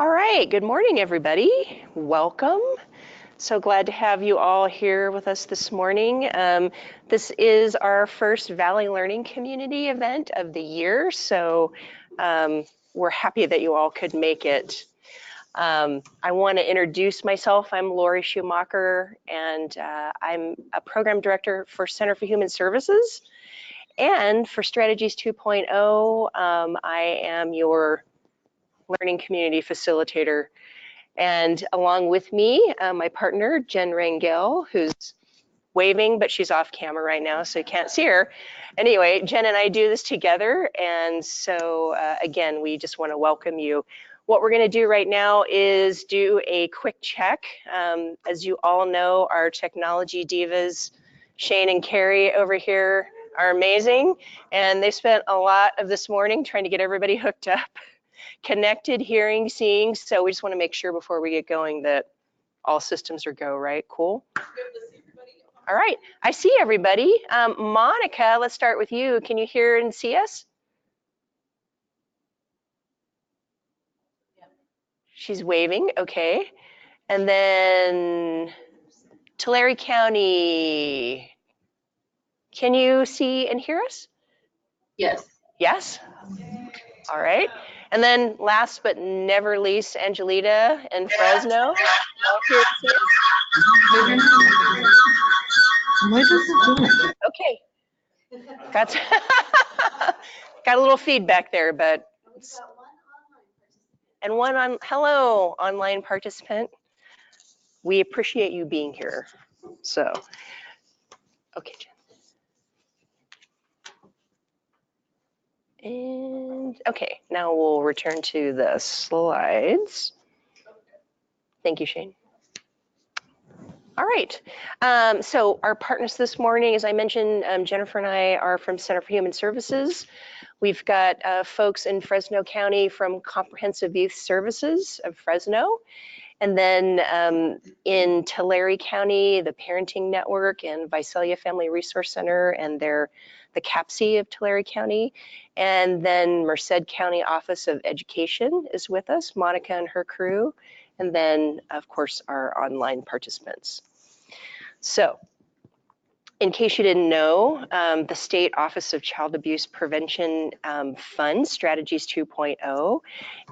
All right, good morning, everybody. Welcome. So glad to have you all here with us this morning. This is our first Valley Learning Community event of the year, so we're happy that you all could make it. I want to introduce myself. I'm Lori Schumacher, and I'm a program director for Center for Human Services. And for Strategies 2.0, I am your learning community facilitator. And along with me, my partner, Jen Rangel, who's waving, but she's off camera right now, so you can't see her. Anyway, Jen and I do this together. And so again, we just want to welcome you. What we're going to do right now is do a quick check. As you all know, our technology divas, Shane and Carrie over here, are amazing. And they spent a lot of this morning trying to get everybody hooked up, connected, hearing, seeing. So we just want to make sure before we get going that all systems are go, right? Cool. All right, I see everybody. Monica, let's start with you. Can you hear and see us? She's waving, okay. And then Tulare County, can you see and hear us? Yes. Yes? All right. And then last but never least, Angelita in Fresno. Why does it do it? Okay. Got a little feedback there, but. And one on, hello, online participant. We appreciate you being here. So, okay, Jen. And okay, now we'll return to the slides. Thank you, Shane. All right, so our partners this morning, as I mentioned, Jennifer and I are from Center for Human Services. We've got folks in Fresno County from Comprehensive Youth Services of Fresno. And then in Tulare County, the Parenting Network and Visalia Family Resource Center, and they're the CAPC of Tulare County. And then Merced County Office of Education is with us, Monica and her crew. And then, of course, our online participants. So, in case you didn't know, the State Office of Child Abuse Prevention funds Strategies 2.0,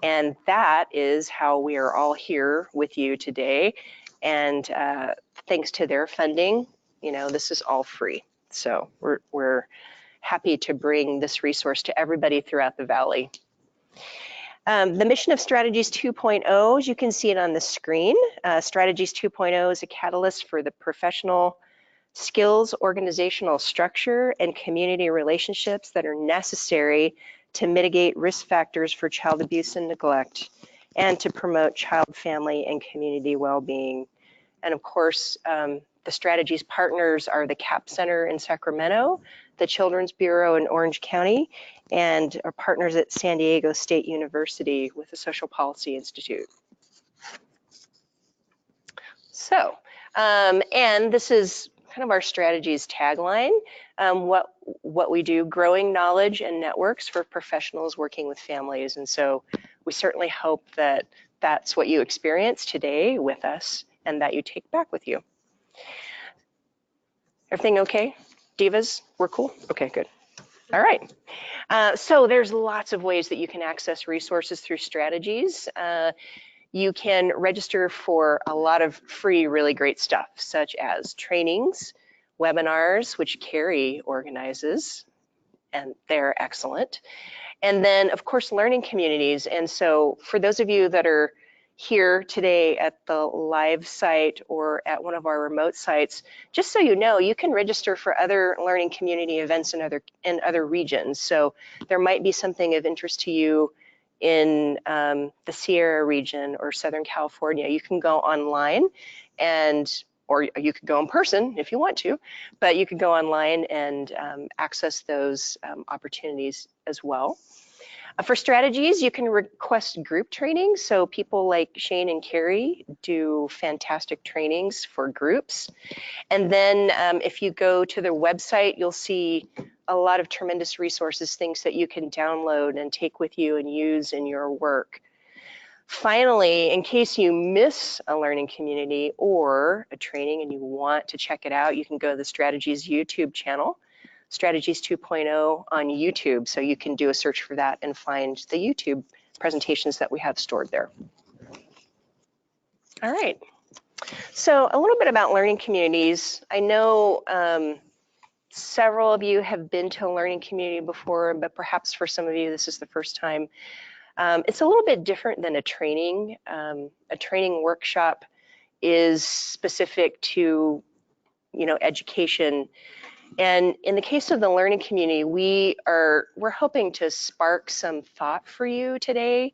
and that is how we are all here with you today. And thanks to their funding, you know, this is all free. So we're happy to bring this resource to everybody throughout the Valley. The mission of Strategies 2.0, as you can see it on the screen, Strategies 2.0 is a catalyst for the professional skills, organizational structure, and community relationships that are necessary to mitigate risk factors for child abuse and neglect, and to promote child, family, and community well-being. And of course, the strategies partners are the CAP Center in Sacramento, the Children's Bureau in Orange County, and our partners at San Diego State University with the Social Policy Institute. So, and this is kind of our strategies tagline, what we do, growing knowledge and networks for professionals working with families. And so we certainly hope that that's what you experience today with us and that you take back with you. Everything okay? Divas, we're cool? Okay, good. All right. So there's lots of ways that you can access resources through strategies. You can register for a lot of free, really great stuff, such as trainings, webinars, which Carrie organizes, and they're excellent. And then, of course, learning communities. And so for those of you that are here today at the live site or at one of our remote sites, just so you know, you can register for other learning community events in other regions. So there might be something of interest to you in the Sierra region or Southern California. You can go online or you could go in person if you want to, but you could go online and access those opportunities as well. For strategies, you can request group training. So people like Shane and Carrie do fantastic trainings for groups. And then if you go to their website, you'll see a lot of tremendous resources, things that you can download and take with you and use in your work. Finally, in case you miss a learning community or a training and you want to check it out, you can go to the Strategies YouTube channel, Strategies 2.0 on YouTube. So you can do a search for that and find the YouTube presentations that we have stored there. All right. So a little bit about learning communities. I know several of you have been to a learning community before, but perhaps for some of you, this is the first time. It's a little bit different than a training. A training workshop is specific to, education. And in the case of the learning community, we're hoping to spark some thought for you today,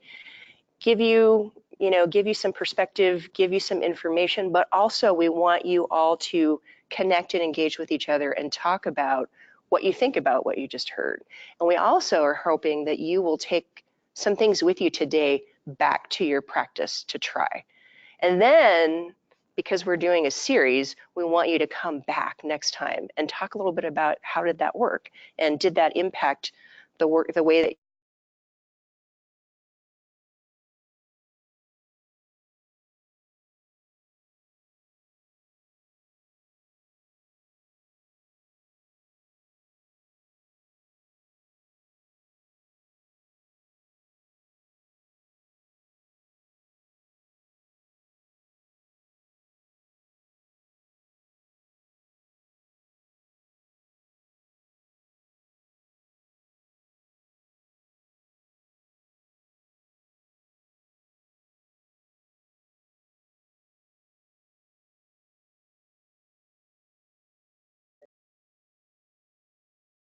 give you some perspective, give you some information, but also we want you all to connect and engage with each other and talk about what you think about what you just heard. And we also are hoping that you will take some things with you today back to your practice to try. And then, because we're doing a series, we want you to come back next time and talk a little bit about how did that work and did that impact the way that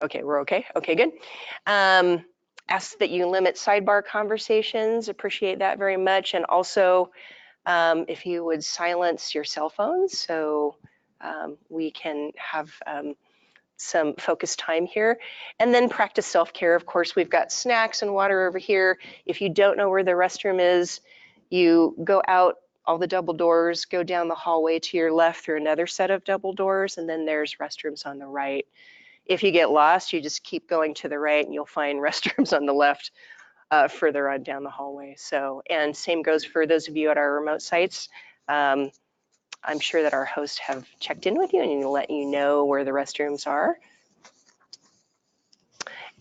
Okay, we're okay? Okay, good. Ask that you limit sidebar conversations, appreciate that very much. And also, if you would silence your cell phones so we can have some focused time here. And then practice self-care. Of course, we've got snacks and water over here. If you don't know where the restroom is, you go out all the double doors, go down the hallway to your left through another set of double doors, and then there's restrooms on the right. If you get lost, you just keep going to the right and you'll find restrooms on the left further on down the hallway. So, and same goes for those of you at our remote sites. I'm sure that our hosts have checked in with you and let you know where the restrooms are.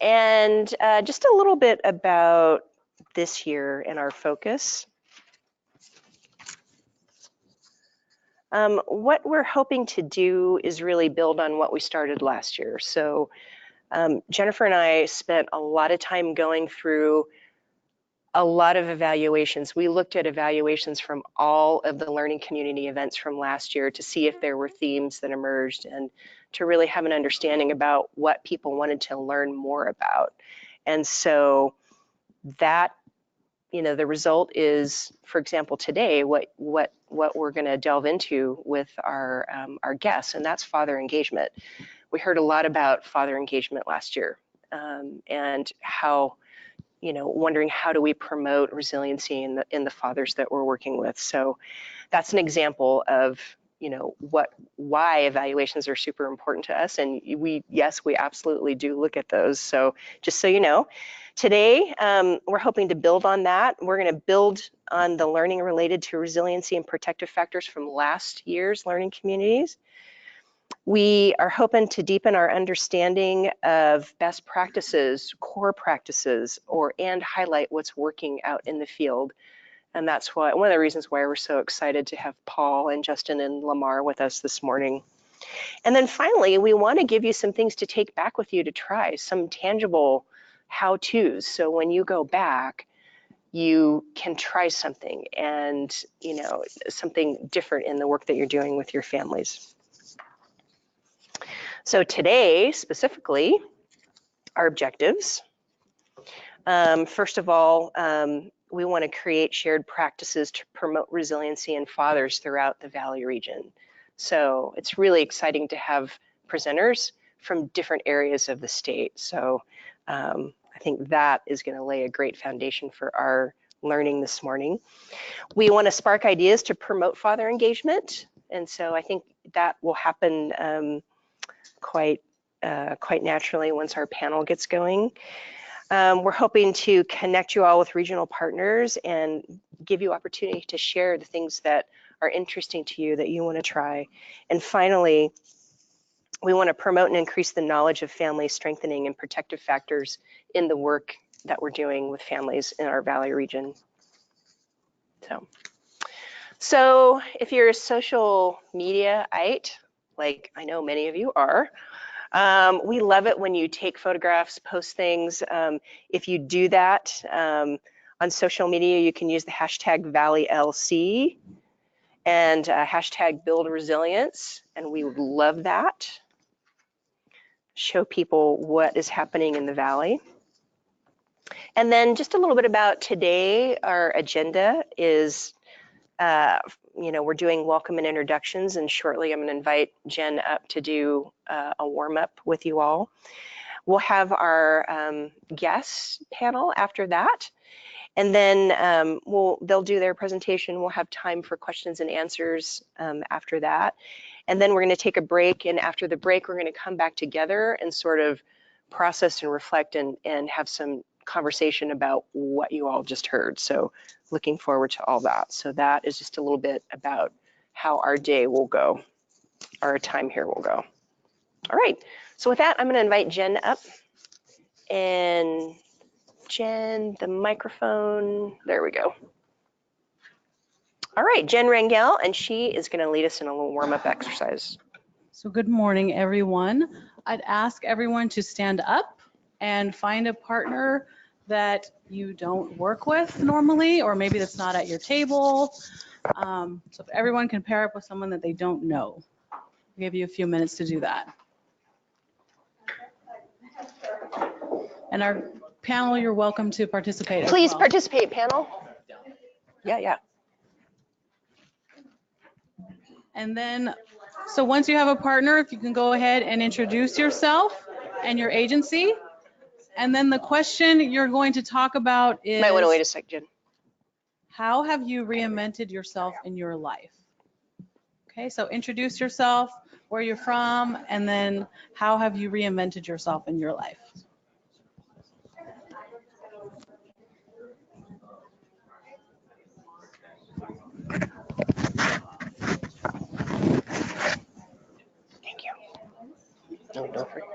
And just a little bit about this year and our focus. What we're hoping to do is really build on what we started last year. So Jennifer and I spent a lot of time going through a lot of evaluations. We looked at evaluations from all of the learning community events from last year to see if there were themes that emerged and to really have an understanding about what people wanted to learn more about. And so that, the result is, for example, today, what we're going to delve into with our guests, and that's father engagement. We heard a lot about father engagement last year and how, wondering how do we promote resiliency in the fathers that we're working with. So that's an example of, why evaluations are super important to us. And yes, we absolutely do look at those. So just so you know, today we're hoping to build on that. We're going to build on the learning related to resiliency and protective factors from last year's learning communities. We are hoping to deepen our understanding of best practices, core practices, and highlight what's working out in the field. And that's one of the reasons why we're so excited to have Paul and Justin and Lamar with us this morning. And then finally, we want to give you some things to take back with you to try, some tangible how-tos. So when you go back, you can try something and, something different in the work that you're doing with your families. So today, specifically, our objectives. First of all, we want to create shared practices to promote resiliency in fathers throughout the Valley region. So it's really exciting to have presenters from different areas of the state. So I think that is going to lay a great foundation for our learning this morning. We want to spark ideas to promote father engagement. And so I think that will happen quite naturally once our panel gets going. We're hoping to connect you all with regional partners and give you opportunity to share the things that are interesting to you that you want to try. And finally, we want to promote and increase the knowledge of family strengthening and protective factors in the work that we're doing with families in our Valley region. So if you're a social media-ite, like I know many of you are, we love it when you take photographs, post things. If you do that on social media, you can use the hashtag ValleyLC and hashtag Build Resilience, and we would love that. Show people what is happening in the Valley. And then just a little bit about today. Our agenda is, we're doing welcome and introductions, and shortly I'm going to invite Jen up to do a warm-up with you all. We'll have our guests panel after that, and then they'll do their presentation. We'll have time for questions and answers after that. And then we're going to take a break, and after the break, we're going to come back together and sort of process and reflect and have some conversation about what you all just heard. So looking forward to all that. So that is just a little bit about how our day will go, our time here will go. All right, so with that, I'm going to invite Jen up. And Jen, the microphone, there we go. All right, Jen Rangel, and she is going to lead us in a little warm-up exercise. So good morning, everyone. I'd ask everyone to stand up and find a partner that you don't work with normally, or maybe that's not at your table. So if everyone can pair up with someone that they don't know. I'll give you a few minutes to do that. And our panel, you're welcome to participate as Please well. participate, panel. Yeah. And then, so once you have a partner, if you can go ahead and introduce yourself and your agency. And then the question you're going to talk about is, Might want to wait a sec, Jen. how have you reinvented yourself in your life? Okay, so introduce yourself, where you're from, and then how have you reinvented yourself in your life? Thank you. No, don't forget.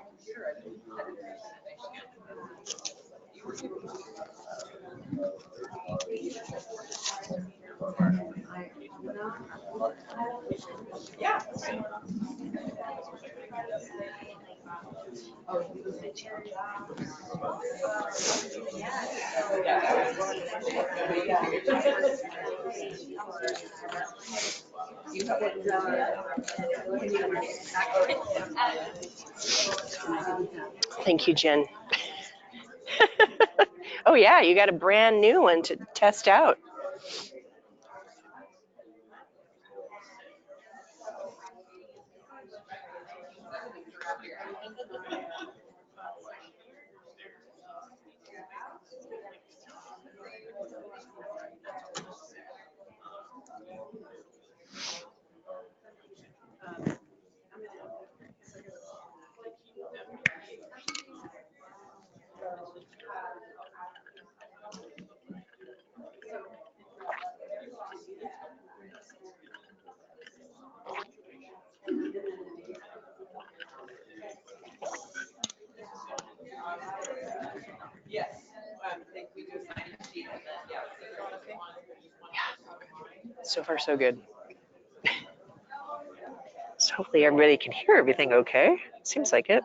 Thank you, Jen. Oh yeah, you got a brand new one to test out. So far, so good. So hopefully everybody can hear everything okay. Seems like it.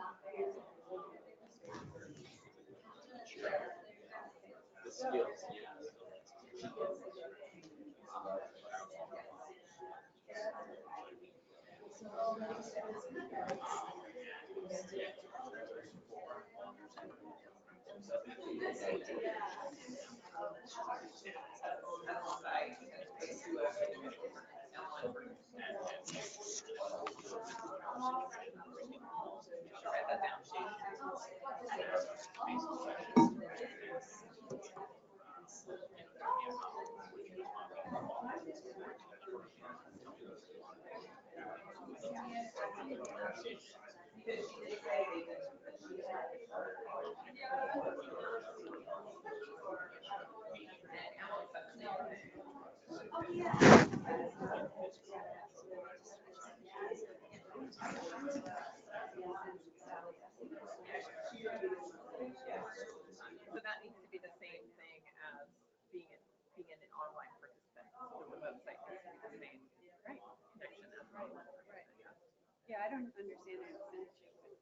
Yeah, I don't understand an apprenticeship, but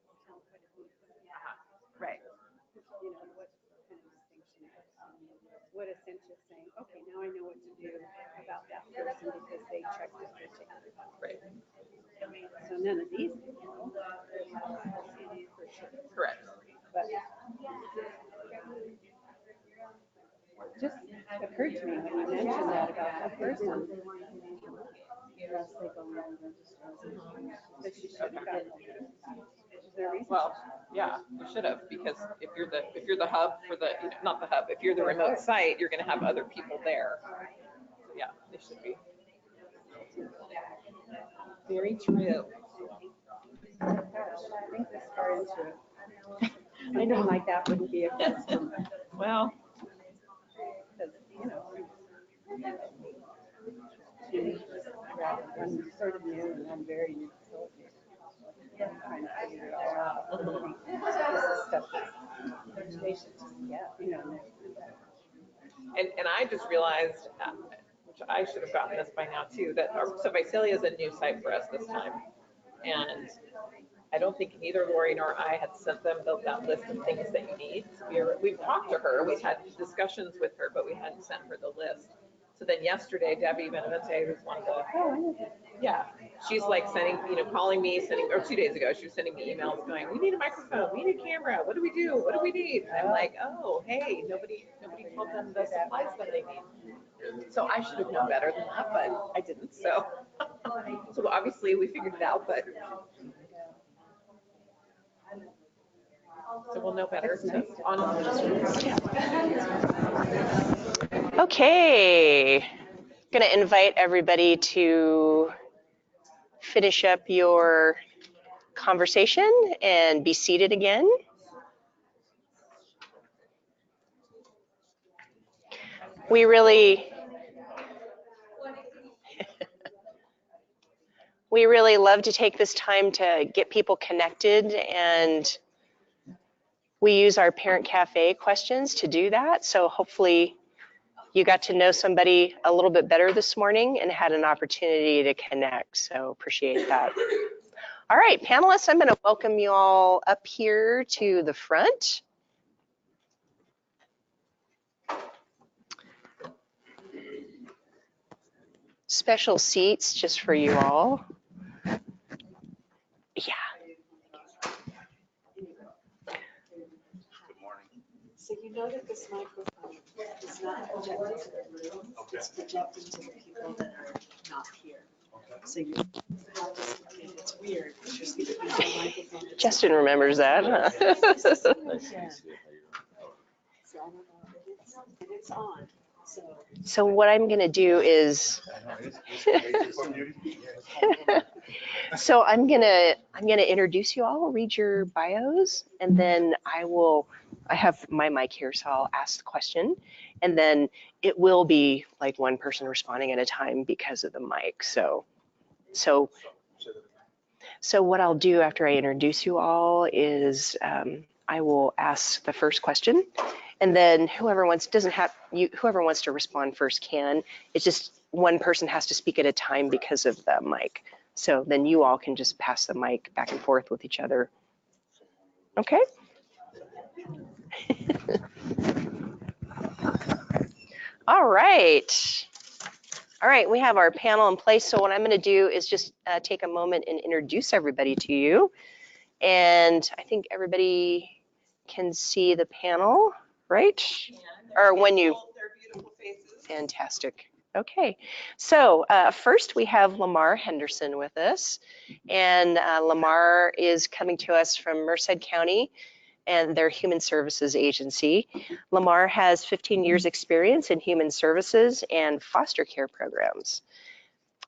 what it means. Right. You know, what kind of distinction is, what essentially saying, okay, now I know what to do about that person because they checked this particular box. Right. So none of these people, for sure. Correct. But just occurred to me when you mentioned that about that person. That she should have gotten. Is there a reason? Well, yeah, you should have, because if you're the hub for the, not the hub, if you're the remote site, you're gonna have other people there. So yeah, they should be. Very true. Gosh, I think this far into it. Something like that wouldn't be a question. Well, Because, you know, she's one sort of new and one very new facilitator. I'm trying to figure it all out. This is stuff that they should just get, you know. and I just realized, which I should have gotten this by now too, that so Visalia is a new site for us this time. And I don't think neither Lori nor I had sent them that list of things that you need. We've talked to her, we've had discussions with her, but we hadn't sent her the list. So then yesterday, Debbie Benavente, who's one of the, yeah, she's like sending, calling me, or 2 days ago, she was sending me emails going, we need a microphone, we need a camera, what do we do? What do we need? And I'm like, oh, hey, nobody told them the supplies that they need. So I should have known better than that, but I didn't. So, so obviously we figured it out, but so we'll know better. Okay, I'm going to invite everybody to finish up your conversation and be seated again. We really love to take this time to get people connected, and we use our Parent Cafe questions to do that. So hopefully you got to know somebody a little bit better this morning and had an opportunity to connect. So appreciate that. All right, panelists, I'm going to welcome you all up here to the front. Special seats just for you all. Yeah. So you know that this microphone is not projected to the room, it's projected to the people that are not here. So you have to speak, it's weird, because you're speaking into a microphone. Justin remembers that, huh? So I don't know, and it's on, so. So what I'm going to do is, so I'm going to introduce you all, read your bios, and then I have my mic here, so I'll ask the question, and then it will be like one person responding at a time because of the mic. So what I'll do after I introduce you all is I will ask the first question, and then whoever wants to respond first can. It's just one person has to speak at a time because of the mic. So then you all can just pass the mic back and forth with each other. Okay? All right. All right, we have our panel in place. So what I'm going to do is just take a moment and introduce everybody to you. And I think everybody can see the panel, right? Or when you, fantastic. Okay, so first we have Lamar Henderson with us. And Lamar is coming to us from Merced County and their Human Services Agency. Lamar has 15 years experience in human services and foster care programs.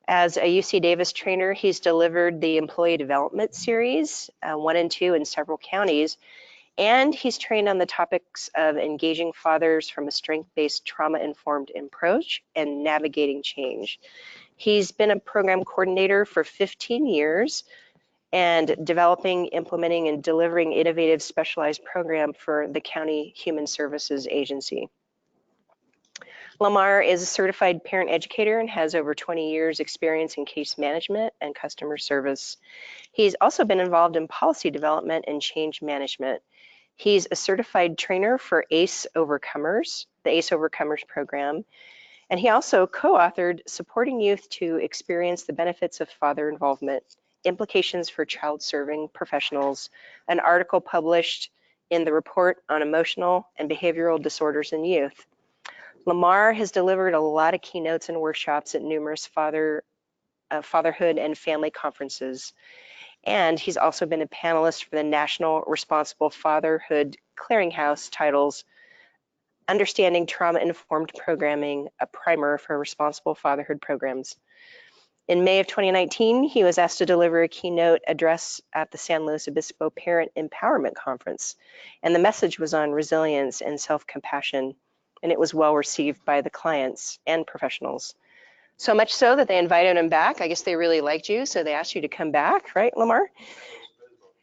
As a UC Davis trainer, he's delivered the Employee Development Series 1 and 2 in several counties, and he's trained on the topics of engaging fathers from a strength-based trauma-informed approach and navigating change. He's been a program coordinator for 15 years, and developing, implementing, and delivering innovative specialized program for the County Human Services Agency. Lamar is a certified parent educator and has over 20 years experience in case management and customer service. He's also been involved in policy development and change management. He's a certified trainer for ACE Overcomers, the ACE Overcomers program, and he also co-authored Supporting Youth to Experience the Benefits of Father Involvement, Implications for Child-Serving Professionals, an article published in the Report on Emotional and Behavioral Disorders in Youth. Lamar has delivered a lot of keynotes and workshops at numerous fatherhood and family conferences. And he's also been a panelist for the National Responsible Fatherhood Clearinghouse titles Understanding Trauma-Informed Programming, a primer for responsible fatherhood programs. In May of 2019, he was asked to deliver a keynote address at the San Luis Obispo Parent Empowerment Conference, and the message was on resilience and self-compassion, and it was well received by the clients and professionals. So much so that they invited him back. I guess they really liked you, so they asked you to come back, right, Lamar?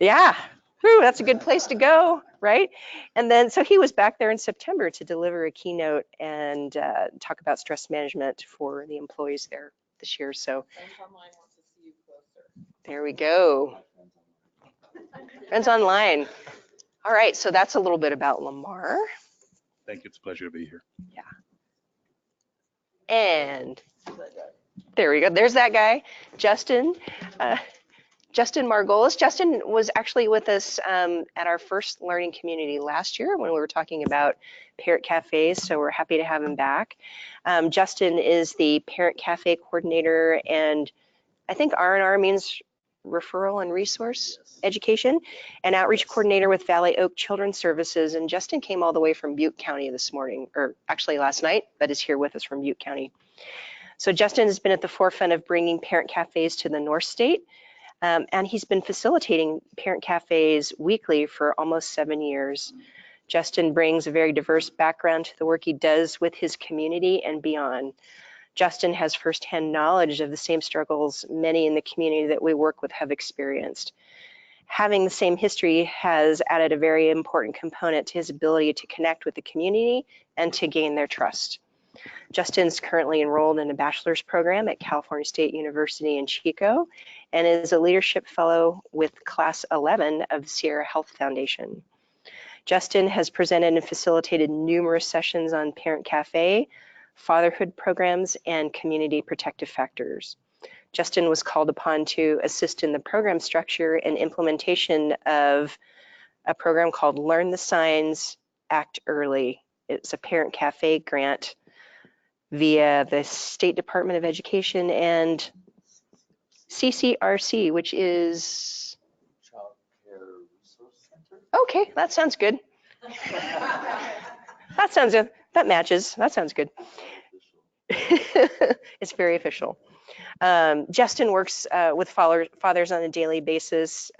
Yeah. Whew, that's a good place to go, right? And then, so he was back there in September to deliver a keynote and talk about stress management for the employees there this year. So Friends Online wants to see you closer. there we go. Friends Online. All right, so that's a little bit about Lamar. Thank you. It's a pleasure to be here. And there we go. There's that guy, Justin. Justin Margolis. Justin was actually with us at our first learning community last year when we were talking about parent cafes, so we're happy to have him back. Justin is the parent cafe coordinator, and I think R&R means referral and resource education, and outreach coordinator with Valley Oak Children's Services. And Justin came all the way from Butte County this morning, or actually last night, but is here with us from Butte County. So Justin has been at the forefront of bringing parent cafes to the North State. And he's been facilitating parent cafes weekly for almost 7 years. Justin brings a very diverse background to the work he does with his community and beyond. Justin has firsthand knowledge of the same struggles many in the community that we work with have experienced. Having the same history has added a very important component to his ability to connect with the community and to gain their trust. Justin's currently enrolled in a bachelor's program at California State University in Chico and is a leadership fellow with Class 11 of the Sierra Health Foundation. Justin has presented and facilitated numerous sessions on parent cafe, fatherhood programs, and community protective factors. Justin was called upon to assist in the program structure and implementation of a program called Learn the Signs, Act Early. It's a parent cafe grant via the State Department of Education and CCRC, which is Child Care Resource Center. okay. That sounds good. That sounds good. That matches. That sounds good. It's very official. Justin works with fathers on a daily basis,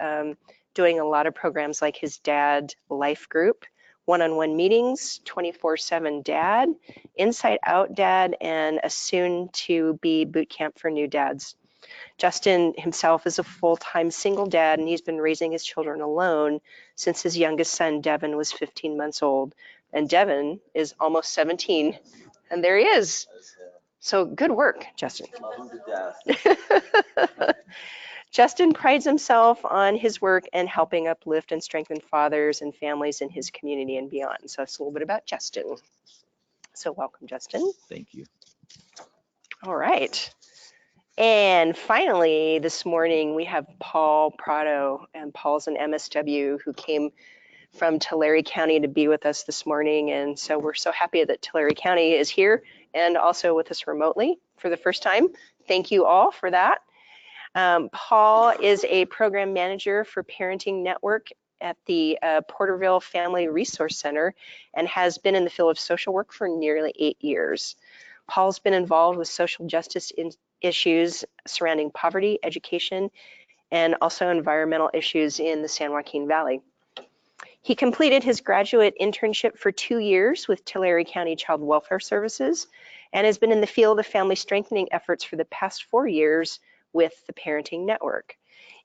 doing a lot of programs like his Dad Life Group, one-on-one meetings, 24/7 Dad, Inside Out Dad, and a soon-to-be boot camp for new dads. Justin himself is a full-time single dad, and he's been raising his children alone since his youngest son, Devin, was 15 months old. And Devin is almost 17, and there he is. So good work, Justin. Love him to death. Justin prides himself on his work and helping uplift and strengthen fathers and families in his community and beyond. So that's a little bit about Justin. So welcome, Justin. Thank you. All right. And finally, this morning, we have Paul Prado, and Paul's an MSW who came from Tulare County to be with us this morning. And so we're so happy that Tulare County is here and also with us remotely for the first time. Thank you all for that. Paul is a program manager for Parenting Network at the Porterville Family Resource Center and has been in the field of social work for nearly 8 years. Paul's been involved with social justice issues surrounding poverty, education, and also environmental issues in the San Joaquin Valley. He completed his graduate internship for 2 years with Tulare County Child Welfare Services and has been in the field of family strengthening efforts for the past 4 years with the Parenting Network.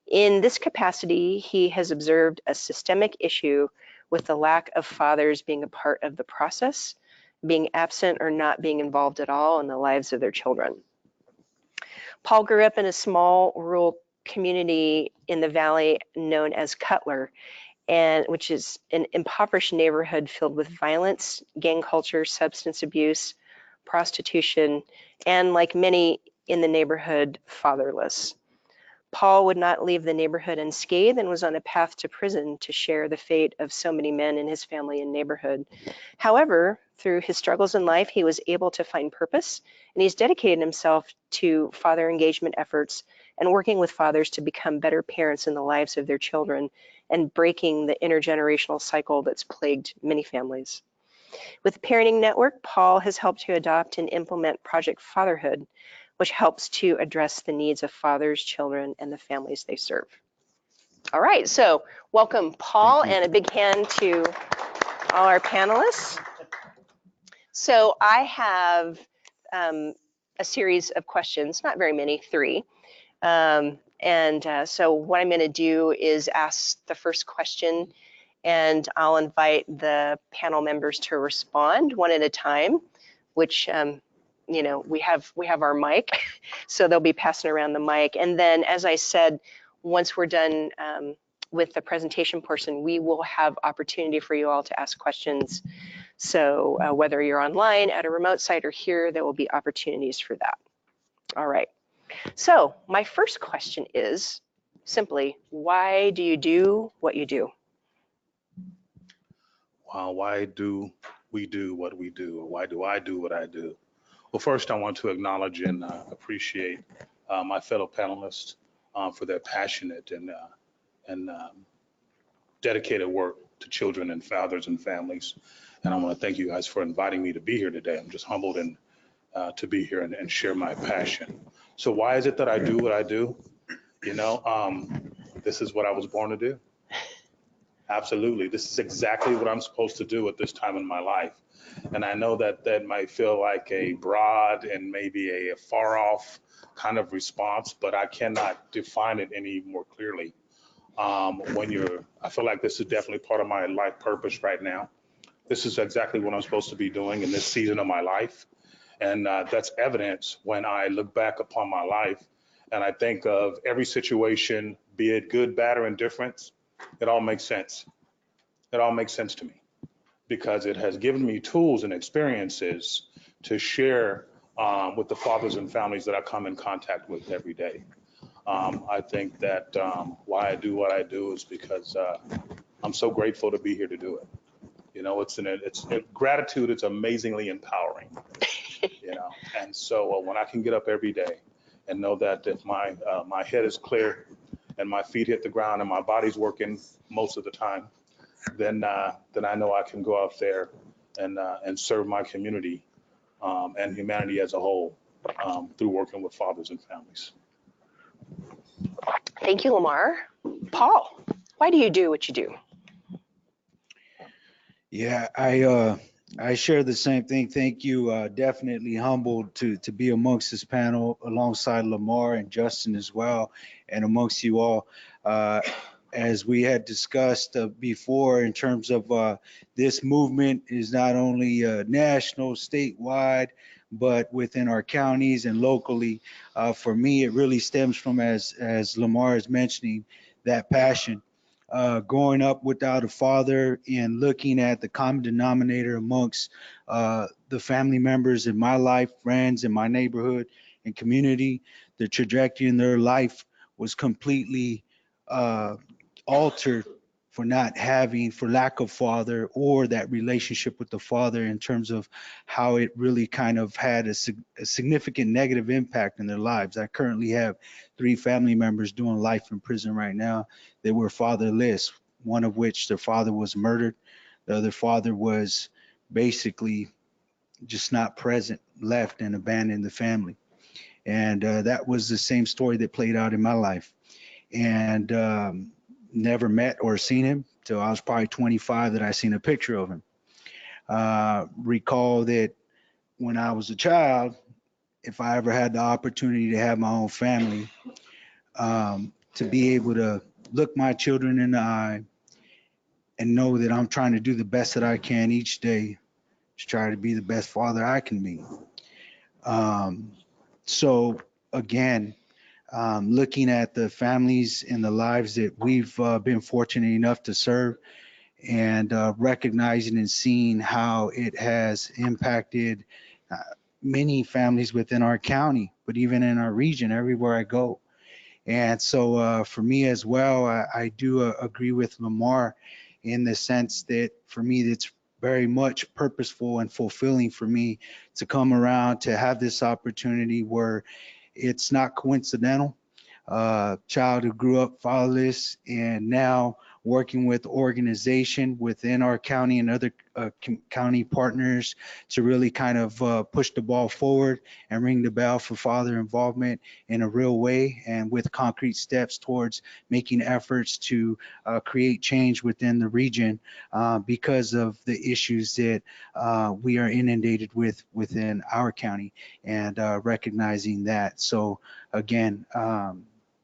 In this capacity, he has observed a systemic issue with the lack of fathers being a part of the process being absent or not being involved at all in the lives of their children. Paul grew up in a small rural community in the valley known as Cutler, and which is an impoverished neighborhood filled with violence, gang culture, substance abuse, prostitution, and like many in the neighborhood, fatherless. Paul would not leave the neighborhood unscathed and was on a path to prison to share the fate of so many men in his family and neighborhood. However, through his struggles in life, he was able to find purpose, and he's dedicated himself to father engagement efforts and working with fathers to become better parents in the lives of their children and breaking the intergenerational cycle that's plagued many families. With the Parenting Network, Paul has helped to adopt and implement Project Fatherhood, which helps to address the needs of fathers, children, and the families they serve. All right, so welcome, Paul, and a big hand to all our panelists. So I have a series of questions, not very many, 3. So what I'm going to do is ask the first question, and I'll invite the panel members to respond one at a time, which we have our mic, so they'll be passing around the mic. And then, as I said, once we're done with the presentation portion, we will have opportunity for you all to ask questions. So whether you're online at a remote site or here, there will be opportunities for that. All right. So my first question is simply, why do you do what you do? Why do we do what we do? Why do I do what I do? Well, first, I want to acknowledge and appreciate my fellow panelists for their passionate and dedicated work to children and fathers and families. And I want to thank you guys for inviting me to be here today. I'm just humbled and to be here and share my passion. So why is it that I do what I do? This is what I was born to do. Absolutely. This is exactly what I'm supposed to do at this time in my life. And I know that that might feel like a broad and maybe a far off kind of response, but I cannot define it any more clearly. I feel like this is definitely part of my life purpose right now. This is exactly what I'm supposed to be doing in this season of my life. And that's evidence when I look back upon my life and I think of every situation, be it good, bad, or indifference. It all makes sense. It all makes sense to me because it has given me tools and experiences to share with the fathers and families that I come in contact with every day. I think that why I do what I do is because I'm so grateful to be here to do it. Gratitude is amazingly empowering, and so when I can get up every day and know that if my head is clear and my feet hit the ground and my body's working most of the time, then I know I can go out there and serve my community and humanity as a whole through working with fathers and families. Thank you, Lamar. Paul, why do you do what you do? Yeah, I share the same thing. Thank you. Definitely humbled to be amongst this panel alongside Lamar and Justin as well, and amongst you all. As we had discussed before, in terms of this movement is not only national, statewide, but within our counties and locally. For me, it really stems from, as Lamar is mentioning, that passion. Growing up without a father and looking at the common denominator amongst the family members in my life, friends in my neighborhood and community, the trajectory in their life was completely altered for lack of father or that relationship with the father, in terms of how it really kind of had a significant negative impact in their lives. I currently have 3 family members doing life in prison right now. They were fatherless, one of which their father was murdered. The other father was basically just not present, left and abandoned the family. And that was the same story that played out in my life. And never met or seen him till I was probably 25 that I seen a picture of him. Recall that when I was a child, if I ever had the opportunity to have my own family, to be able to look my children in the eye and know that I'm trying to do the best that I can each day, to try to be the best father I can be. So again, looking at the families and the lives that we've been fortunate enough to serve, and recognizing and seeing how it has impacted many families within our county, but even in our region, everywhere I go. And so for me as well, I do agree with Lamar in the sense that for me, it's very much purposeful and fulfilling for me to come around to have this opportunity where it's not coincidental. Child who grew up fatherless and now working with organization within our county and other county partners to really kind of push the ball forward and ring the bell for father involvement in a real way and with concrete steps towards making efforts to create change within the region because of the issues that we are inundated with within our county, and recognizing that. So again,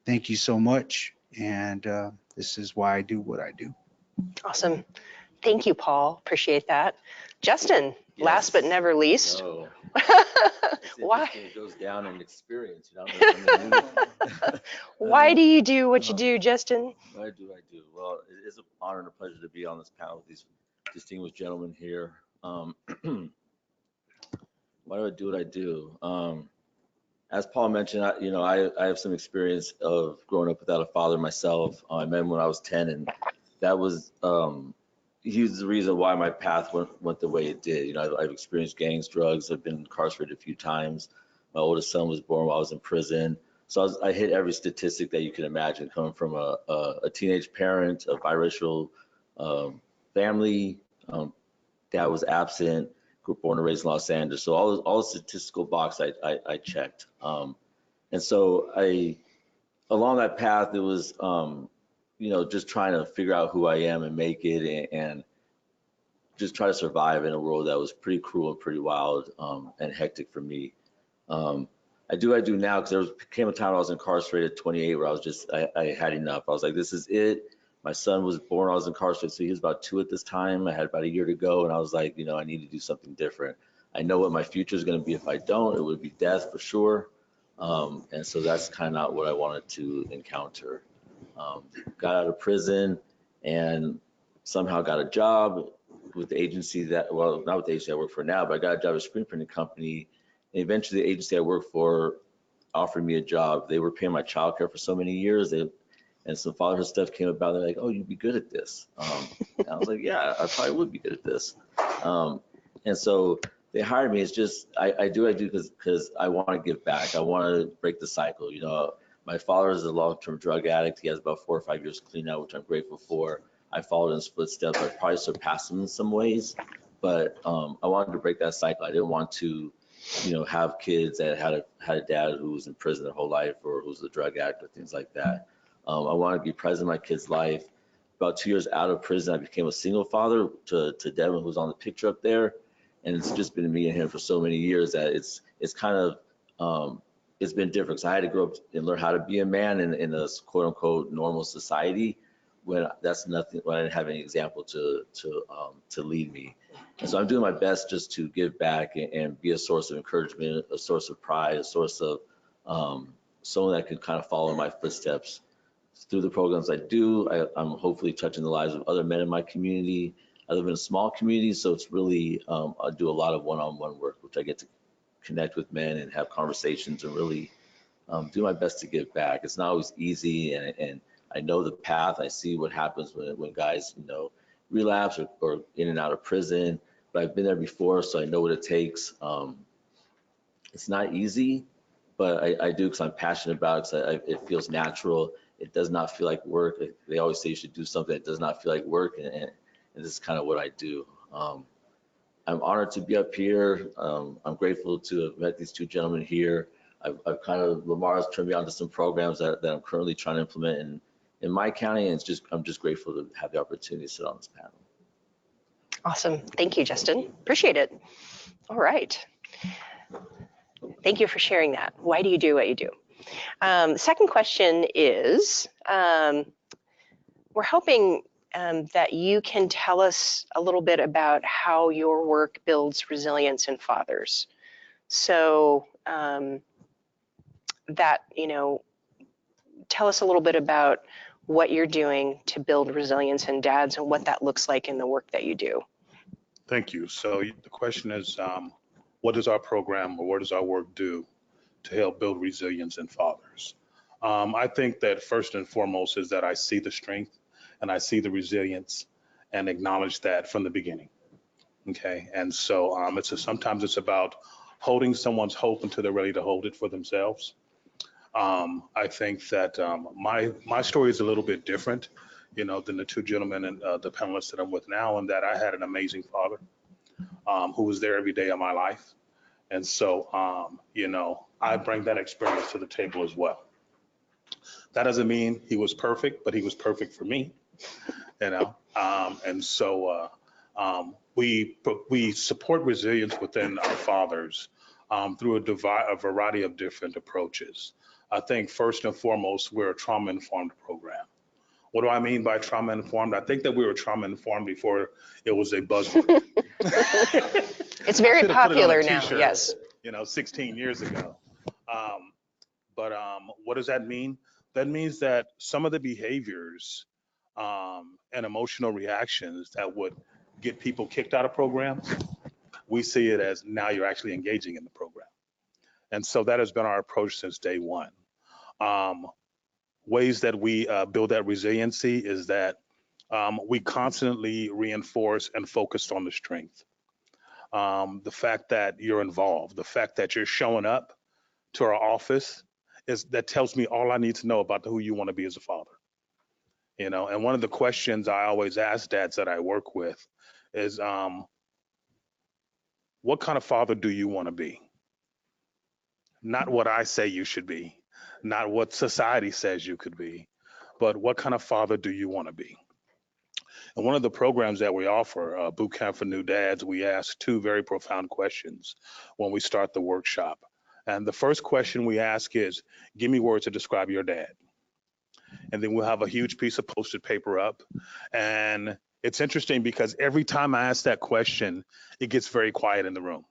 thank you so much. And this is why I do what I do. Awesome. Thank you, Paul. Appreciate that. Justin, last but never least. No. Why? It goes down in experience. You know, Why do you do what you do, Justin? Why do I do? Well, it is an honor and a pleasure to be on this panel with these distinguished gentlemen here. Why do I do what I do? As Paul mentioned, I have some experience of growing up without a father myself. I met him when I was 10, and that was he was the reason why my path went the way it did. You know, I've experienced gangs, drugs. I've been incarcerated a few times. My oldest son was born while I was in prison. So I hit every statistic that you can imagine, coming from a teenage parent, a biracial family, dad was absent, born and raised in Los Angeles. So all the statistical box I checked. And so along that path, it was, just trying to figure out who I am and make it, and just try to survive in a world that was pretty cruel and pretty wild and hectic for me. I do what I do now because came a time when I was incarcerated at 28 where I had enough. I was like, this is it. My son was born, I was incarcerated, so he was about 2 at this time. I had about a year to go, and I was like, I need to do something different. I know what my future is going to be if I don't. It would be death for sure. And so that's kind of not what I wanted to encounter. Got out of prison and somehow got a job with the agency not with the agency I work for now, but I got a job at a screen printing company. And eventually the agency I worked for offered me a job. They were paying my childcare for so many years. And some fatherhood stuff came about. They're like, oh, you'd be good at this. And I was like, yeah, I probably would be good at this. And so they hired me. It's just, I do because I want to give back. I want to break the cycle. My father is a long-term drug addict. He has about 4 or 5 years clean out, which I'm grateful for. I followed in his footsteps. I probably surpassed him in some ways, but I wanted to break that cycle. I didn't want to, have kids that had a dad who was in prison their whole life or who's a drug addict or things like that. I wanted to be present in my kid's life. About 2 years out of prison, I became a single father to Devin, who's on the picture up there. And it's just been me and him for so many years that it's kind of, it's been different. So I had to grow up and learn how to be a man in a quote unquote normal society when that's nothing, when I didn't have any example to lead me. And so I'm doing my best just to give back and be a source of encouragement, a source of pride, a source of someone that could kind of follow in my footsteps. Through the programs I do, I'm hopefully touching the lives of other men in my community. I live in a small community, so it's really, I do a lot of one-on-one work, which I get to connect with men and have conversations and really do my best to give back. It's not always easy, and I know the path. I see what happens when guys, relapse or in and out of prison, but I've been there before, so I know what it takes. It's not easy, but I do because I'm passionate about it, because it feels natural. It does not feel like work. They always say you should do something that does not feel like work, and this is kind of what I do. I'm honored to be up here. I'm grateful to have met these 2 gentlemen here. I've kind of, Lamar's turned me on to some programs that I'm currently trying to implement in my county, and I'm just grateful to have the opportunity to sit on this panel. Awesome. Thank you, Justin. Appreciate it. All right. Thank you for sharing that. Why do you do what you do? Second question is, we're helping that you can tell us a little bit about how your work builds resilience in fathers. So that, tell us a little bit about what you're doing to build resilience in dads and what that looks like in the work that you do. Thank you. So the question is, what does our program or what does our work do to help build resilience in fathers? I think that first and foremost is that I see the strength and I see the resilience and acknowledge that from the beginning. Okay. And so sometimes it's about holding someone's hope until they're ready to hold it for themselves. I think that my story is a little bit different, than the two gentlemen and the panelists that I'm with now, and that I had an amazing father who was there every day of my life. And so, I bring that experience to the table as well. That doesn't mean he was perfect, but he was perfect for me, and so we support resilience within our fathers through a variety of different approaches. I think first and foremost, we're a trauma-informed program. What do I mean by trauma-informed? I think that we were trauma-informed before it was a buzzword. It's very Should have put it on a popular now, t-shirt, yes. 16 years ago. But what does that mean? That means that some of the behaviors and emotional reactions that would get people kicked out of programs, we see it as now you're actually engaging in the program. And so that has been our approach since day one. Ways that we build that resiliency is that we constantly reinforce and focus on the strength. The fact that you're involved, the fact that you're showing up to our office that tells me all I need to know about who you want to be as a father. And one of the questions I always ask dads that I work with is, what kind of father do you want to be? Not what I say you should be, not what society says you could be, but what kind of father do you want to be? And one of the programs that we offer, Boot Camp for New Dads, we ask two very profound questions when we start the workshop. And the first question we ask is, give me words to describe your dad. And then we'll have a huge piece of posted paper up. And it's interesting because every time I ask that question, it gets very quiet in the room.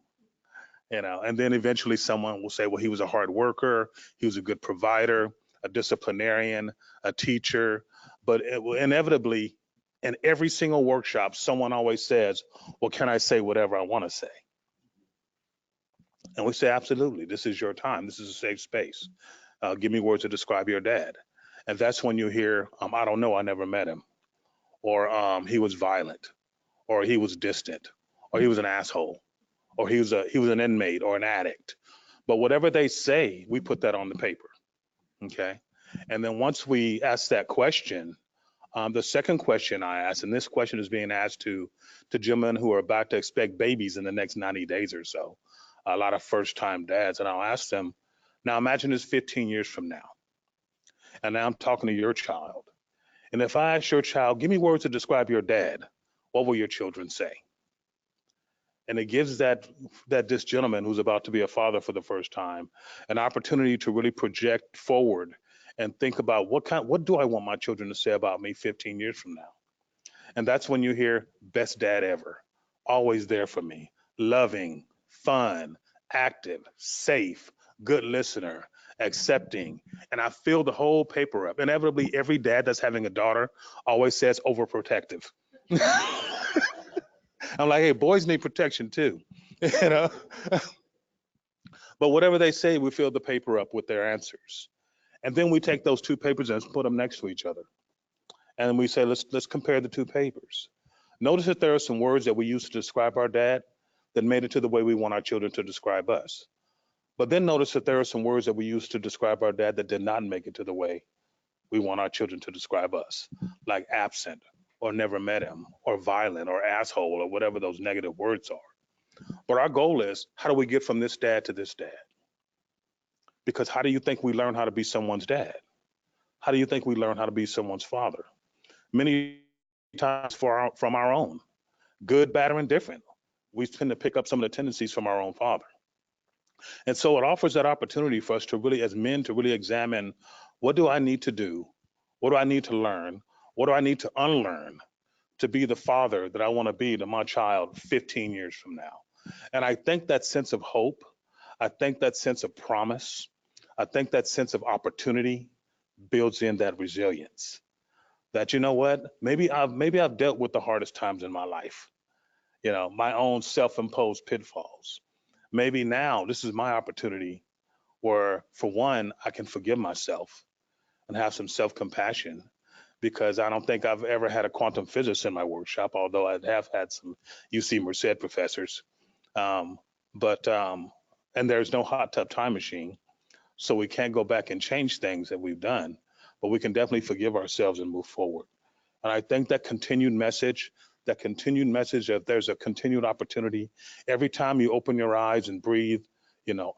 And then eventually someone will say, well, he was a hard worker, he was a good provider, a disciplinarian, a teacher. But it will inevitably, in every single workshop, someone always says, well, can I say whatever I want to say? And we say, absolutely, this is your time. This is a safe space. Give me words to describe your dad. And that's when you hear, I don't know, I never met him. Or he was violent, or he was distant, or he was an asshole, or he was an inmate or an addict. But whatever they say, we put that on the paper, okay? And then once we ask that question, the second question I ask, and this question is being asked to gentlemen who are about to expect babies in the next 90 days or so, a lot of first-time dads, and I'll ask them, now imagine this 15 years from now, and now I'm talking to your child. And if I ask your child, give me words to describe your dad, what will your children say? And it gives this gentleman who's about to be a father for the first time an opportunity to really project forward and think about what do I want my children to say about me 15 years from now? And that's when you hear best dad ever, always there for me, loving, fun, active, safe, good listener, accepting. And I fill the whole paper up. Inevitably, every dad that's having a daughter always says overprotective. I'm like, hey, boys need protection too, But whatever they say, we fill the paper up with their answers. And then we take those two papers and put them next to each other. And we say, let's compare the two papers. Notice that there are some words that we use to describe our dad that made it to the way we want our children to describe us. But then notice that there are some words that we use to describe our dad that did not make it to the way we want our children to describe us, like absent, or never met him, or violent, or asshole, or whatever those negative words are. But our goal is, how do we get from this dad to this dad? Because how do you think we learn how to be someone's dad? How do you think we learn how to be someone's father? Many times from our own, good, bad, or indifferent. We tend to pick up some of the tendencies from our own father. And so it offers that opportunity for us to really, as men, to really examine, what do I need to do? What do I need to learn? What do I need to unlearn to be the father that I want to be to my child 15 years from now. And I think that sense of hope, I think that sense of promise, I think that sense of opportunity builds in that resilience. That, you know what, maybe I've dealt with the hardest times in my life, my own self-imposed pitfalls. Maybe now this is my opportunity where, for one, I can forgive myself and have some self-compassion, because I don't think I've ever had a quantum physicist in my workshop, although I have had some UC Merced professors. Um, but and there's no hot tub time machine, so we can't go back and change things that we've done, but we can definitely forgive ourselves and move forward. And I think that continued message that there's a continued opportunity. Every time you open your eyes and breathe,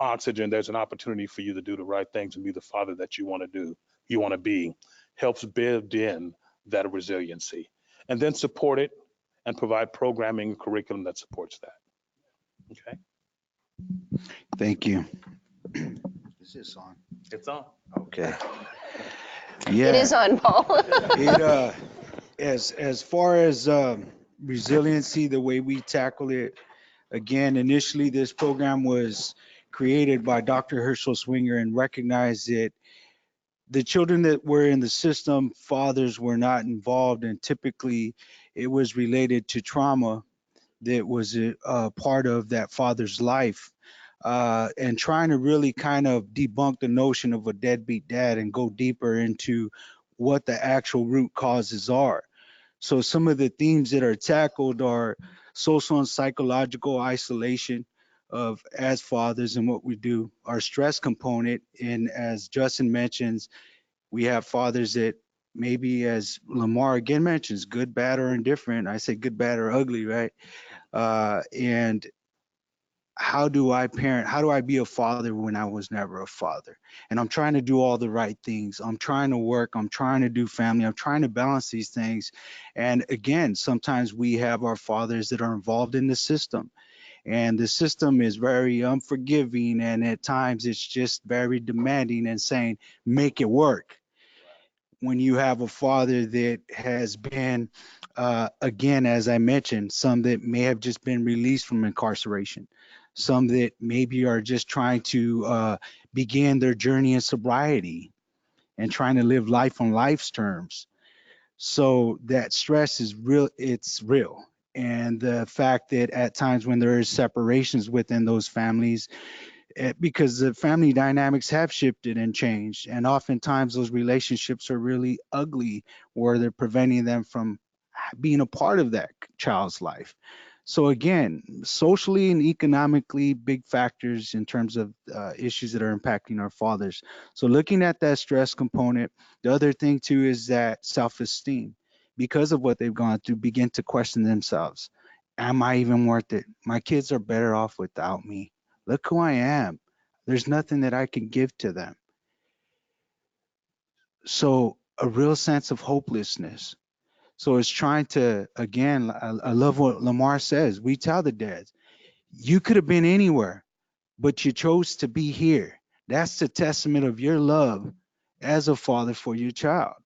oxygen, there's an opportunity for you to do the right things and be the father that you want to do, you want to be, helps build in that resiliency. And then support it and provide programming and curriculum that supports that. Okay, Thank you. Is this on? it's on. Okay. It Yeah. is on, Paul. It as far as resiliency, the way we tackle it, again, initially this program was created by Dr. Herschel Swinger and recognized that the children that were in the system, fathers were not involved, and typically it was related to trauma that was a part of that father's life. And trying to really kind of debunk the notion of a deadbeat dad and go deeper into what the actual root causes are. So some of the themes that are tackled are social and psychological isolation of as fathers and what we do, our stress component. And as Justin mentions, we have fathers that maybe, as Lamar again mentions, good, bad, or indifferent. I say good, bad, or ugly, right? And how do I parent? How do I be a father when I was never a father? And I'm trying to do all the right things. I'm trying to work. I'm trying to do family. I'm trying to balance these things. And again, sometimes we have our fathers that are involved in the system. And the system is very unforgiving. And at times it's just very demanding and saying, make it work. When you have a father that has been, again, as I mentioned, some that may have just been released from incarceration, some that maybe are just trying to begin their journey in sobriety and trying to live life on life's terms. So that stress is real, it's real. And the fact that at times when there is separations within those families, because the family dynamics have shifted and changed, and oftentimes those relationships are really ugly, where they're preventing them from being a part of that child's life. So again, socially and economically, big factors in terms of issues that are impacting our fathers. So looking at that stress component, the other thing too is that self-esteem, because of what they've gone through, begin to question themselves. Am I even worth it? My kids are better off without me. Look who I am. There's nothing that I can give to them. So a real sense of hopelessness. So it's trying to, again, I love what Lamar says. We tell the dads, you could have been anywhere, but you chose to be here. That's the testament of your love as a father for your child.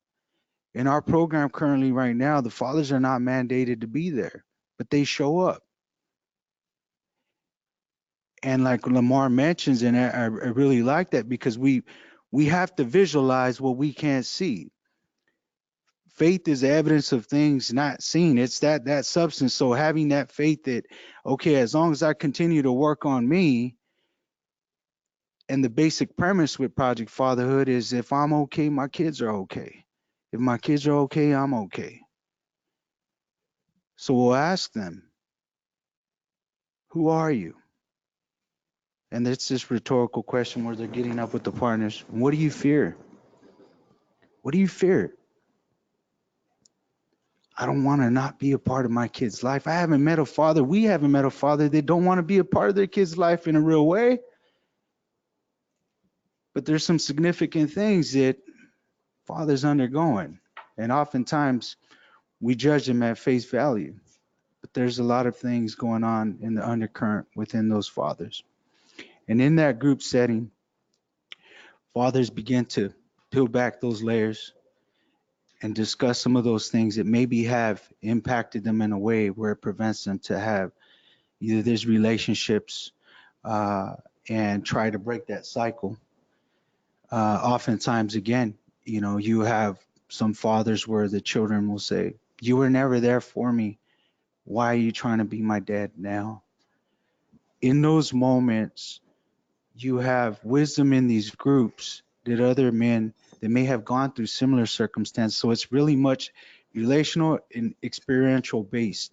In our program currently right now, the fathers are not mandated to be there, but they show up. And like Lamar mentions, and I really like that, because we have to visualize what we can't see. Faith is evidence of things not seen. It's that substance. So having that faith that, okay, as long as I continue to work on me, and the basic premise with Project Fatherhood is, if I'm okay, my kids are okay. If my kids are okay, I'm okay. So we'll ask them, who are you? And it's this rhetorical question where they're getting up with the partners. What do you fear? What do you fear? I don't want to not be a part of my kid's life. I haven't met a father. We haven't met a father that don't want to be a part of their kid's life in a real way. But there's some significant things that fathers undergoing. And oftentimes we judge them at face value. But there's a lot of things going on in the undercurrent within those fathers. And in that group setting, fathers begin to peel back those layers and discuss some of those things that maybe have impacted them in a way where it prevents them to have either these relationships and try to break that cycle. Oftentimes, again, you have some fathers where the children will say, "You were never there for me. Why are you trying to be my dad now?" In those moments, you have wisdom in these groups that other men that may have gone through similar circumstances. So it's really much relational and experiential based.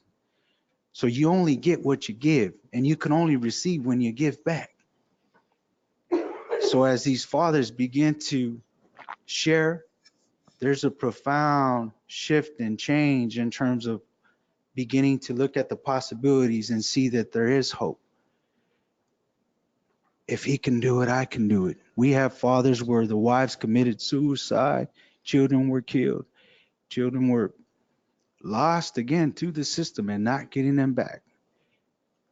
So you only get what you give, and you can only receive when you give back. So as these fathers begin to share, there's a profound shift and change in terms of beginning to look at the possibilities and see that there is hope. If he can do it, I can do it. We have fathers where the wives committed suicide, children were killed, children were lost again to the system and not getting them back.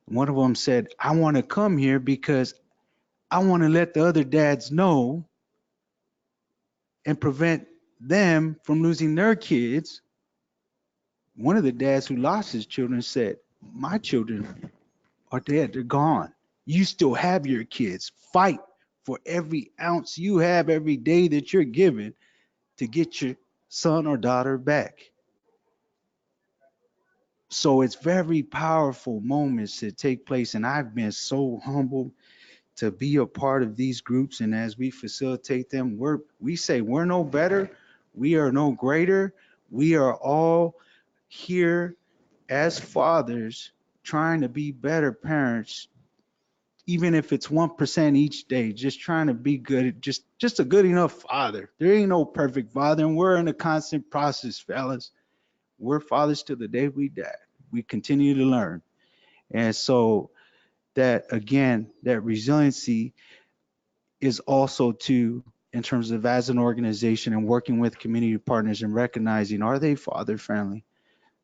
One of them said, "I want to come here because I want to let the other dads know and prevent them from losing their kids." One of the dads who lost his children said, "My children are dead, they're gone. You still have your kids. Fight for every ounce you have every day that you're given to get your son or daughter back." So it's very powerful moments that take place, and I've been so humbled to be a part of these groups. And as we facilitate them, we say we're no better, we are no greater, we are all here as fathers trying to be better parents, even if it's 1% each day, just trying to be good, just a good enough father. There ain't no perfect father, and we're in a constant process, fellas. We're fathers till the day we die. We continue to learn. And so that, again, that resiliency is also to, in terms of as an organization and working with community partners and recognizing, are they father friendly?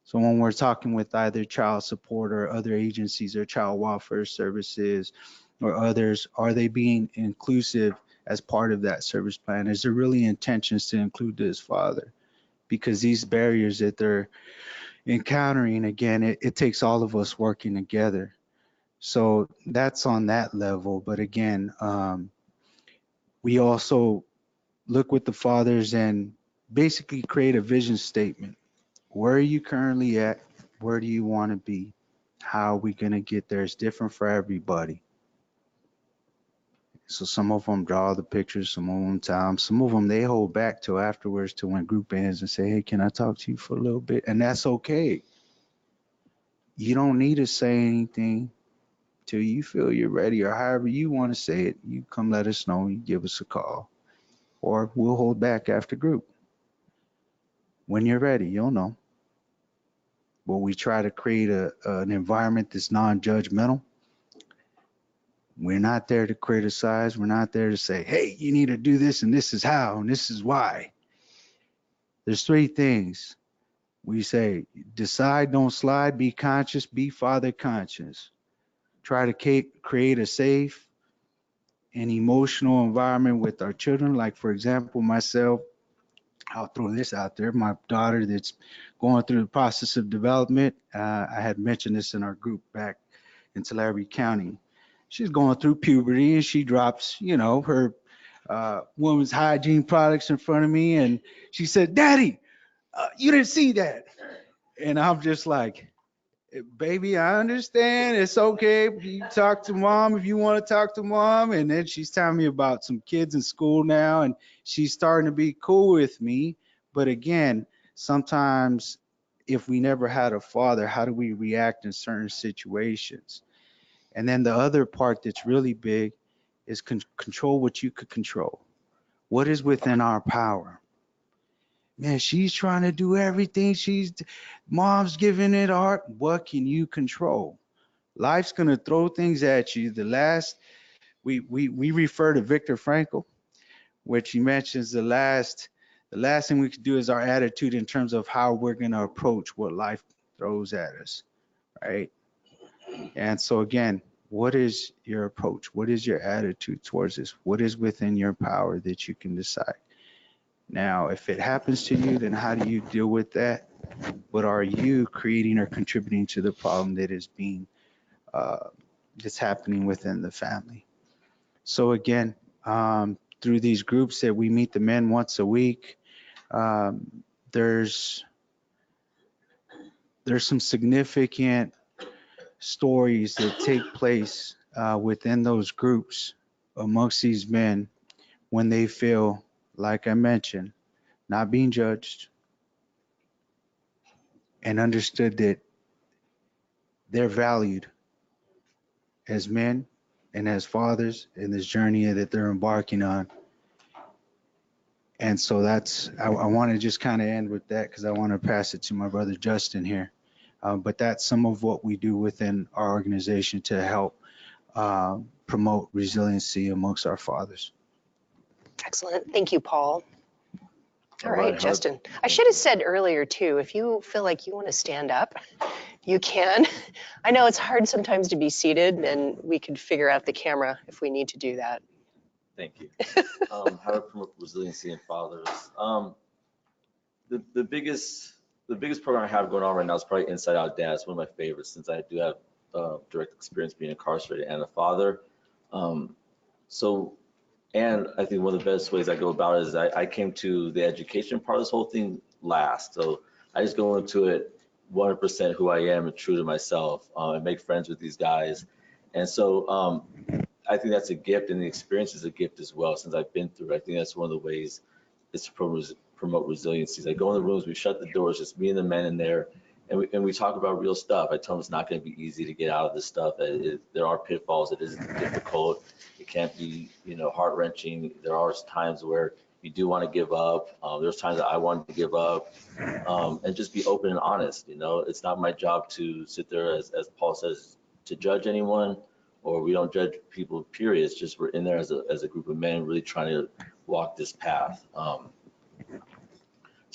So when we're talking with either child support or other agencies or child welfare services or others, are they being inclusive as part of that service plan? Is there really intentions to include this father? Because these barriers that they're encountering, again, it takes all of us working together. So that's on that level. But again, we also look with the fathers and basically create a vision statement. Where are you currently at? Where do you want to be? How are we going to get there? It's different for everybody. So some of them draw the pictures, some of them tell them, some of them they hold back till afterwards to when group ends and say, "Hey, can I talk to you for a little bit?" And that's okay. You don't need to say anything till you feel you're ready, or however you want to say it. You come let us know, you give us a call, or we'll hold back after group. When you're ready, you'll know. But we try to create an environment that's non-judgmental. We're not there to criticize. We're not there to say, "Hey, you need to do this, and this is how, and this is why." There's three things. We say, decide, don't slide, be conscious, be father conscious. Try to create a safe and emotional environment with our children. Like, for example, myself, I'll throw this out there. My daughter that's going through the process of development, I had mentioned this in our group back in Tulare County. She's going through puberty and she drops, her woman's hygiene products in front of me. And she said, "Daddy, you didn't see that." And I'm just like, "Baby, I understand. It's okay. You talk to mom if you want to talk to mom." And then she's telling me about some kids in school now, and she's starting to be cool with me. But again, sometimes if we never had a father, how do we react in certain situations? And then the other part that's really big is control what you could control. What is within our power? Man, she's trying to do everything. Mom's giving it art. What can you control? Life's gonna throw things at you. We refer to Viktor Frankl, which he mentions the last thing we can do is our attitude in terms of how we're gonna approach what life throws at us, right? And so again, what is your approach? What is your attitude towards this? What is within your power that you can decide? Now, if it happens to you, then how do you deal with that? But are you creating or contributing to the problem that is being that's happening within the family? So again, through these groups that we meet the men once a week, there's some significant stories that take place within those groups amongst these men when they feel, like I mentioned, not being judged and understood that they're valued as men and as fathers in this journey that they're embarking on. And so I want to just kind of end with that because I want to pass it to my brother Justin here. But that's some of what we do within our organization to help promote resiliency amongst our fathers. Excellent. Thank you, Paul. All right, How- Justin. I should have said earlier too, if you feel like you want to stand up, you can. I know it's hard sometimes to be seated, and we could figure out the camera if we need to do that. Thank you. How to promote resiliency in fathers. The biggest program I have going on right now is probably Inside Out Dad. It's one of my favorites since I do have direct experience being incarcerated and a father. And I think one of the best ways I go about it is I came to the education part of this whole thing last. So I just go into it 100% who I am and true to myself and make friends with these guys. And so I think that's a gift, and the experience is a gift as well since I've been through it. I think that's one of the ways is to promote resiliency. I go in the rooms, we shut the doors, just me and the men in there, and we talk about real stuff. I tell them it's not going to be easy to get out of this stuff. There are pitfalls. It is difficult. It can't be, heart wrenching. There are times where you do want to give up. There's times that I wanted to give up, and just be open and honest. It's not my job to sit there, as Paul says, to judge anyone, or we don't judge people, period. It's just we're in there as a group of men really trying to walk this path.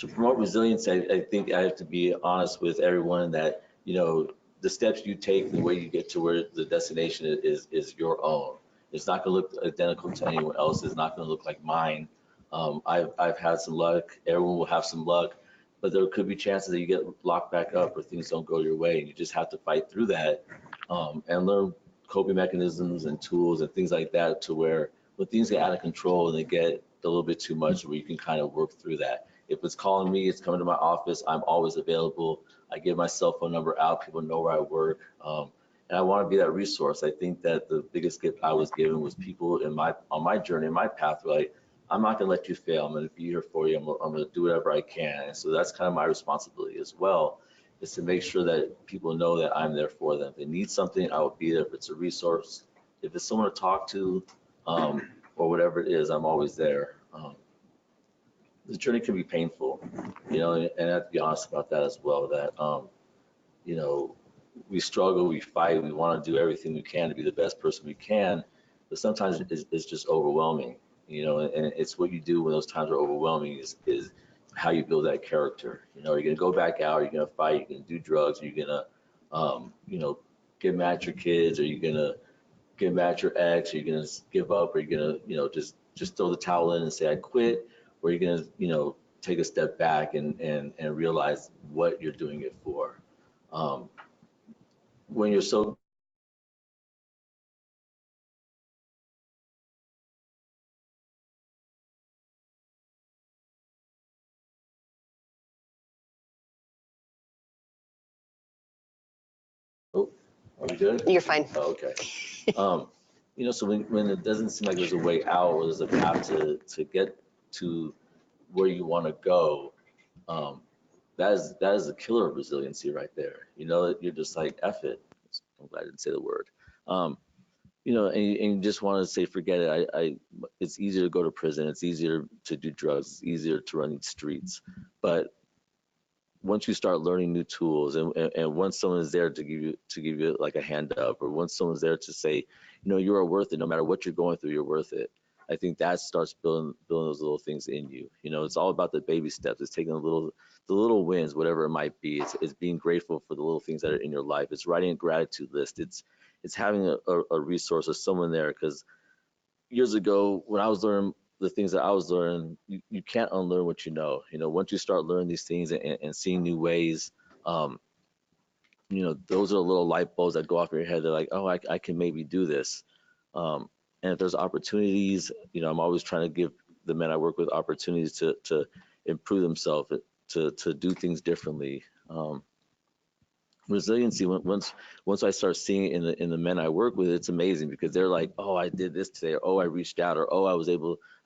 To promote resilience, I think I have to be honest with everyone that, the steps you take, the way you get to where the destination is your own. It's not going to look identical to anyone else. It's not going to look like mine. I've had some luck. Everyone will have some luck, but there could be chances that you get locked back up or things don't go your way, and you just have to fight through that and learn coping mechanisms and tools and things like that to where when things get out of control and they get a little bit too much, where you can kind of work through that. If it's calling me, it's coming to my office, I'm always available. I give my cell phone number out. People know where I work. And I want to be that resource. I think that the biggest gift I was given was people on my journey, in my pathway. I'm not going to let you fail. I'm going to be here for you. I'm going to do whatever I can. And so that's kind of my responsibility as well, is to make sure that people know that I'm there for them. If they need something, I will be there. If it's a resource, if it's someone to talk to, or whatever it is, I'm always there. The journey can be painful, and I have to be honest about that as well, that, we struggle, we fight, we want to do everything we can to be the best person we can, but sometimes it's just overwhelming, and it's what you do when those times are overwhelming is how you build that character. Are you going to go back out? Are you going to fight? Are you going to do drugs? Are you going to, get mad at your kids? Are you going to get mad at your ex? Are you going to give up? Are you going to, just throw the towel in and say, I quit? Or are you going to, take a step back and realize what you're doing it for? When you're so Oh, are we good? You're fine. Oh, okay. So when it doesn't seem like there's a way out or there's a path to get to where you want to go, that is the killer of resiliency right there. You're just like, F it. I'm glad I didn't say the word. And you just want to say, forget it. It's easier to go to prison. It's easier to do drugs. It's easier to run these streets. But once you start learning new tools, and once someone is there to give you like a hand up, or once someone's there to say, you are worth it. No matter what you're going through, you're worth it. I think that starts building those little things in you. It's all about the baby steps. It's taking the little wins, whatever it might be. It's being grateful for the little things that are in your life. It's writing a gratitude list. It's having a resource or someone there. Because years ago, when I was learning the things that I was learning, you can't unlearn what you know. You know, once you start learning these things and seeing new ways, you know, those are little light bulbs that go off in your head. They're like, oh, I can maybe do this. And if there's opportunities, you know, I'm always trying to give the men I work with opportunities to improve themselves, to do things differently. Resiliency, once I start seeing it in the men I work with, it's amazing because they're like, oh, I did this today, or oh, I reached out, or oh, I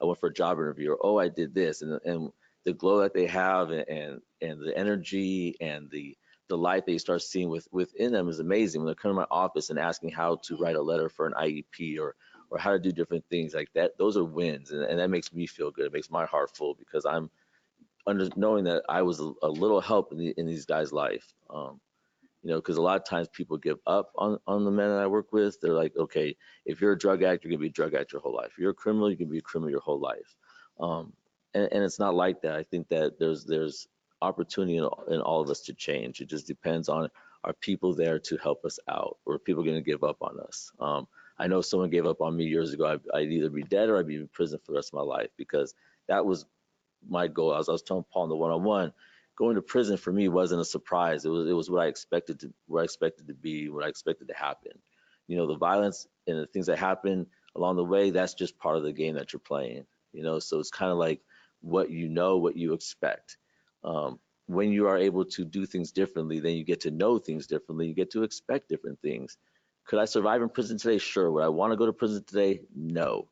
went for a job interview, or oh, I did this, and the glow that they have and the energy and the light that you start seeing within them is amazing. When they come to my office and asking how to write a letter for an IEP or how to do different things like that, those are wins, and that makes me feel good. It makes my heart full because I'm knowing that I was a little help in these guys' life. You know, because a lot of times people give up on the men that I work with. They're like, okay, if you're a drug addict, you're gonna be a drug addict your whole life. If you're a criminal, you can be a criminal your whole life. And it's not like that. I think that there's opportunity in all of us to change. It just depends on, are people there to help us out, or are people gonna give up on us? I know if someone gave up on me years ago, I'd either be dead or I'd be in prison for the rest of my life, because that was my goal. As I was telling Paul in the one-on-one, going to prison for me wasn't a surprise. It was what I expected to be, what I expected to happen. You know, the violence and the things that happen along the way, that's just part of the game that you're playing. You know, so it's kind of like what you expect. When you are able to do things differently, then you get to know things differently. You get to expect different things. Could I survive in prison today? Sure. Would I want to go to prison today? No,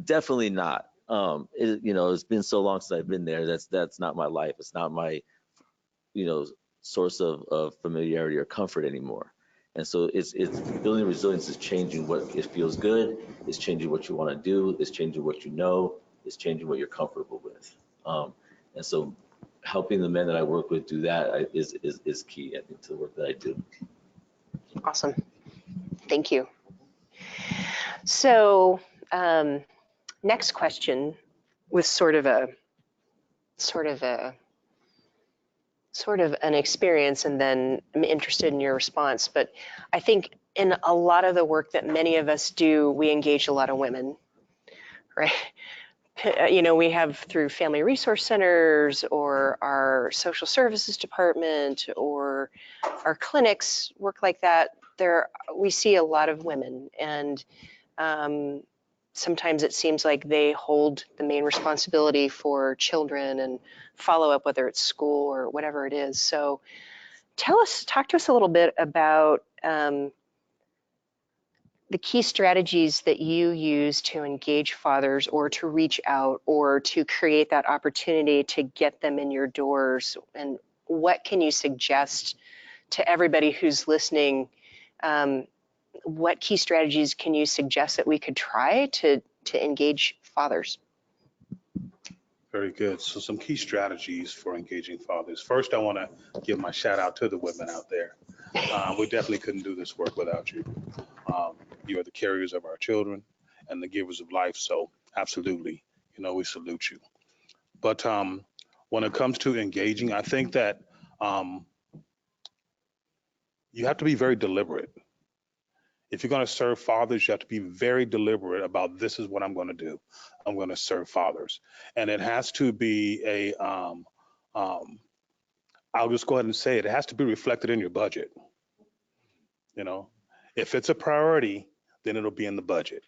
definitely not. You know, it's been so long since I've been there. That's not my life. It's not my, you know, source of familiarity or comfort anymore. And so it's building resilience is changing what it feels good. It's changing what you want to do. It's changing what you know. It's changing what you're comfortable with. And so helping the men that I work with do that is key, I think, to the work that I do. Awesome. Thank you. So next question was sort of an experience, and then I'm interested in your response. But I think in a lot of the work that many of us do, we engage a lot of women, right? You know, we have through family resource centers or our social services department or our clinics, work like that. We see a lot of women, and sometimes it seems like they hold the main responsibility for children and follow up, whether it's school or whatever it is. So talk to us a little bit about the key strategies that you use to engage fathers or to reach out or to create that opportunity to get them in your doors. And what can you suggest to everybody who's listening? What key strategies can you suggest that we could try to engage fathers? Very good. So some key strategies for engaging fathers. First, I want to give my shout out to the women out there. We definitely couldn't do this work without you. You are the carriers of our children and the givers of life. So absolutely, you know, we salute you. But when it comes to engaging, I think that you have to be very deliberate. If you're going to serve fathers, you have to be very deliberate about, this is what I'm going to do. I'm going to serve fathers. And it has to be I'll just go ahead and say it has to be reflected in your budget. You know, if it's a priority, then it'll be in the budget.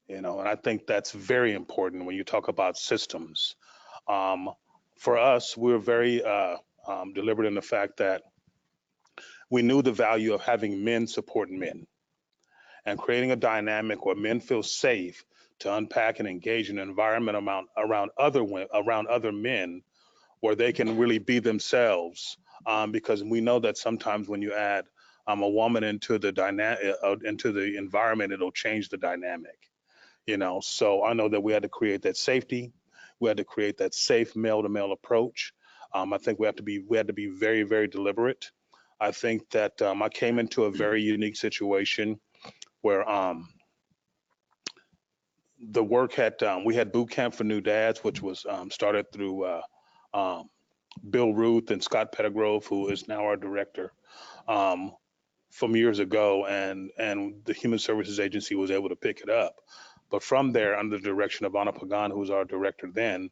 You know, and I think that's very important when you talk about systems. For us, we're very deliberate in the fact that we knew the value of having men support men and creating a dynamic where men feel safe to unpack and engage in an environment around other men where they can really be themselves. Because we know that sometimes when you add a woman into the environment, it'll change the dynamic. You know, so I know that we had to create that safety. We had to create that safe male-to-male approach. I think we had to be very, very deliberate. I think that I came into a very unique situation where the work we had boot camp for new dads, which was started through Bill Ruth and Scott Pettigrove, who is now our director, from years ago, and the Human Services Agency was able to pick it up. But from there, under the direction of Anna Pagan, who's our director then,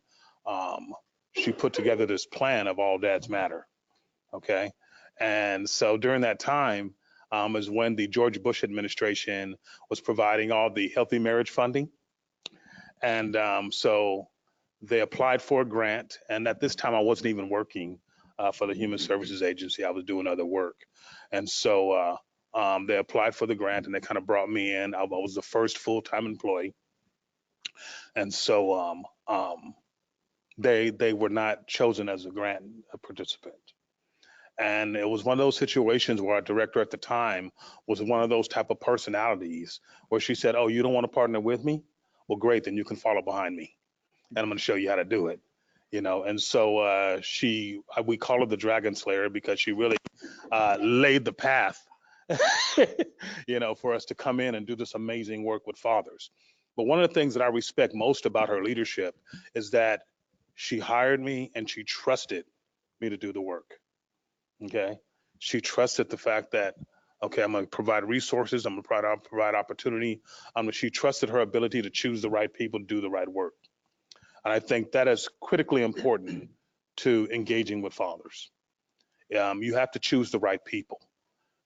she put together this plan of All Dads Matter. Okay. And so during that time is when the George Bush administration was providing all the healthy marriage funding. And so they applied for a grant. And at this time, I wasn't even working for the Human Services Agency. I was doing other work. And so they applied for the grant and they kind of brought me in. I was the first full-time employee. And so they were not chosen as a grant participant. And it was one of those situations where our director at the time was one of those type of personalities where she said, "Oh, you don't want to partner with me? Well, great, then you can follow behind me. And I'm going to show you how to do it." You know, and so we call her the Dragon Slayer because she really laid the path, you know, for us to come in and do this amazing work with fathers. But one of the things that I respect most about her leadership is that she hired me and she trusted me to do the work. Okay. She trusted the fact that, okay, I'm going to provide resources. I'm going to provide opportunity. She trusted her ability to choose the right people to do the right work. And I think that is critically important to engaging with fathers. You have to choose the right people.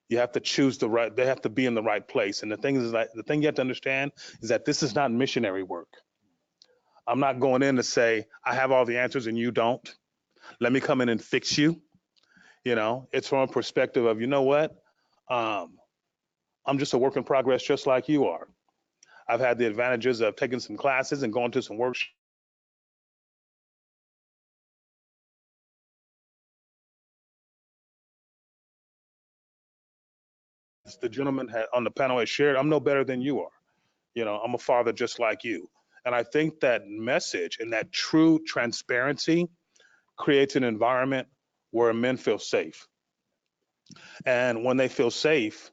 You have to choose they have to be in the right place. And the thing you have to understand is that this is not missionary work. I'm not going in to say, I have all the answers and you don't. Let me come in and fix you. You know, it's from a perspective of, you know what? I'm just a work in progress, just like you are. I've had the advantages of taking some classes and going to some workshops. The gentleman on the panel has shared, I'm no better than you are. You know, I'm a father just like you. And I think that message and that true transparency creates an environment where men feel safe. And when they feel safe,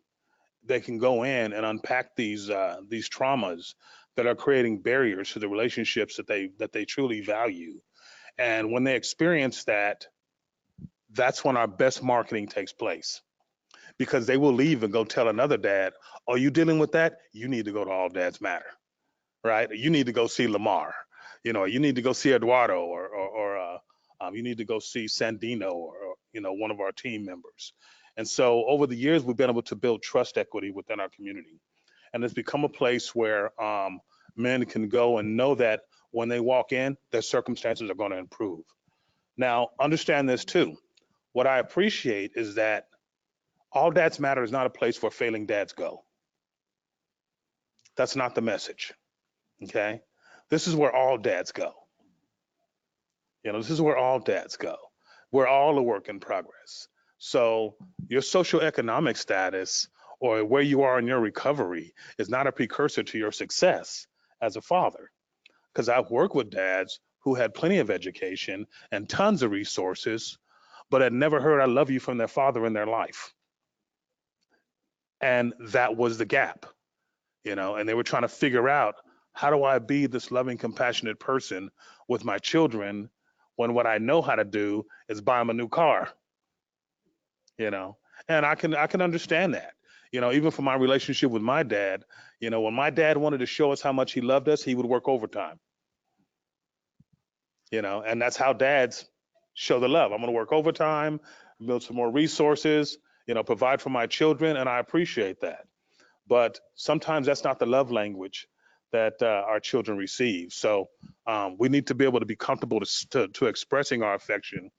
they can go in and unpack these traumas that are creating barriers to the relationships that they truly value. And when they experience that, that's when our best marketing takes place, because they will leave and go tell another dad, "Are you dealing with that? You need to go to All Dads Matter, right? You need to go see Lamar. You know, you need to go see Eduardo, or you need to go see Sandino, or you know, one of our team members." And so over the years, we've been able to build trust equity within our community. And it's become a place where men can go and know that when they walk in, their circumstances are going to improve. Now, understand this too. What I appreciate is that All Dads Matter is not a place where failing dads go. That's not the message, okay? This is where all dads go. You know, this is where all dads go. We're all a work in progress. So your socioeconomic status or where you are in your recovery is not a precursor to your success as a father. Because I've worked with dads who had plenty of education and tons of resources, but had never heard "I love you" from their father in their life. And that was the gap, you know, and they were trying to figure out, how do I be this loving, compassionate person with my children when what I know how to do is buy them a new car, you know? And I can understand that, you know, even from my relationship with my dad. You know, when my dad wanted to show us how much he loved us, he would work overtime, you know, and that's how dads show the love. I'm going to work overtime, build some more resources, you know, provide for my children, and I appreciate that. But sometimes that's not the love language that our children receive. So we need to be able to be comfortable to expressing our affection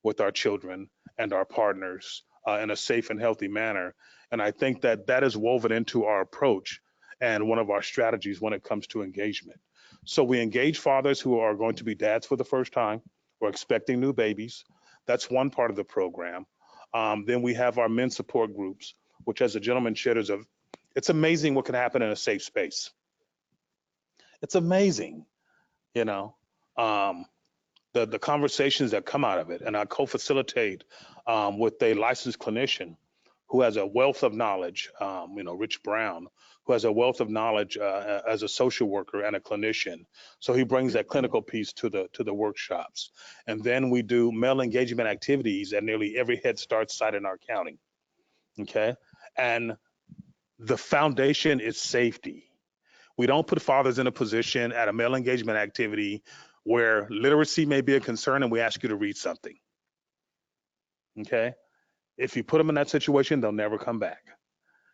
with our children and our partners in a safe and healthy manner. And I think that that is woven into our approach and one of our strategies when it comes to engagement. So we engage fathers who are going to be dads for the first time or expecting new babies. That's one part of the program. Then we have our men support groups, which, as the gentleman shared, it's amazing what can happen in a safe space. It's amazing, you know, the conversations that come out of it. And I co-facilitate with a licensed clinician who has a wealth of knowledge, you know, Rich Brown, who has a wealth of knowledge as a social worker and a clinician. So he brings that clinical piece to the workshops. And then we do male engagement activities at nearly every Head Start site in our county. Okay. And the foundation is safety. We don't put fathers in a position at a male engagement activity where literacy may be a concern and we ask you to read something. Okay? If you put them in that situation, they'll never come back.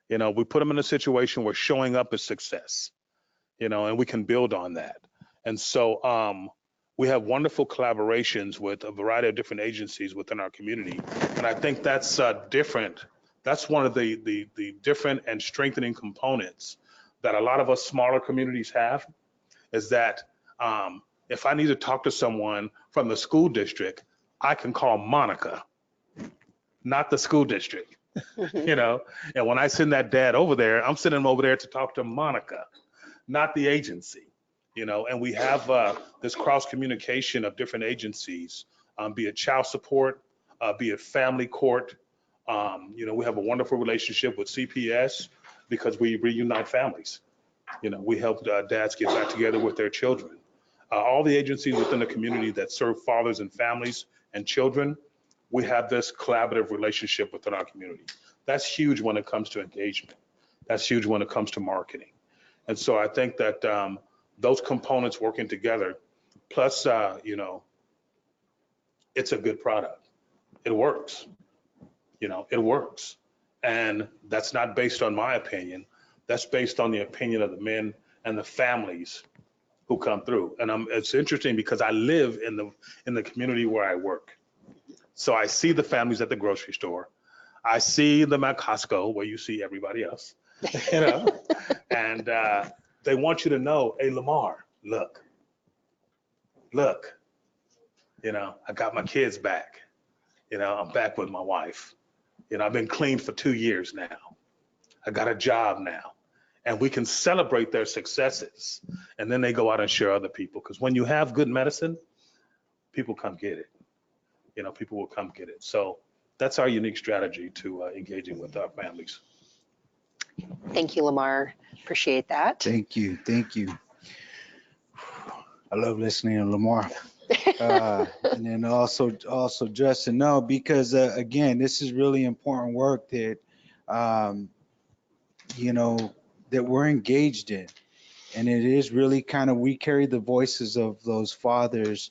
You know, we put them in a situation where showing up is success, you know, and we can build on that. And so we have wonderful collaborations with a variety of different agencies within our community. And I think that's different. That's one of the different and strengthening components that a lot of us smaller communities have, is that if I need to talk to someone from the school district, I can call Monica, not the school district, you know? And when I send that dad over there, I'm sending him over there to talk to Monica, not the agency, you know? And we have this cross communication of different agencies, be it child support, be it family court. You know, we have a wonderful relationship with CPS because we reunite families. You know, we help dads get back together with their children. All the agencies within the community that serve fathers and families and children, we have this collaborative relationship within our community. That's huge when it comes to engagement. That's huge when it comes to marketing. And so I think that those components working together, plus, you know, it's a good product. It works. You know, it works. And that's not based on my opinion. That's based on the opinion of the men and the families who come through. And it's interesting because I live in the community where I work. So I see the families at the grocery store. I see them at Costco, where you see everybody else, you know, and they want you to know, hey, Lamar, look, you know, I got my kids back. You know, I'm back with my wife. You know, I've been clean for 2 years now. I got a job now. And we can celebrate their successes. And then they go out and share other people. Because when you have good medicine, people come get it. You know, people will come get it. So that's our unique strategy to engaging with our families. Thank you, Lamar. Appreciate that. Thank you. Thank you. I love listening to Lamar. And then also Justin, no, because again, this is really important work that, you know, that we're engaged in. And it is really kind of, we carry the voices of those fathers,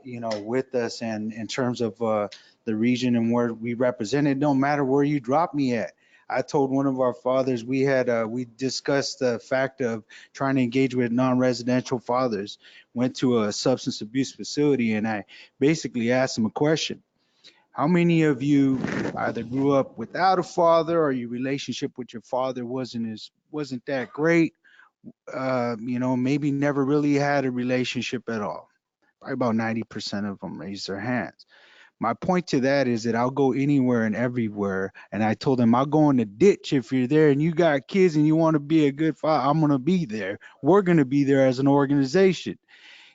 you know, with us, and in terms of the region and where we represent it, no matter where you drop me at. I told one of our fathers, we discussed the fact of trying to engage with non-residential fathers, went to a substance abuse facility, and I basically asked him a question. How many of you either grew up without a father, or your relationship with your father wasn't that great? You know, maybe never really had a relationship at all. Probably about 90% of them raised their hands. My point to that is that I'll go anywhere and everywhere. And I told them, I'll go in the ditch if you're there and you got kids and you want to be a good father. I'm going to be there. We're going to be there as an organization.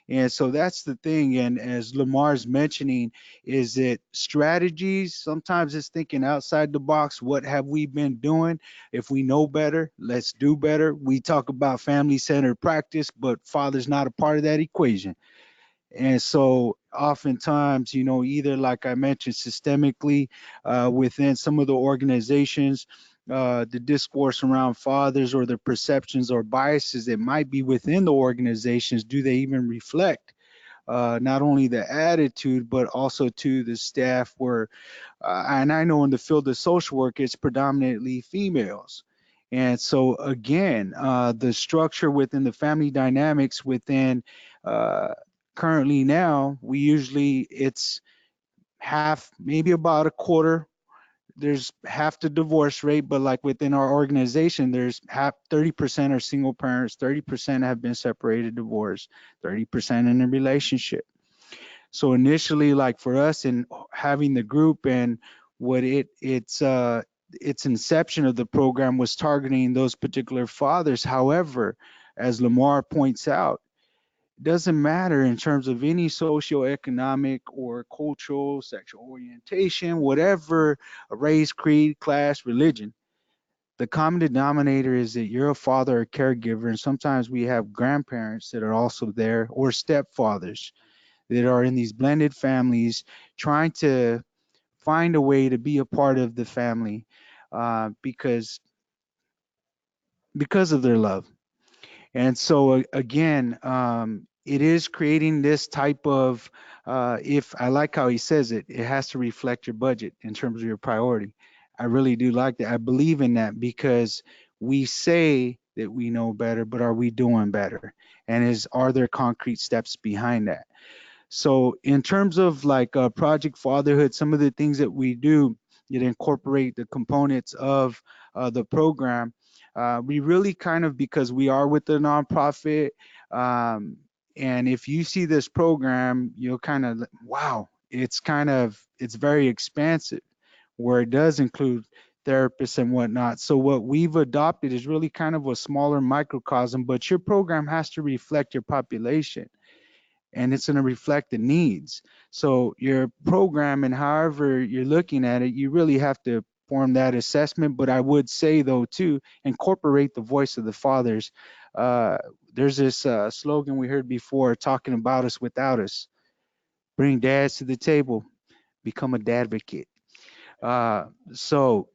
And so that's the thing. And as Lamar's mentioning, is that strategies, sometimes it's thinking outside the box. What have we been doing? If we know better, let's do better. We talk about family-centered practice, but father's not a part of that equation. And so oftentimes, you know, either like I mentioned, systemically within some of the organizations, the discourse around fathers or the perceptions or biases that might be within the organizations, do they even reflect not only the attitude, but also to the staff where, and I know in the field of social work, it's predominantly females. And so again, the structure within the family dynamics within currently now, it's half, maybe about a quarter. There's half the divorce rate, but like within our organization, there's 30% are single parents, 30% have been separated, divorced, 30% in a relationship. So initially, like for us in having the group and what its inception of the program was targeting those particular fathers. However, as Lamar points out, doesn't matter in terms of any socioeconomic or cultural, sexual orientation, whatever, race, creed, class, religion. The common denominator is that you're a father or caregiver, and sometimes we have grandparents that are also there, or stepfathers that are in these blended families trying to find a way to be a part of the family because of their love. And so again, it is creating this type of, if I like how he says it, it has to reflect your budget in terms of your priority. I really do like that. I believe in that because we say that we know better, but are we doing better? And are there concrete steps behind that? So in terms of like Project Fatherhood, some of the things that we do that incorporate the components of the program, we really kind of, because we are with the nonprofit, um, and if you see this program, you'll kind of, wow, it's very expansive, where it does include therapists and whatnot. So what we've adopted is really kind of a smaller microcosm, but your program has to reflect your population and it's going to reflect the needs. So your program and however you're looking at it, you really have to form that assessment. But I would say though too, incorporate the voice of the fathers. Uh, there's this slogan we heard before, talking about us without us. Bring dads to the table, become a dadvocate. So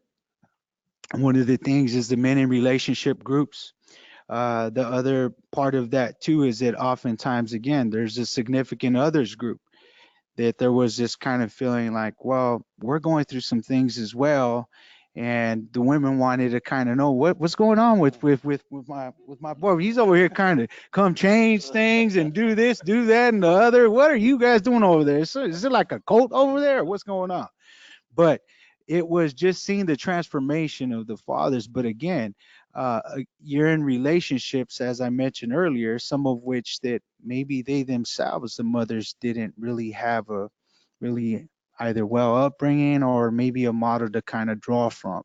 one of the things is the men in relationship groups. The other part of that too is that oftentimes, again, there's a significant others group, that there was this kind of feeling like, well, we're going through some things as well. And the women wanted to kind of know what's going on with my boy. He's over here kind of come change things and do this, do that, and the other. What are you guys doing over there? Is it like a cult over there? What's going on? But it was just seeing the transformation of the fathers. But again, you're in relationships, as I mentioned earlier, some of which that maybe they themselves, the mothers, didn't really have a really either well upbringing or maybe a model to kind of draw from.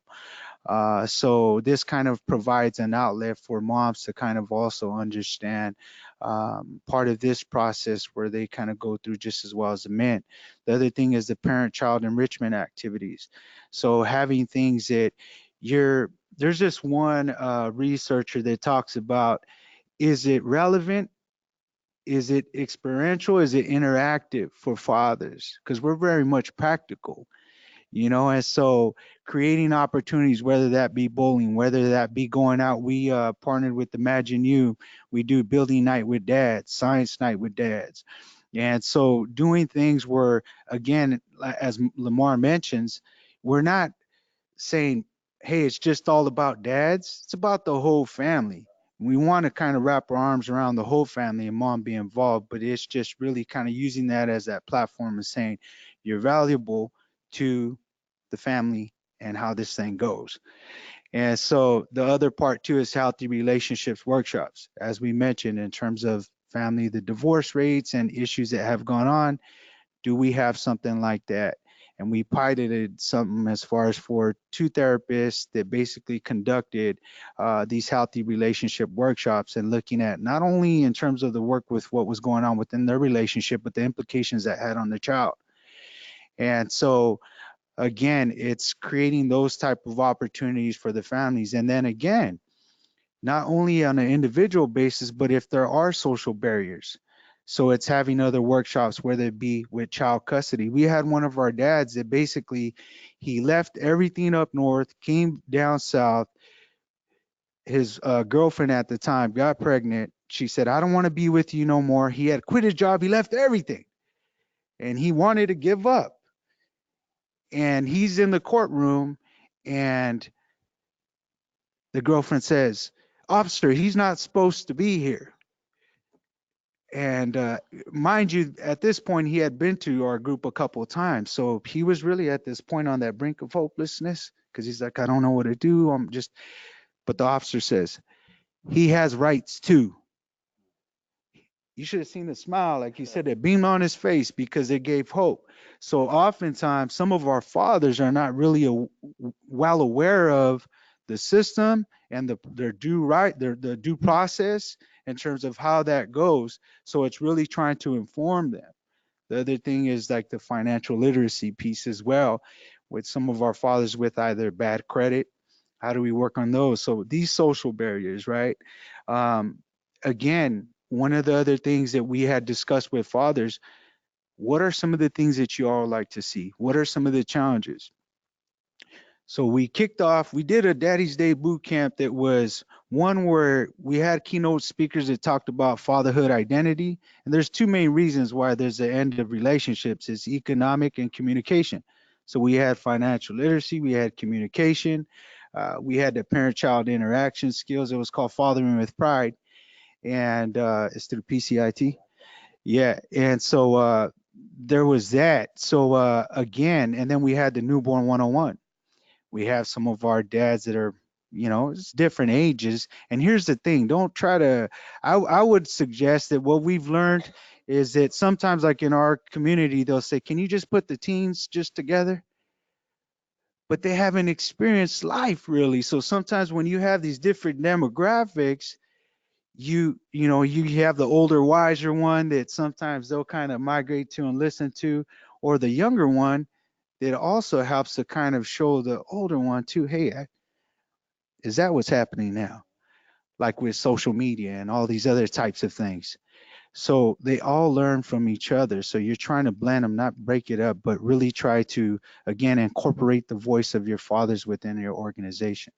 So this kind of provides an outlet for moms to kind of also understand part of this process where they kind of go through just as well as the men. The other thing is the parent-child enrichment activities. So having things that there's this one researcher that talks about, is it relevant? Is it experiential? Is it interactive for fathers? Because we're very much practical, and so creating opportunities, whether that be bowling, whether that be going out. We partnered with Imagine You. We do building night with dads, science night with dads, and so doing things where, again, as Lamar mentions, we're not saying, hey, it's just all about dads. It's about the whole family. We want to kind of wrap our arms around the whole family and mom be involved, but it's just really kind of using that as that platform and saying you're valuable to the family and how this thing goes. And so the other part too is healthy relationships workshops, as we mentioned, in terms of family, the divorce rates and issues that have gone on. Do we have something like that? And we piloted something as far as for 2 therapists that basically conducted these healthy relationship workshops and looking at not only in terms of the work with what was going on within their relationship, but the implications that had on the child. And so again, it's creating those type of opportunities for the families. And then again, not only on an individual basis, but if there are social barriers. So it's having other workshops, whether it be with child custody. We had one of our dads that basically, he left everything up north, came down south. His girlfriend at the time got pregnant. She said, I don't want to be with you no more. He had quit his job. He left everything and he wanted to give up. And he's in the courtroom and the girlfriend says, officer, he's not supposed to be here. And mind you, at this point, he had been to our group a couple of times. So he was really at this point on that brink of hopelessness because he's like, I don't know what to do. But the officer says, he has rights too. You should have seen the smile, like you said, that beamed on his face because it gave hope. So oftentimes, some of our fathers are not really well aware of the system and their the due process in terms of how that goes. So it's really trying to inform them. The other thing is like the financial literacy piece as well, with some of our fathers with either bad credit. How do we work on those? So these social barriers, right? Again, one of the other things that we had discussed with fathers, what are some of the things that you all like to see? What are some of the challenges? So we kicked off, we did a Daddy's Day boot camp that was One where we had keynote speakers that talked about fatherhood identity, and there's two main reasons why there's an end of relationships. It's economic and communication. So we had financial literacy, we had communication, we had the parent-child interaction skills. It was called Fathering with Pride, and it's through PCIT. Yeah, and so there was that. So again, and then we had the newborn 101. We have some of our dads that are, it's different ages. And here's the thing, don't try to, I would suggest that what we've learned is that sometimes, like in our community, they'll say, can you just put the teens just together? But they haven't experienced life really. So sometimes when you have these different demographics, you have the older, wiser one that sometimes they'll kind of migrate to and listen to, or the younger one that also helps to kind of show the older one too, hey, is that what's happening now? Like with social media and all these other types of things. So they all learn from each other. So you're trying to blend them, not break it up, but really try to, again, incorporate the voice of your fathers within your organization.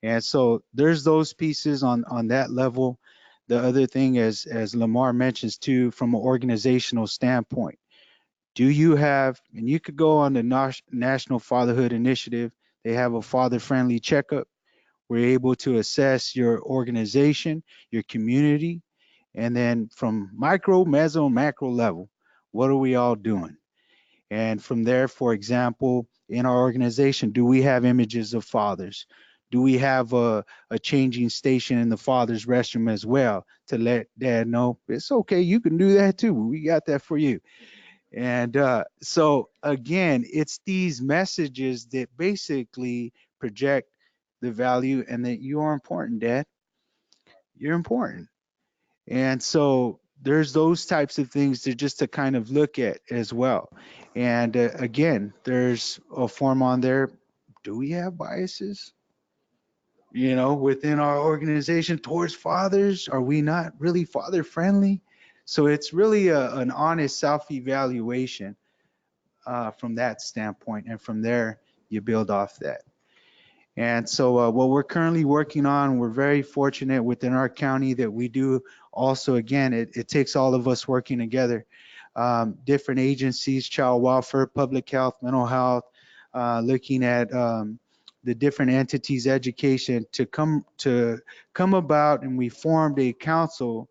And so there's those pieces on that level. The other thing, as Lamar mentions too, from an organizational standpoint, do you have, and you could go on the National Fatherhood Initiative, they have a father-friendly checkup. We're able to assess your organization, your community, and then from micro, meso, macro level, what are we all doing? And from there, for example, in our organization, do we have images of fathers? Do we have a changing station in the father's restroom as well to let dad know it's okay, you can do that too. We got that for you. And so again, it's these messages that basically project the value and that you are important, dad. You're important. And so there's those types of things to just to kind of look at as well. And again, there's a form on there. Do we have biases? Within our organization towards fathers, are we not really father friendly? So it's really an honest self-evaluation from that standpoint. And from there, you build off that. And so what we're currently working on, we're very fortunate within our county that we do also, again, it takes all of us working together. Different agencies, child welfare, public health, mental health, looking at the different entities, education to come about, and we formed a council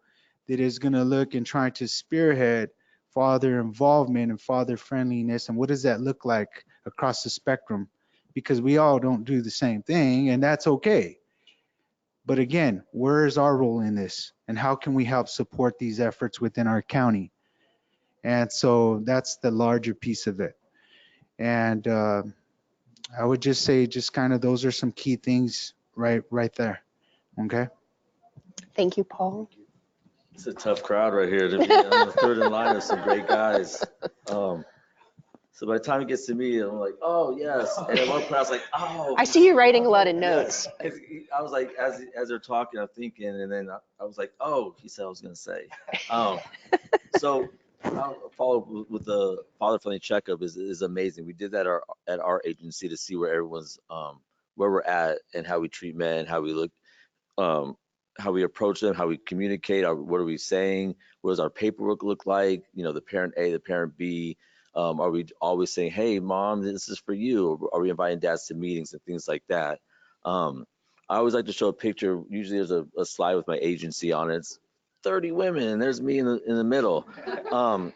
that is going to look and try to spearhead father involvement and father friendliness. And what does that look like across the spectrum? Because we all don't do the same thing, and that's okay. But again, where is our role in this? And how can we help support these efforts within our county? And so that's the larger piece of it. And I would just say, just kind of, those are some key things right there. Okay. Thank you, Paul. It's a tough crowd right here to be on the third in line of some great guys. So by the time it gets to me, I'm like, oh yes. And at one point I was like, oh. I see you writing a lot of notes. Yes. I was like, as they're talking, I'm thinking, and then I was like, oh, he said I was gonna say. So I'll follow up with the father-friendly checkup is amazing. We did that at our agency to see where everyone's where we're at and how we treat men, how we look, how we approach them, how we communicate, what are we saying, what does our paperwork look like, the parent A, the parent B. Are we always saying, hey, mom, this is for you? Or are we inviting dads to meetings and things like that? I always like to show a picture. Usually there's a slide with my agency on it. It's 30 women and there's me in the middle. And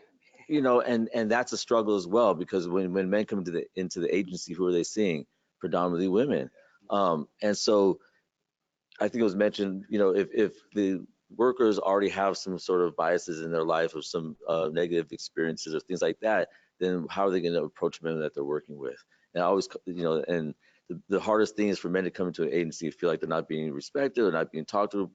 that's a struggle as well, because when men come into the agency, who are they seeing? Predominantly women. And so I think it was mentioned, if the workers already have some sort of biases in their life or some negative experiences or things like that, then how are they going to approach men that they're working with? And I always, and the hardest thing is for men to come into an agency and feel like they're not being respected, or not being talked to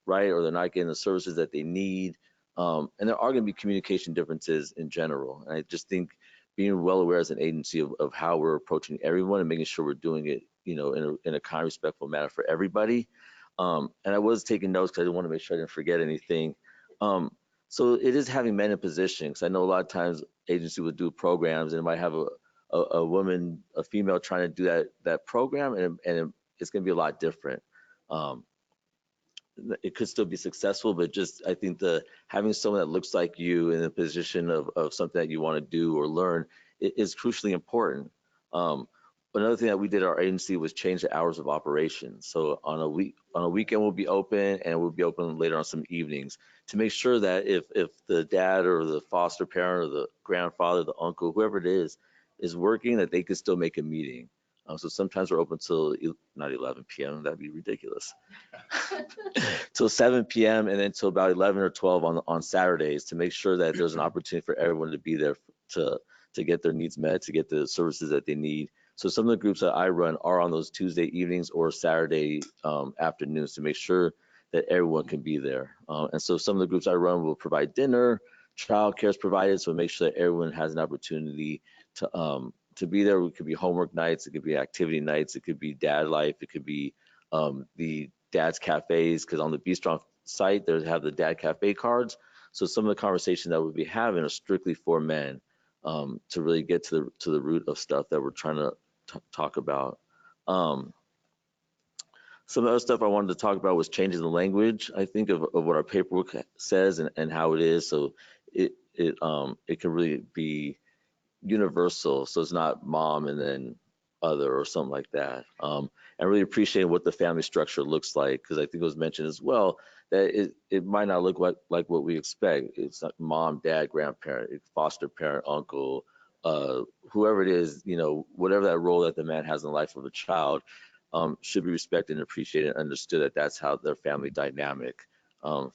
right, or they're not getting the services that they need. And there are going to be communication differences in general. And I just think being well aware as an agency of how we're approaching everyone and making sure we're doing it, in a kind, respectful manner for everybody. And I was taking notes because I didn't want to make sure I didn't forget anything. So it is having men in position, because I know a lot of times agency would do programs and it might have a woman, a female trying to do that program, and it's going to be a lot different. it could still be successful, but just I think having someone that looks like you in a position of something that you want to do or learn is crucially important. Another thing that we did at our agency was change the hours of operation. So on a weekend we'll be open, and we'll be open later on some evenings to make sure that if the dad or the foster parent or the grandfather, the uncle, whoever it is working, that they could still make a meeting. So sometimes we're open till not 11 p.m. That'd be ridiculous. Till 7 p.m. and then till about 11 or 12 on Saturdays to make sure that there's an opportunity for everyone to be there to get their needs met, to get the services that they need. So some of the groups that I run are on those Tuesday evenings or Saturday afternoons to make sure that everyone can be there. And so some of the groups I run will provide dinner, childcare is provided, so make sure that everyone has an opportunity to be there. It could be homework nights, it could be activity nights, it could be dad life, it could be the dad's cafes, because on the Be Strong site, they have the dad cafe cards. So some of the conversations that we'll be having are strictly for men to really get to the root of stuff that we're trying to talk about. Some of the other stuff I wanted to talk about was changing the language, I think, of what our paperwork says and how it is. So it can really be universal. So it's not mom and then other or something like that. And really appreciate what the family structure looks like, because I think it was mentioned as well that it might not look like what we expect. It's like mom, dad, grandparent, foster parent, uncle, whoever it is, whatever that role that the man has in the life of a child should be respected and appreciated and understood that that's how their family dynamic.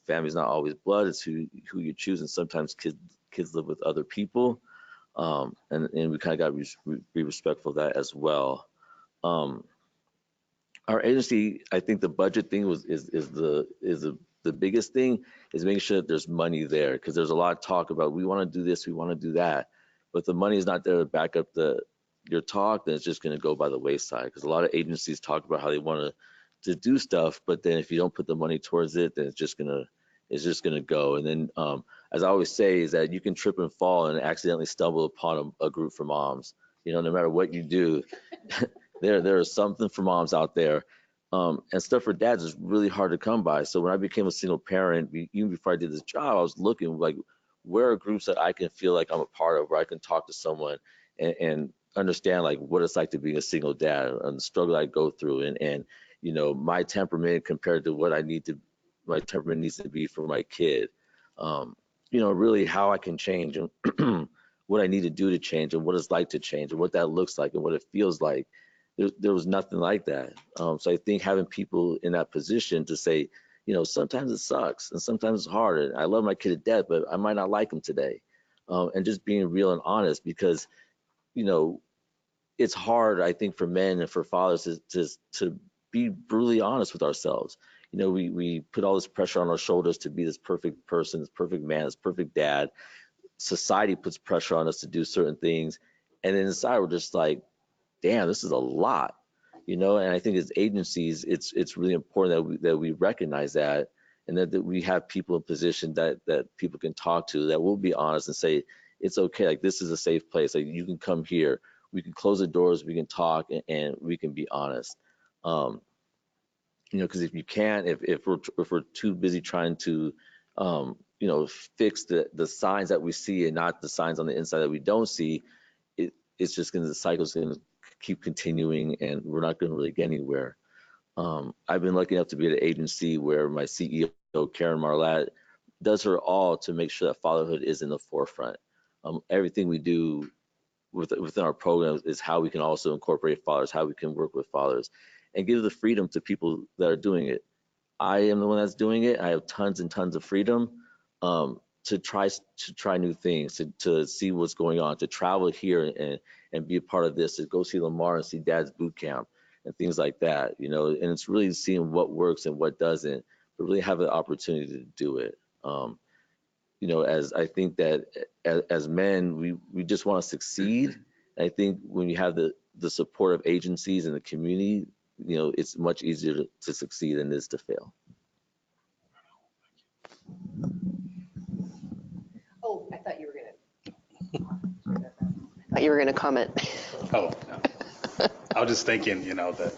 Family's not always blood, it's who you choose, and sometimes kids live with other people. And we kind of got to be respectful of that as well. Our agency, I think the budget thing is the biggest thing, is making sure that there's money there, because there's a lot of talk about we want to do this, we want to do that, but the money is not there to back up your talk. Then it's just going to go by the wayside, because a lot of agencies talk about how they want to do stuff, but then if you don't put the money towards it, then it's just gonna go. And then as I always say, is that you can trip and fall and accidentally stumble upon a group for moms. No matter what you do, there is something for moms out there. And stuff for dads is really hard to come by. So when I became a single parent, even before I did this job, I was looking like, where are groups that I can feel like I'm a part of, where I can talk to someone and understand like what it's like to be a single dad and the struggle I go through, and my temperament compared to what my temperament needs to be for my kid. Really how I can change and what I need to do to change, and what it's like to change, and what that looks like, and what it feels like. There was nothing like that. So I think having people in that position to say, sometimes it sucks and sometimes it's hard. And I love my kid to death, but I might not like him today. And just being real and honest, because, it's hard, I think, for men and for fathers to be brutally honest with ourselves. We put all this pressure on our shoulders to be this perfect person, this perfect man, this perfect dad. Society puts pressure on us to do certain things. And then inside we're just like, damn, this is a lot, and I think as agencies, it's really important that we recognize that, and that we have people in position that people can talk to, that will be honest and say, it's okay, like this is a safe place, like you can come here, we can close the doors, we can talk, and we can be honest. Because if you can't, if we're too busy trying to fix the signs that we see and not the signs on the inside that we don't see, it's just the cycle's going to keep continuing, and we're not going to really get anywhere. I've been lucky enough to be at an agency where my CEO, Karen Marlatt, does her all to make sure that fatherhood is in the forefront. Everything we do within our programs is how we can also incorporate fathers, how we can work with fathers, and give the freedom to people that are doing it. I am the one that's doing it. I have tons and tons of freedom to try new things, to see what's going on, to travel here and be a part of this, to go see Lamar and see Dad's boot camp and things like that, and it's really seeing what works and what doesn't, but really have the opportunity to do it. As I think that as men, we just want to succeed. And I think when you have the support of agencies and the community, it's much easier to succeed than it is to fail. Oh, I thought you were gonna comment. Oh, no. I was just thinking, that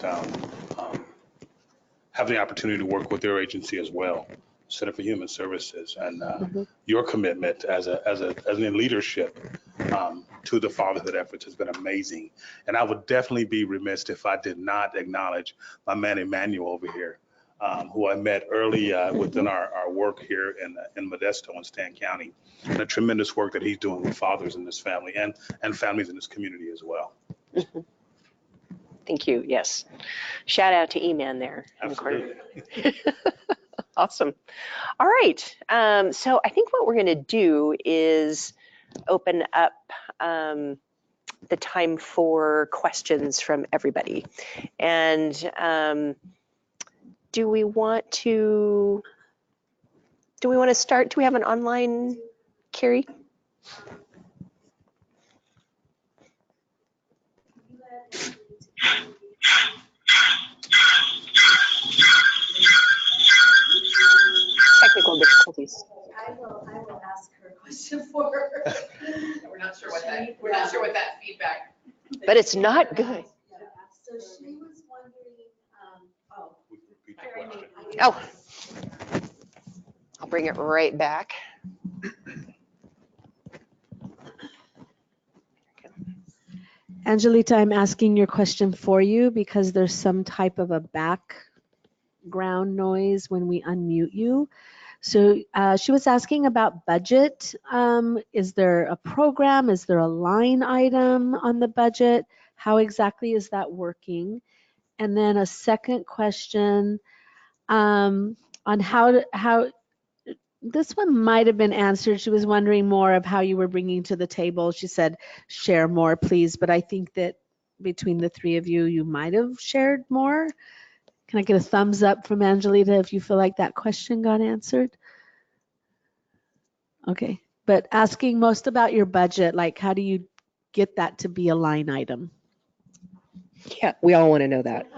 have the opportunity to work with their agency as well, Center for Human Services, and Mhm. your commitment as in leadership to the fatherhood efforts has been amazing. And I would definitely be remiss if I did not acknowledge my man Emmanuel over here, who I met early within our work here in Modesto and Stan County, and the tremendous work that he's doing with fathers in this family and families in this community as well. Thank you. Yes. Shout out to E-Man there in the corner. Absolutely. Awesome. All right. So I think what we're going to do is open up the time for questions from everybody. And do we want to start? Do we have an online, Carrie? Technical difficulties. I will ask her a question for her. We're not sure what that feedback. But it's not good. So she was wondering, Oh, I'll bring it right back. Angelita, I'm asking your question for you because there's some type of a background noise when we unmute you. So she was asking about budget. Is there a program? Is there a line item on the budget? How exactly is that working? And then a second question on how this one might have been answered. She was wondering more of how you were bringing to the table. She said, share more, please. But I think that between the three of you, you might have shared more. Can I get a thumbs up from Angelita if you feel like that question got answered? Okay. But asking most about your budget, like how do you get that to be a line item? Yeah, we all want to know that.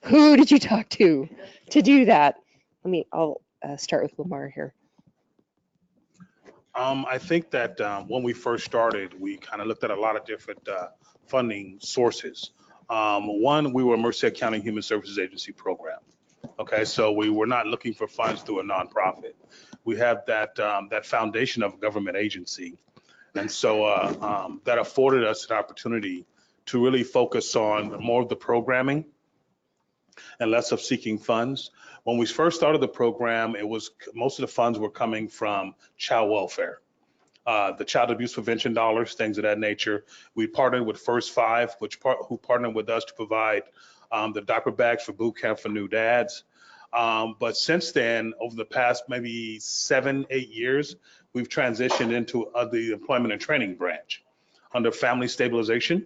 Who did you talk to do that? I'll start with Lamar here. I think that when we first started, we kind of looked at a lot of different funding sources. One, we were a Merced County Human Services Agency program. Okay, so we were not looking for funds through a nonprofit. We have that foundation of a government agency, and so that afforded us an opportunity to really focus on more of the programming and less of seeking funds. When we first started the program, it was most of the funds were coming from child welfare, the child abuse prevention dollars, things of that nature. We partnered with First Five, who partnered with us to provide the diaper bags for boot camp for new dads. But since then, over the past maybe 7-8 years, we've transitioned into the employment and training branch under family stabilization.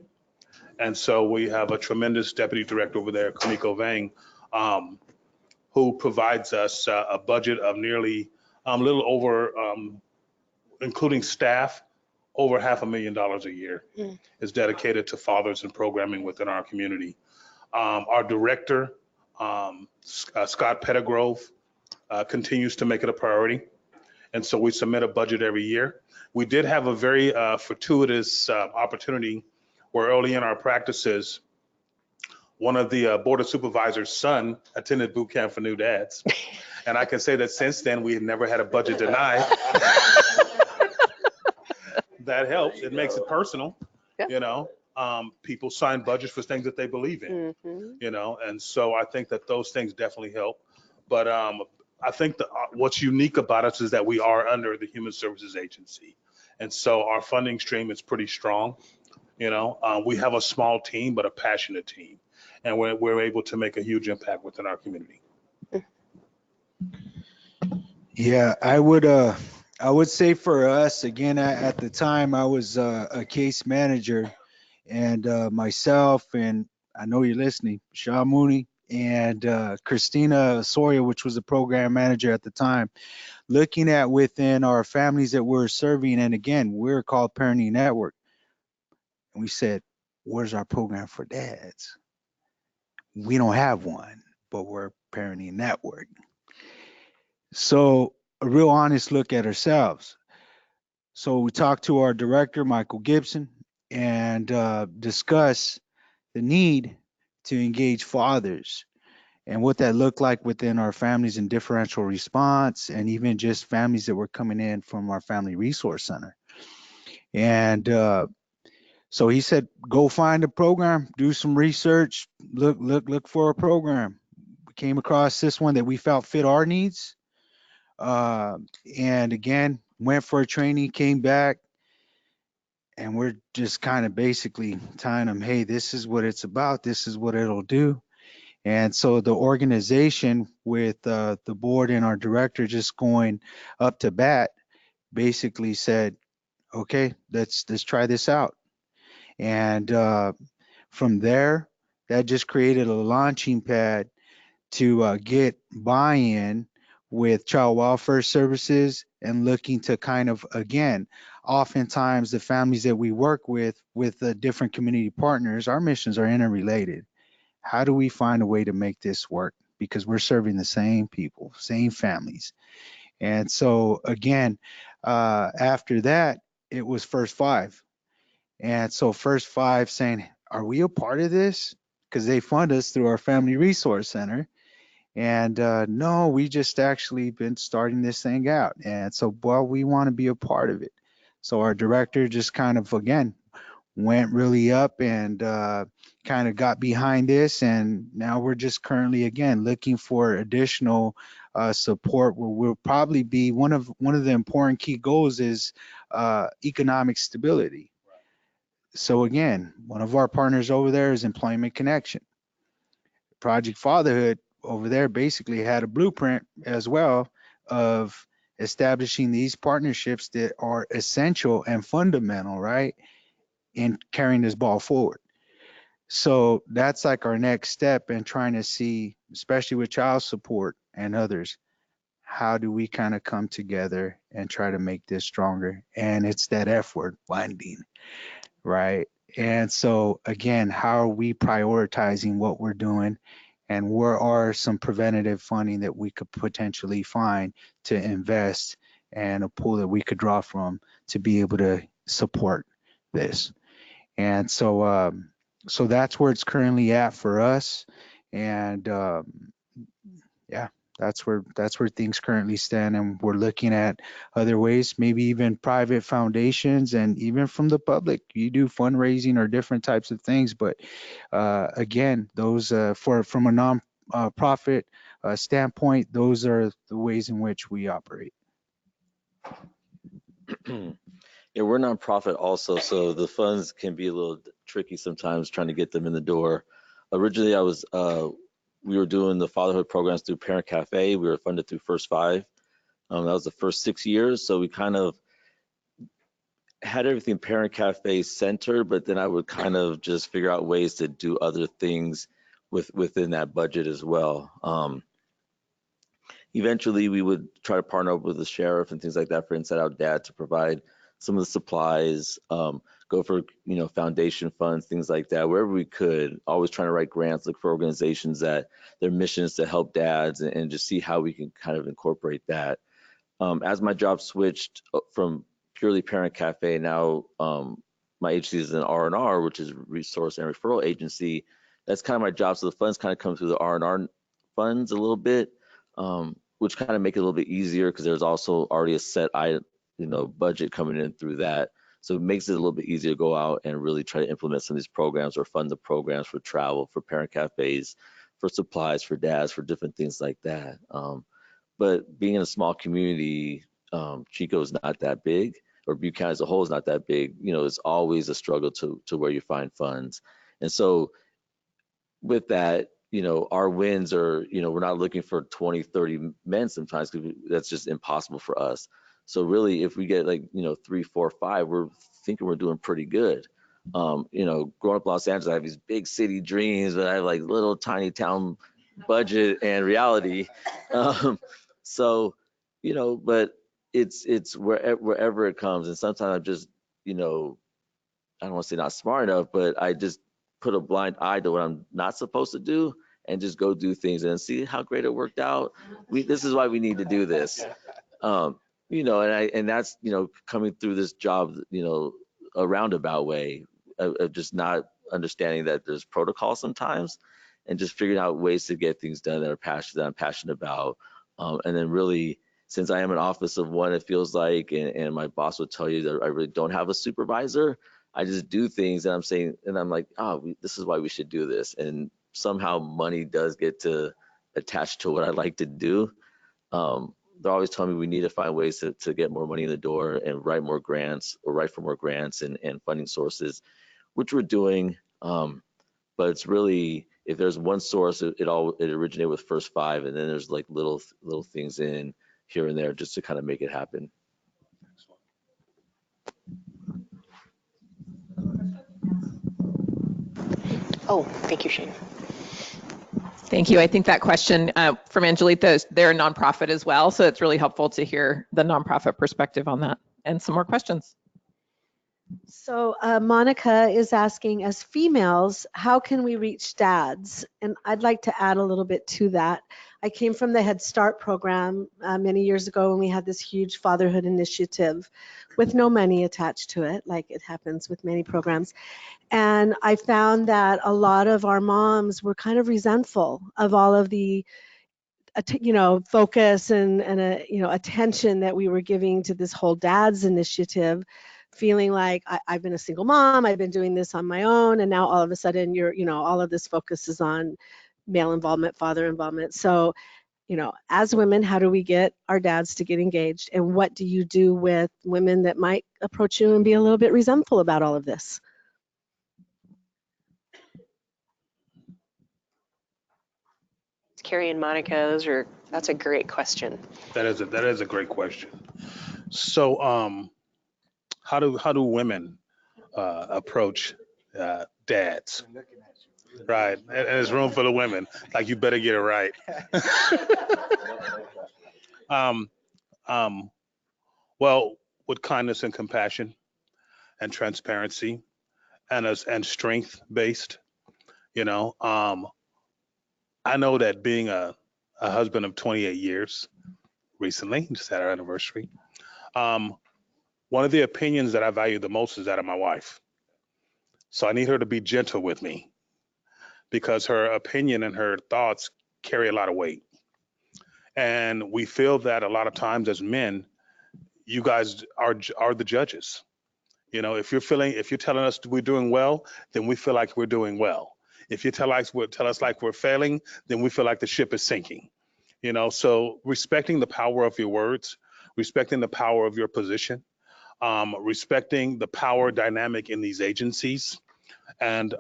And so we have a tremendous deputy director over there, Kamiko Vang, who provides us a budget of nearly a little over, including staff, over $500,000 a year is dedicated to fathers and programming within our community. Our director, Scott Pettigrove, continues to make it a priority. And so we submit a budget every year. We did have a very fortuitous opportunity where early in our practices, one of the Board of Supervisors' son attended boot camp for new dads. And I can say that since then, we have never had a budget denied. That helps. It makes it personal, Yeah. you know. People sign budgets for things that they believe in, you know, and so I think that those things definitely help. But I think what's unique about us is that we are under the Human Services Agency. And so our funding stream is pretty strong. You know, we have a small team, but a passionate team, and we're able to make a huge impact within our community. Yeah, I would say for us, again, at the time I was a case manager, and myself, and I know you're listening, Shaw Mooney and Christina Soria, which was the program manager at the time, looking at within our families that we're serving. And again, we're called Parenting Network. And we said, where's our program for dads? We don't have one, but we're Parenting Network. So a real honest look at ourselves. So we talked to our director, Michael Gibson, and discuss the need to engage fathers. and what that looked like within our families in differential response, and even just families that were coming in from our Family Resource Center. And so he said, go find a program, do some research, look for a program. We came across this one that we felt fit our needs. And again, went for a training, came back, and we're just kind of basically telling them, hey, this is what it's about. This is what it'll do. And so the organization with the board and our director just going up to bat basically said, okay, let's try this out. And from there, that just created a launching pad to get buy-in with child welfare services and looking to kind of, again, oftentimes the families that we work with different community partners, our missions are interrelated. How do we find a way to make this work? Because we're serving the same people, same families. And so again, after that, it was First Five. And so First Five saying, are we a part of this? Because they fund us through our Family Resource Center. And no, we just actually been starting this thing out. And so, well, we want to be a part of it. So our director just kind of, again, went really up and kind of got behind this. And now we're just currently, again, looking for additional support where we'll probably be one of the important key goals is economic stability. So again, one of our partners over there is Employment Connection. Project Fatherhood over there basically had a blueprint as well of establishing these partnerships that are essential and fundamental, right, in carrying this ball forward. So that's like our next step in trying to see, especially with child support and others, how do we kind of come together and try to make this stronger? And it's that F word, funding, right? And so again, how are we prioritizing what we're doing? And where are some preventative funding that we could potentially find to invest and a pool that we could draw from to be able to support this? And so, so that's where it's currently at for us. And yeah, that's where things currently stand. And we're looking at other ways, maybe even private foundations and even from the public. You do fundraising or different types of things, but again, those from a non-profit standpoint, those are the ways in which we operate. Yeah, we're nonprofit also, so the funds can be a little tricky sometimes trying to get them in the door. Originally, we were doing the fatherhood programs through Parent Cafe. We were funded through First Five. That was the first 6 years, so we kind of had everything Parent Cafe centered, but then I would kind of just figure out ways to do other things within that budget as well. Eventually, we would try to partner up with the sheriff and things like that for Inside Out Dad to provide some of the supplies, go for foundation funds, things like that, wherever we could. Always trying to write grants, look for organizations that their mission is to help dads, and just see how we can kind of incorporate that. As my job switched from purely Parent Cafe, now my agency is an R&R, which is Resource and Referral Agency. That's kind of my job. So the funds kind of come through the R&R funds a little bit, which kind of make it a little bit easier because there's also already a set budget coming in through that. So it makes it a little bit easier to go out and really try to implement some of these programs or fund the programs for travel, for parent cafes, for supplies, for dads, for different things like that. But being in a small community, Chico is not that big, or Butte County as a whole is not that big. It's always a struggle to where you find funds. And so with that, our wins are, we're not looking for 20, 30 men sometimes, because that's just impossible for us. So really, if we get 3, 4, 5, we're thinking we're doing pretty good. Growing up in Los Angeles, I have these big city dreams, but I have little tiny town budget and reality. So, but it's wherever it comes. And sometimes I'm just, I don't want to say not smart enough, but I just put a blind eye to what I'm not supposed to do and just go do things and see how great it worked out. This is why we need to do this. And that's, coming through this job, a roundabout way of just not understanding that there's protocol sometimes. and just figuring out ways to get things done that I'm passionate about. And then really, since I am an office of one, it feels like, and my boss would tell you that I really don't have a supervisor. I just do things and I'm saying, and I'm like, this is why we should do this. And somehow money does get to attach to what I like to do. They're always telling me we need to find ways to get more money in the door and write more grants or write for more grants and funding sources, which we're doing. But it's really, if there's one source, it originated with First Five, and then there's like little things in here and there just to kind of make it happen. Oh, thank you, Shane. Thank you. I think that question from Angelita, they're a nonprofit as well, so it's really helpful to hear the nonprofit perspective on that. And some more questions. So Monica is asking, as females, how can we reach dads? And I'd like to add a little bit to that. I came from the Head Start program many years ago, and we had this huge fatherhood initiative with no money attached to it, like it happens with many programs. And I found that a lot of our moms were kind of resentful of all of the focus and attention that we were giving to this whole dad's initiative, feeling like I've been a single mom, I've been doing this on my own, and now all of a sudden all of this focus is on male involvement, father involvement. So, as women, how do we get our dads to get engaged? And what do you do with women that might approach you and be a little bit resentful about all of this? Carrie and Monica, that's a great question. That is a great question. So, how do women approach dads? Right, and there's room for the women. Like, you better get it right. Well, with kindness and compassion and transparency and strength based. I know that being a husband of 28 years recently, just had our anniversary. One of the opinions that I value the most is that of my wife. So I need her to be gentle with me because her opinion and her thoughts carry a lot of weight. And we feel that a lot of times as men, you guys are the judges. If you're telling us we're doing well, then we feel like we're doing well. If you tell us like we're failing, then we feel like the ship is sinking. So respecting the power of your words, respecting the power of your position, respecting the power dynamic in these agencies, and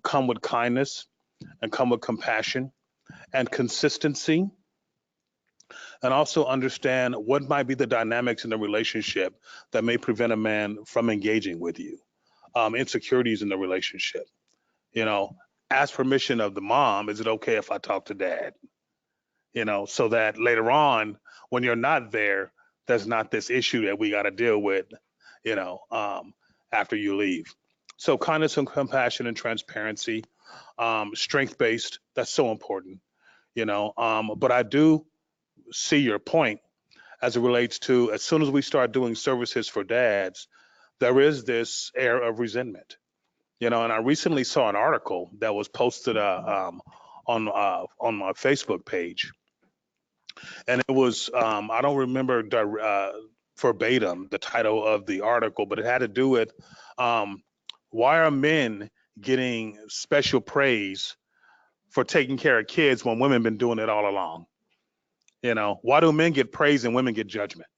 come with kindness and come with compassion and consistency, and also understand what might be the dynamics in the relationship that may prevent a man from engaging with you. Insecurities in the relationship. Ask permission of the mom. Is it okay if I talk to dad? So that later on, when you're not there, there's not this issue that we got to deal with, after you leave. So kindness and compassion and transparency, strength-based, that's so important, but I do see your point as it relates to, as soon as we start doing services for dads, there is this air of resentment. And I recently saw an article that was posted on my Facebook page, and it was I don't remember verbatim the title of the article, but it had to do with why are men getting special praise for taking care of kids when women been doing it all along? Why do men get praise and women get judgment?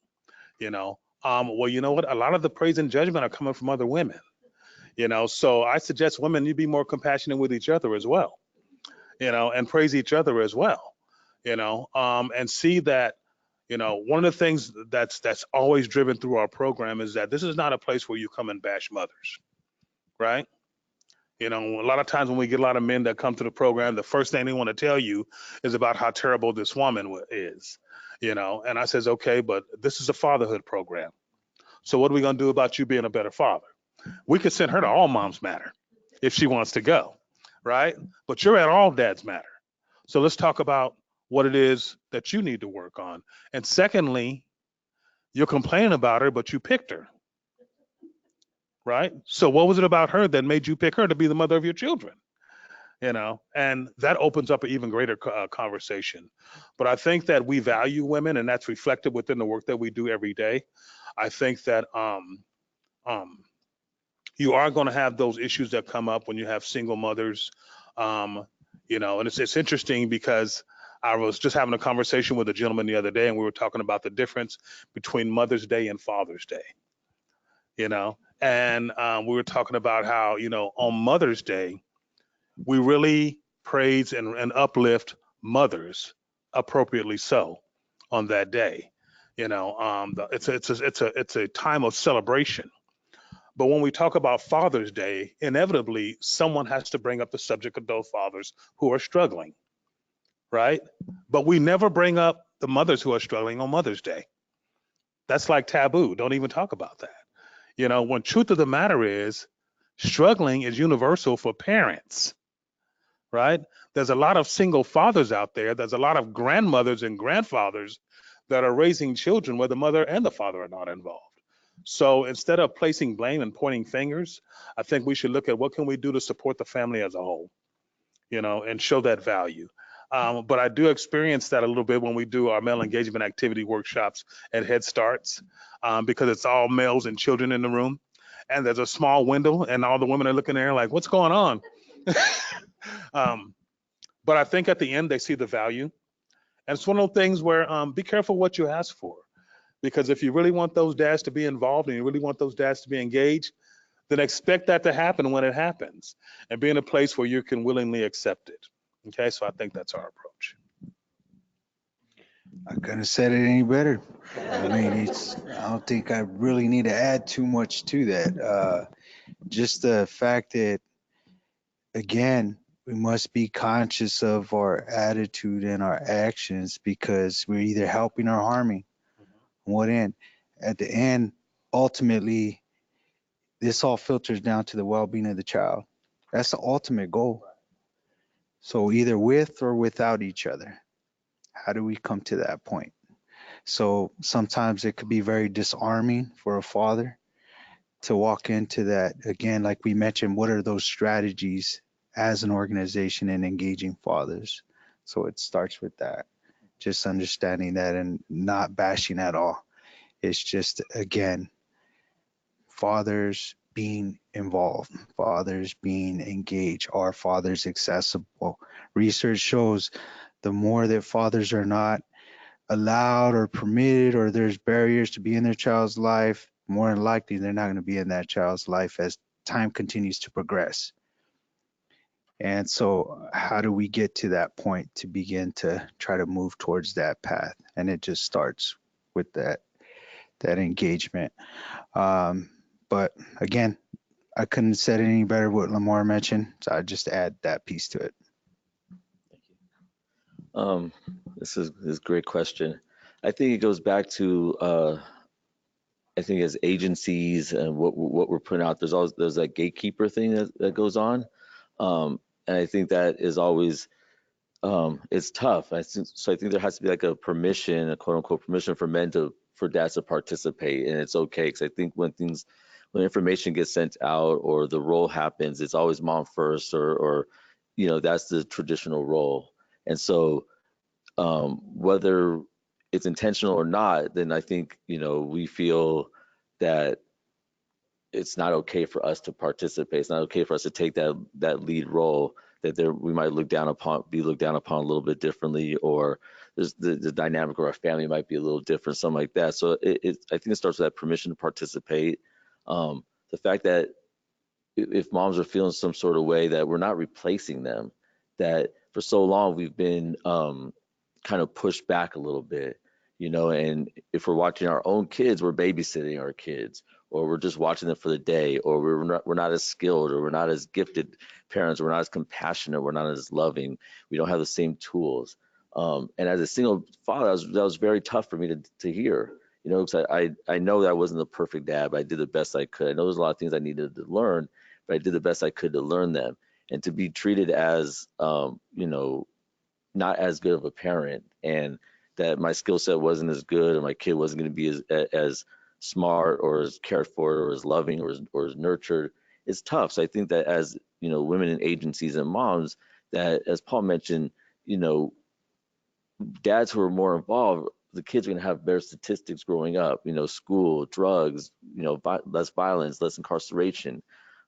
Well, you know what? A lot of the praise and judgment are coming from other women. So I suggest women, you be more compassionate with each other as well, and praise each other as well, and see that, one of the things that's always driven through our program is that this is not a place where you come and bash mothers, right? A lot of times when we get a lot of men that come to the program, the first thing they want to tell you is about how terrible this woman is, and I says, okay, but this is a fatherhood program. So what are we going to do about you being a better father? We could send her to All Moms Matter if she wants to go, right? But you're at All Dads Matter. So let's talk about what it is that you need to work on. And secondly, you're complaining about her, but you picked her, right? So what was it about her that made you pick her to be the mother of your children? you know, and that opens up an even greater conversation. But I think that we value women, and that's reflected within the work that we do every day. I think that um, you are going to have those issues that come up when you have single mothers, um, you know, and it's interesting because I was just having a conversation with a gentleman the other day, and we were talking about the difference between Mother's Day and Father's Day, you know, and we were talking about how, you know, on Mother's Day, we really praise and uplift mothers appropriately so on that day. You know, it's a time of celebration. But when we talk about Father's Day, inevitably someone has to bring up the subject of those fathers who are struggling, right? But we never bring up the mothers who are struggling on Mother's Day. That's like taboo. Don't even talk about that. You know, when truth of the matter is, struggling is universal for parents, right? There's a lot of single fathers out there. There's a lot of grandmothers and grandfathers that are raising children where the mother and the father are not involved. So instead of placing blame and pointing fingers, I think we should look at what can we do to support the family as a whole, you know, and show that value. But I do experience that a little bit when we do our male engagement activity workshops at Head Starts, because it's all males and children in the room. And there's a small window and all the women are looking there like, what's going on? But I think at the end, they see the value. And it's one of those things where be careful what you ask for. Because if you really want those dads to be involved and you really want those dads to be engaged, then expect that to happen when it happens and be in a place where you can willingly accept it. Okay, so I think that's our approach. I couldn't have said it any better. I mean, I don't think I really need to add too much to that. Just the fact that, again, we must be conscious of our attitude and our actions because we're either helping or harming. What end? At the end, ultimately, this all filters down to the well-being of the child. That's the ultimate goal. So either with or without each other, how do we come to that point? So sometimes it could be very disarming for a father to walk into that. Again, like we mentioned, what are those strategies as an organization in engaging fathers? So it starts with that, just understanding that and not bashing at all. It's just, again, fathers being involved, fathers being engaged, are fathers accessible? Research shows the more that fathers are not allowed or permitted, or there's barriers to be in their child's life, more than likely they're not going to be in that child's life as time continues to progress. And so how do we get to that point to begin to try to move towards that path? And it just starts with that engagement. But again, I couldn't have said it any better what Lamar mentioned, so I just add that piece to it. This is a great question. I think it goes back to I think as agencies and what we're putting out, there's that gatekeeper thing that goes on, and I think that is always it's tough. So I think there has to be like a permission, a quote unquote permission for dads to participate, and it's okay because I think when information gets sent out or the role happens, it's always mom first or you know, that's the traditional role. And so whether it's intentional or not, then I think, you know, we feel that it's not okay for us to participate. It's not okay for us to take that lead role, that we might be looked down upon a little bit differently, or there's the dynamic of our family might be a little different, something like that. So I think it starts with that permission to participate. The fact that if moms are feeling some sort of way, that we're not replacing them, that for so long we've been kind of pushed back a little bit, you know, and if we're watching our own kids, we're babysitting our kids, or we're just watching them for the day, or we're not as skilled, or we're not as gifted parents, we're not as compassionate, we're not as loving, we don't have the same tools. And as a single father, that was very tough for me to hear, you know, because I know that I wasn't the perfect dad, but I did the best I could. I know there's a lot of things I needed to learn, but I did the best I could to learn them. And to be treated as, you know, not as good of a parent, and that my skill set wasn't as good, or my kid wasn't going to be as smart or as cared for or as loving or as nurtured, it's tough. So I think that as women in agencies and moms that, as Paul mentioned, dads who are more involved, the kids are going to have better statistics growing up, school, drugs, less violence, less incarceration,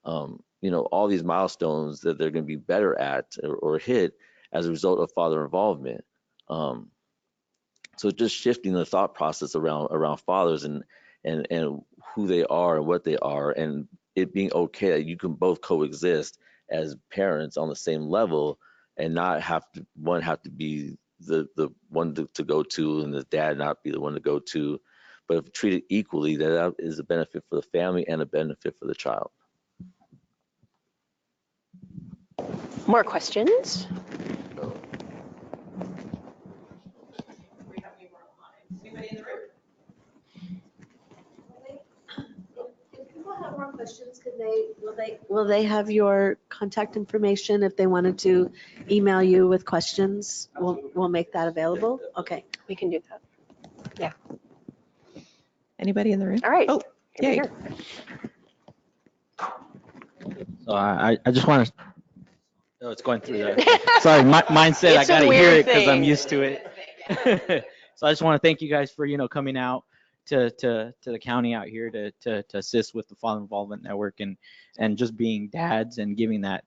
all these milestones that they're going to be better at or hit as a result of father involvement. So just shifting the thought process around fathers and who they are and what they are, and it being okay that you can both coexist as parents on the same level and not have to be the one to go to and the dad not be the one to go to, but if treated equally, that is a benefit for the family and a benefit for the child. More questions? Anybody in the room? If people have more questions, will they have your contact information if they wanted to email you with questions? We'll make that available? Okay. We can do that. Anybody in the room? All right. Oh, Here, yay. here. So I just want to. Oh, it's going through there. Sorry, mine said I It's a gotta hear weird it because I'm thing. used to it. So I just want to thank you guys for coming out to the county out here to assist with the Father Involvement Network and just being dads and giving that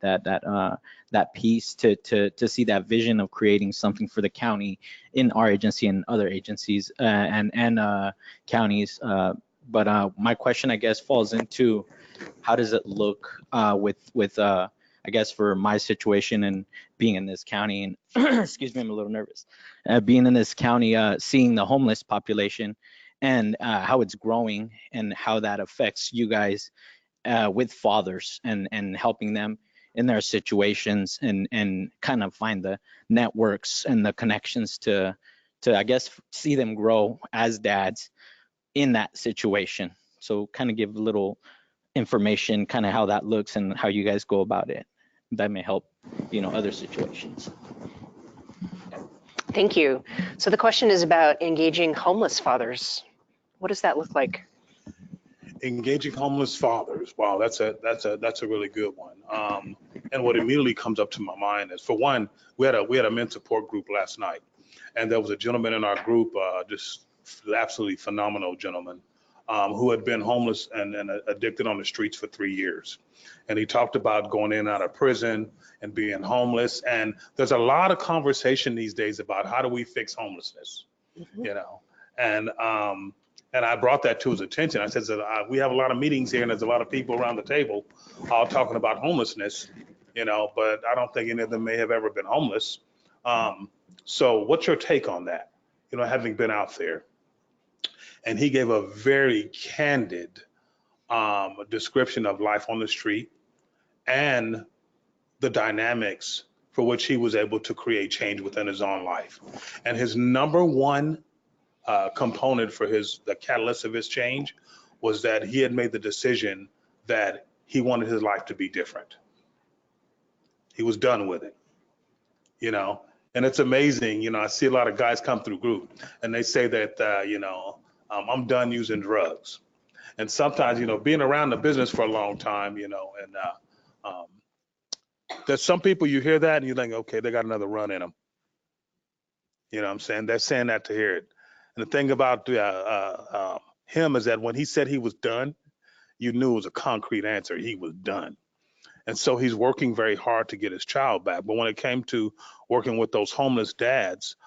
piece to see that vision of creating something for the county in our agency and other agencies and counties. But my question, I guess, falls into how does it look with I guess for my situation and being in this county and excuse me, I'm a little nervous. Being in this county, seeing the homeless population and how it's growing and how that affects you guys with fathers and helping them in their situations and kind of find the networks and the connections to I guess see them grow as dads in that situation. So kind of give a little information, kind of how that looks and how you guys go about it. That may help, other situations. Thank you. So the question is about engaging homeless fathers. What does that look like? Engaging homeless fathers. Wow, that's a really good one. And what immediately comes up to my mind is, for one, we had a men's support group last night, and there was a gentleman in our group, just absolutely phenomenal gentleman, who had been homeless and addicted on the streets for 3 years. And he talked about going in and out of prison and being homeless. And there's a lot of conversation these days about how do we fix homelessness, And I brought that to his attention. I said, we have a lot of meetings here and there's a lot of people around the table all talking about homelessness, but I don't think any of them may have ever been homeless. So what's your take on that? Having been out there. And he gave a very candid description of life on the street and the dynamics for which he was able to create change within his own life. And his number one component for the catalyst of his change was that he had made the decision that he wanted his life to be different. He was done with it, and it's amazing. I see a lot of guys come through group and they say that, I'm done using drugs. And sometimes, being around the business for a long time, there's some people you hear that and you think, okay, they got another run in them. You know what I'm saying? They're saying that to hear it. And the thing about him is that when he said he was done, you knew it was a concrete answer. He was done. And so he's working very hard to get his child back. But when it came to working with those homeless dads,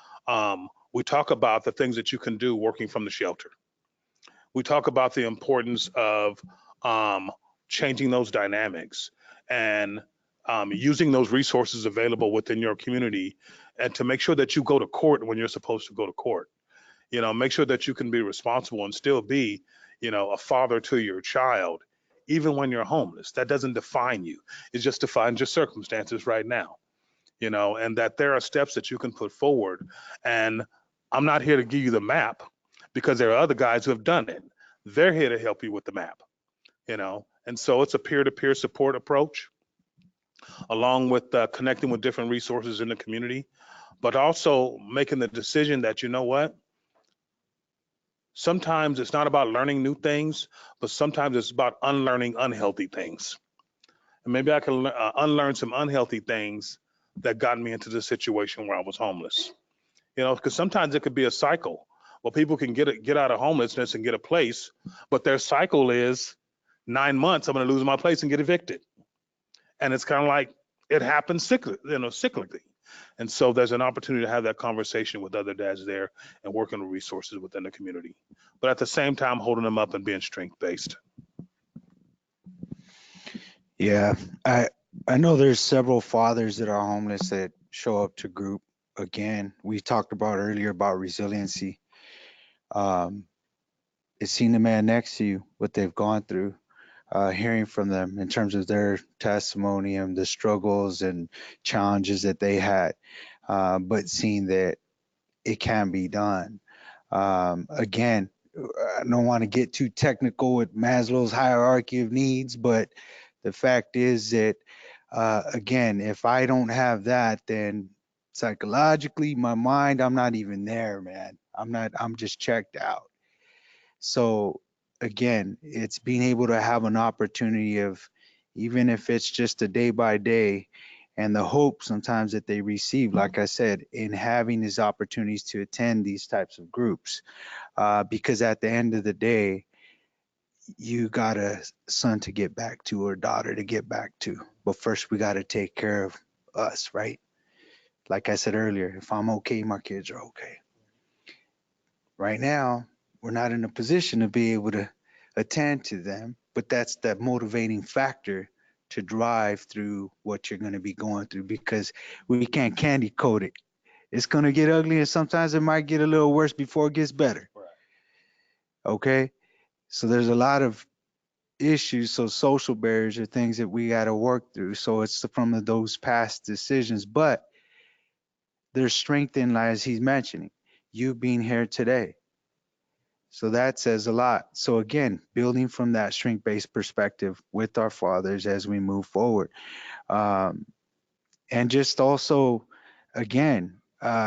we talk about the things that you can do working from the shelter. We talk about the importance of changing those dynamics and using those resources available within your community, and to make sure that you go to court when you're supposed to go to court. Make sure that you can be responsible and still be, a father to your child, even when you're homeless. That doesn't define you. It just defines your circumstances right now, and that there are steps that you can put forward. And I'm not here to give you the map, because there are other guys who have done it. They're here to help you with the map, and so it's a peer-to-peer support approach, along with connecting with different resources in the community, but also making the decision that, sometimes it's not about learning new things, but sometimes it's about unlearning unhealthy things. and maybe I can unlearn some unhealthy things that got me into the situation where I was homeless. You know, because sometimes it could be a cycle. Well, people can get out of homelessness and get a place, but their cycle is 9 months. I'm going to lose my place and get evicted, and it's kind of like it happens cyclically. And so there's an opportunity to have that conversation with other dads there and working with resources within the community, but at the same time holding them up and being strength based. Yeah, I know there's several fathers that are homeless that show up to group. Again, we talked about earlier about resiliency. It's seeing the man next to you, what they've gone through, hearing from them in terms of their testimony and the struggles and challenges that they had, but seeing that it can be done. Again, I don't want to get too technical with Maslow's hierarchy of needs, but the fact is that, again, if I don't have that, then psychologically, my mind, I'm not even there, man. I'm just checked out. So again, it's being able to have an opportunity of, even if it's just a day by day, and the hope sometimes that they receive, like I said, in having these opportunities to attend these types of groups. Because at the end of the day, you got a son to get back to or daughter to get back to. But first, we got to take care of us, right? Like I said earlier, if I'm okay, my kids are okay. Right now, we're not in a position to be able to attend to them, but that's that motivating factor to drive through what you're going to be going through, because we can't candy coat it. It's going to get ugly, and sometimes it might get a little worse before it gets better. Okay? So there's a lot of issues, so social barriers are things that we got to work through. So it's from those past decisions, but there's strength in, as he's mentioning, you being here today. So that says a lot. So again, building from that strength-based perspective with our fathers as we move forward. And just also, again,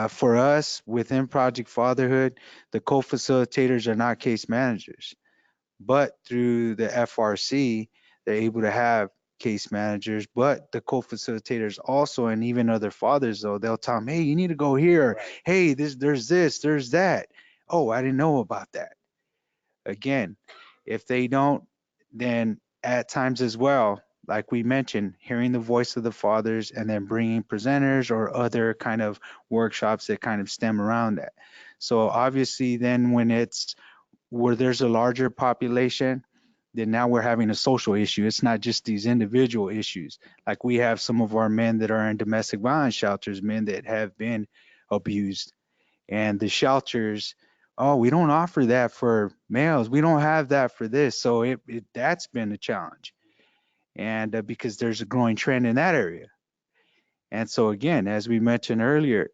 for us within Project Fatherhood, the co-facilitators are not case managers, but through the FRC, they're able to have case managers, but the co-facilitators also, and even other fathers though, they'll tell them, hey, you need to go here. Right. Hey, there's that. Oh, I didn't know about that. Again, if they don't, then at times as well, like we mentioned, hearing the voice of the fathers and then bringing presenters or other kind of workshops that kind of stem around that. So obviously then when it's where there's a larger population, then now we're having a social issue. It's not just these individual issues. Like we have some of our men that are in domestic violence shelters, men that have been abused, and the shelters, oh, we don't offer that for males. We don't have that for this. So that's been a challenge. And because there's a growing trend in that area. And so again, as we mentioned earlier,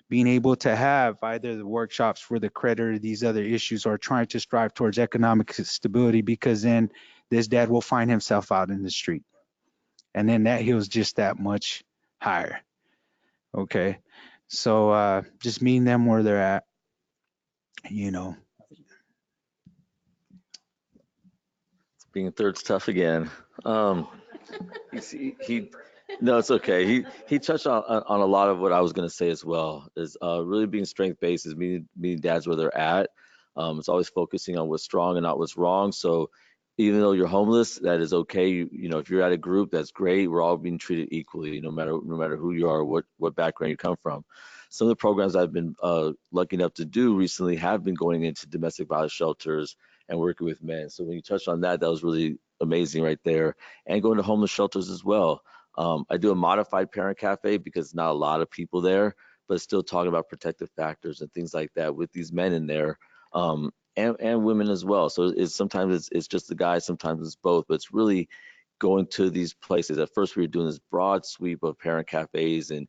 being able to have either the workshops for the credit or these other issues, or trying to strive towards economic stability, because then this dad will find himself out in the street. And then that heals just that much higher. Okay. So just meeting them where they're at, you know. Being third's tough again. No, it's okay. He touched on a lot of what I was going to say as well. Is really being strength based, is meeting dads where they're at. It's always focusing on what's strong and not what's wrong. So even though you're homeless, that is okay. You know, if you're at a group, that's great. We're all being treated equally, no matter who you are, what background you come from. Some of the programs I've been lucky enough to do recently have been going into domestic violence shelters and working with men. So when you touched on that, that was really amazing right there. And going to homeless shelters as well. I do a modified parent cafe because not a lot of people there, but still talking about protective factors and things like that with these men in there, and women as well. So sometimes it's just the guys, sometimes it's both, but it's really going to these places. At first we were doing this broad sweep of parent cafes and,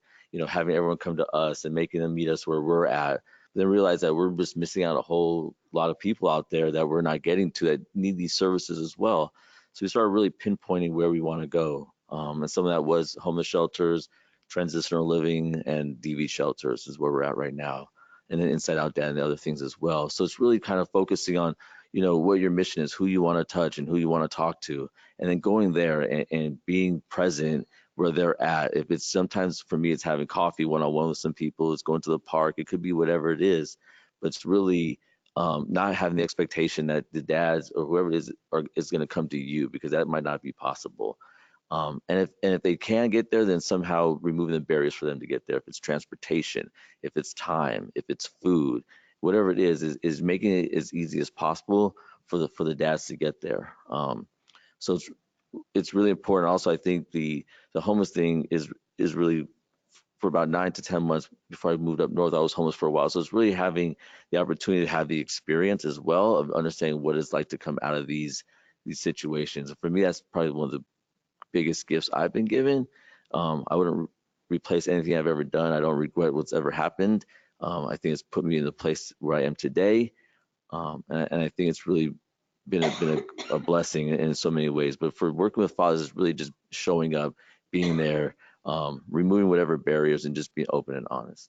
having everyone come to us and making them meet us where we're at. Then realize that we're just missing out a whole lot of people out there that we're not getting to that need these services as well. So we started really pinpointing where we want to go. And some of that was homeless shelters, transitional living, and DV shelters is where we're at right now. And then Inside Out Dad and the other things as well. So it's really kind of focusing on, what your mission is, who you want to touch and who you want to talk to. and then going there and being present where they're at. If it's sometimes for me, it's having coffee one-on-one with some people, it's going to the park, it could be whatever it is, but it's really not having the expectation that the dads or whoever it is going to come to you, because that might not be possible. And if they can get there, then somehow removing the barriers for them to get there. If it's transportation, if it's time, if it's food, whatever it is making it as easy as possible for the dads to get there. So it's really important. Also, I think the homeless thing is really, for about 9 to 10 months before I moved up north, I was homeless for a while. So it's really having the opportunity to have the experience as well of understanding what it's like to come out of these situations. For me, that's probably one of the biggest gifts I've been given. I wouldn't replace anything I've ever done. I don't regret what's ever happened. I think it's put me in the place where I am today. And I think it's really been a blessing in so many ways. But for working with fathers, it's really just showing up, being there, removing whatever barriers, and just being open and honest.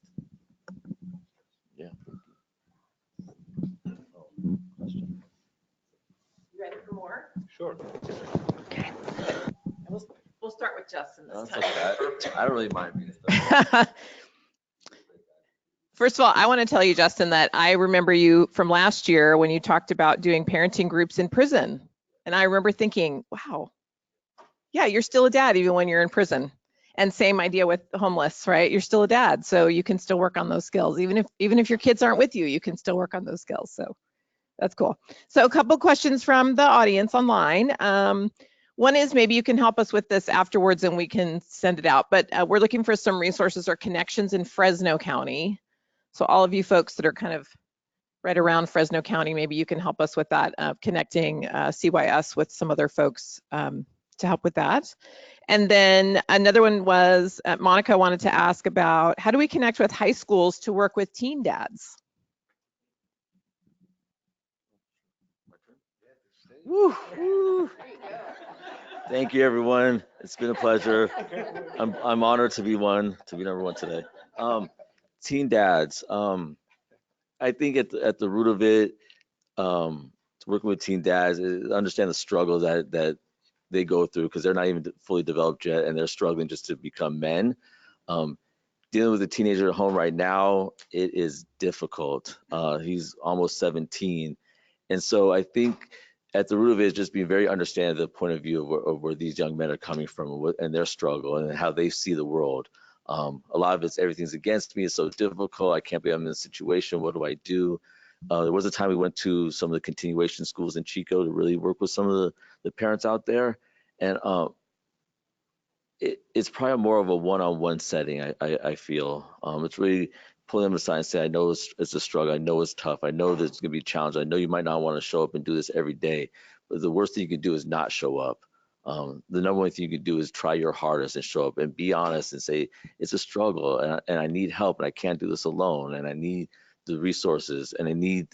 Yeah. Question. You ready for more? Sure. Okay. We'll start with Justin No, this that's time. okay. I don't really mind being stuck. First of all, I want to tell you, Justin, that I remember you from last year when you talked about doing parenting groups in prison. And I remember thinking, wow, yeah, you're still a dad even when you're in prison. And same idea with homeless, right? You're still a dad, so you can still work on those skills. Even if your kids aren't with you, you can still work on those skills. So that's cool. So a couple questions from the audience online. One is, maybe you can help us with this afterwards and we can send it out, but we're looking for some resources or connections in Fresno County. So all of you folks that are kind of right around Fresno County, maybe you can help us with that, connecting CYS with some other folks to help with that. And then another one was, Monica wanted to ask about, how do we connect with high schools to work with teen dads? Woo. Thank you, everyone. It's been a pleasure. I'm honored to be number one today. Teen dads. I think at the root of it, working with teen dads, is understand the struggle that they go through, because they're not even fully developed yet, and they're struggling just to become men. Dealing with a teenager at home right now, it is difficult. He's almost 17, and so I think at the root of it is just being very understanding of the point of view of where these young men are coming from and their struggle and how they see the world. A lot of it's everything's against me. It's so difficult. I can't believe I'm in this situation. What do I do? There was a time we went to some of the continuation schools in Chico to really work with some of the parents out there. And it's probably more of a one-on-one setting, I feel. It's really pulling them aside and say, I know it's a struggle. I know it's tough. I know there's going to be a challenge. I know you might not want to show up and do this every day, but the worst thing you can do is not show up. The number one thing you can do is try your hardest and show up and be honest and say, it's a struggle and I need help and I can't do this alone and I need the resources and I need,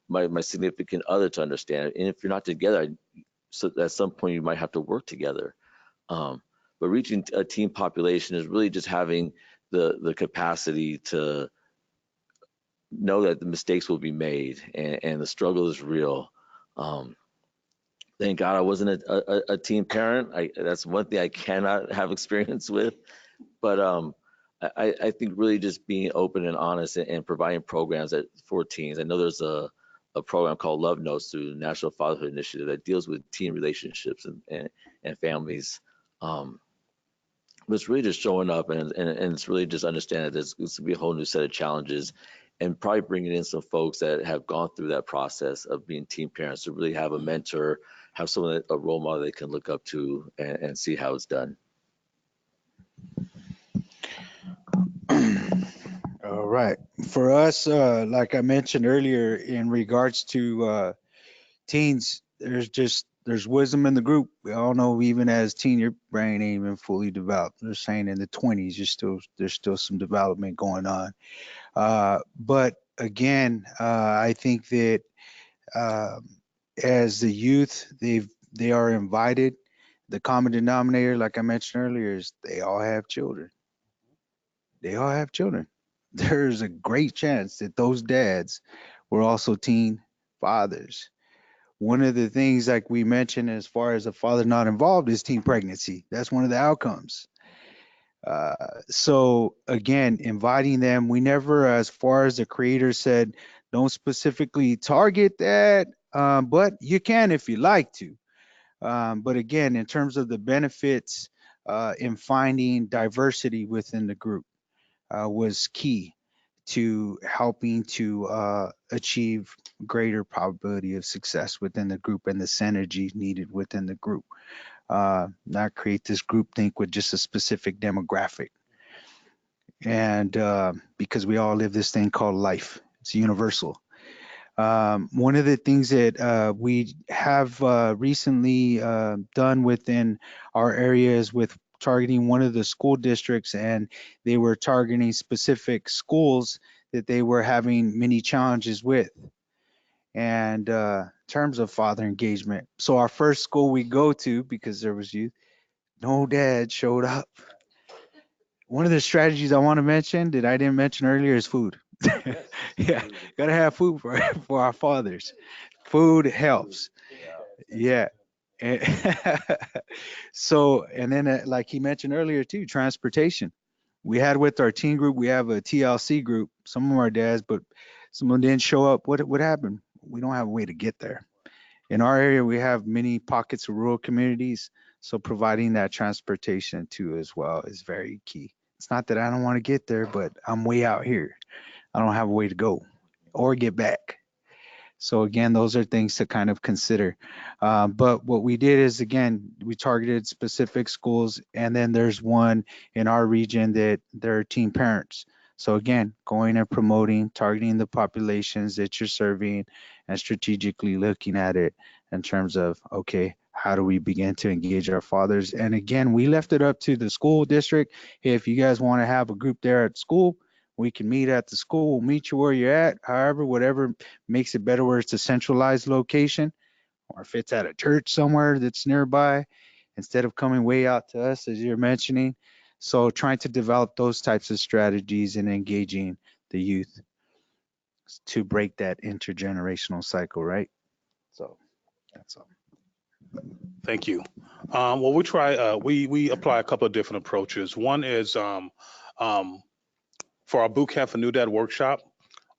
my significant other to understand. And if you're not together, so at some point you might have to work together. But reaching a teen population is really just having the capacity to know that the mistakes will be made and the struggle is real. Thank God I wasn't a teen parent. That's one thing I cannot have experience with. But I think really just being open and honest and providing programs for teens. I know there's a program called Love Notes through the National Fatherhood Initiative that deals with teen relationships and families. But it's really just showing up and it's really just understanding that there's going to be a whole new set of challenges and probably bringing in some folks that have gone through that process of being teen parents to really have a mentor, have someone, a role model they can look up to and see how it's done. All right. For us, like I mentioned earlier, in regards to teens, there's wisdom in the group. We all know, even as teen, your brain ain't even fully developed. They're saying in the 20s, there's still some development going on. But again, I think that as the youth, they are invited. The common denominator, like I mentioned earlier, is they all have children. They all have children. There's a great chance that those dads were also teen fathers. One of the things, like we mentioned, as far as a father not involved, is teen pregnancy. That's one of the outcomes. So again, inviting them, we never, as far as the creator said, don't specifically target that, but you can if you like to. But again, in terms of the benefits in finding diversity within the group was key to helping to achieve greater probability of success within the group and the synergy needed within the group. Not create this group think with just a specific demographic. And because we all live this thing called life, it's universal. One of the things that we have recently done within our areas with targeting one of the school districts, and they were targeting specific schools that they were having many challenges with. And in terms of father engagement, so our first school we go to, because there was youth, no dad showed up. One of the strategies I want to mention that I didn't mention earlier is food. Yeah, gotta have food for for our fathers. Food helps. Yeah. And so, and then like he mentioned earlier too, transportation. We had with our teen group, we have a TLC group. Some of our dads, but someone didn't show up. What happened? We don't have a way to get there. In our area, we have many pockets of rural communities, so providing that transportation too as well is very key. It's not that I don't want to get there, but I'm way out here. I don't have a way to go or get back. So again, those are things to kind of consider. But what we did is, again, we targeted specific schools, and then there's one in our region that there are teen parents. So again, going and promoting, targeting the populations that you're serving, and strategically looking at it in terms of, okay, how do we begin to engage our fathers? And again, we left it up to the school district. Hey, if you guys want to have a group there at school, we can meet at the school. We'll meet you where you're at. However, whatever makes it better where it's a centralized location, or if it's at a church somewhere that's nearby, instead of coming way out to us, as you're mentioning. So trying to develop those types of strategies and engaging the youth to break that intergenerational cycle, right? So that's all. Thank you. Well, we apply a couple of different approaches. One is for our boot camp for new dad workshop,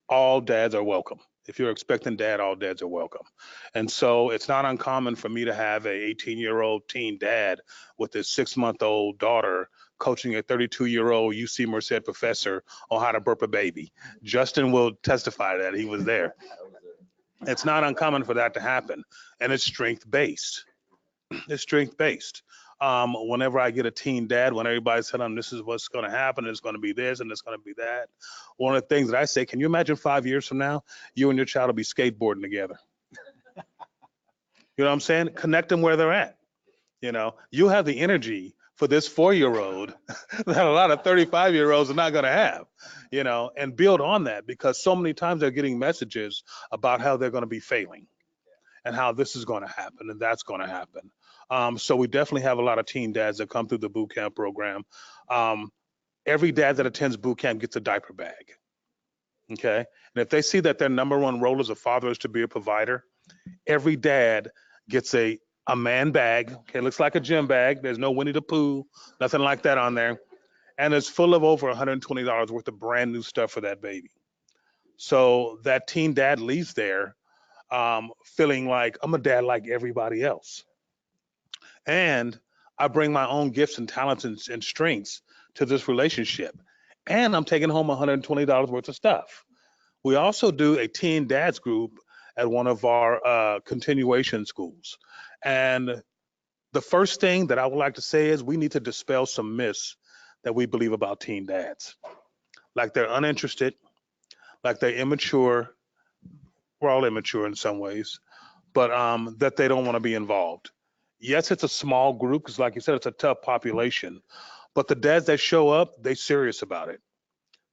all dads are welcome. If you're expecting dad, all dads are welcome. And so it's not uncommon for me to have a 18-year-old teen dad with his 6-month-old daughter coaching a 32-year-old UC Merced professor on how to burp a baby. Justin will testify that he was there. It's not uncommon for that to happen, and it's strength-based. It's strength-based. Whenever I get a teen dad, when everybody's telling them this is what's going to happen, it's going to be this and it's going to be that. One of the things that I say, can you imagine 5 years from now, you and your child will be skateboarding together? You know what I'm saying? Connect them where they're at. You know, you have the energy for this 4-year-old that a lot of 35-year-olds are not going to have, you know, and build on that, because so many times they're getting messages about how they're going to be failing and how this is going to happen and that's going to happen. So we definitely have a lot of teen dads that come through the boot camp program. Every dad that attends boot camp gets a diaper bag. Okay. And if they see that their number one role as a father is to be a provider, every dad gets a man bag. Okay. It looks like a gym bag. There's no Winnie the Pooh, nothing like that on there. And it's full of over $120 worth of brand new stuff for that baby. So that teen dad leaves there feeling like I'm a dad like everybody else. And I bring my own gifts and talents and strengths to this relationship. And I'm taking home $120 worth of stuff. We also do a teen dads group at one of our continuation schools. And the first thing that I would like to say is we need to dispel some myths that we believe about teen dads. Like they're uninterested, like they're immature. We're all immature in some ways, but that they don't want to be involved. Yes, it's a small group because, like you said, it's a tough population. But the dads that show up, they're serious about it.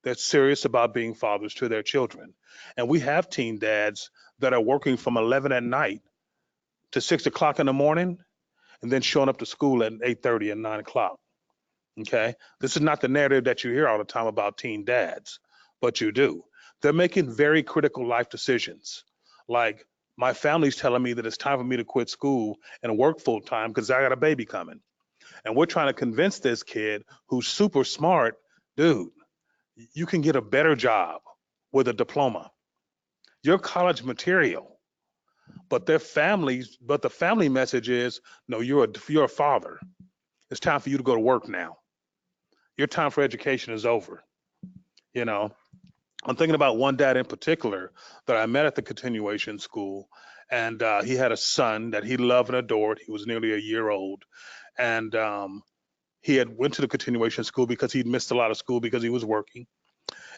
They're serious about being fathers to their children. And we have teen dads that are working from 11 at night to 6 o'clock in the morning and then showing up to school at 8:30 and 9 o'clock. Okay. This is not the narrative that you hear all the time about teen dads, but you do. They're making very critical life decisions, like My family's telling me that it's time for me to quit school and work full time because I got a baby coming. And we're trying to convince this kid who's super smart, dude, you can get a better job with a diploma. You're college material. But the family message is, no, you're a father. It's time for you to go to work now. Your time for education is over. You know, I'm thinking about one dad in particular that I met at the continuation school, and he had a son that he loved and adored. He was nearly a year old, and he had went to the continuation school because he'd missed a lot of school because he was working,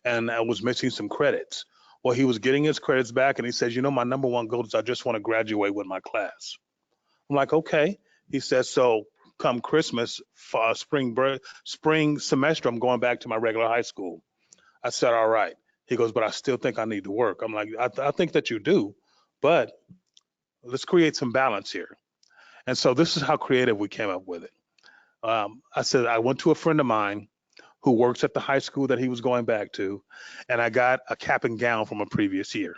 and I was missing some credits. Well, he was getting his credits back, and he says, you know, my number one goal is I just want to graduate with my class. I'm like, okay. He says, so come Christmas, spring semester, I'm going back to my regular high school. I said, all right. He goes, but I still think I need to work. I'm like, I think that you do, but let's create some balance here. And so this is how creative we came up with it. I said, I went to a friend of mine who works at the high school that he was going back to, and I got a cap and gown from a previous year.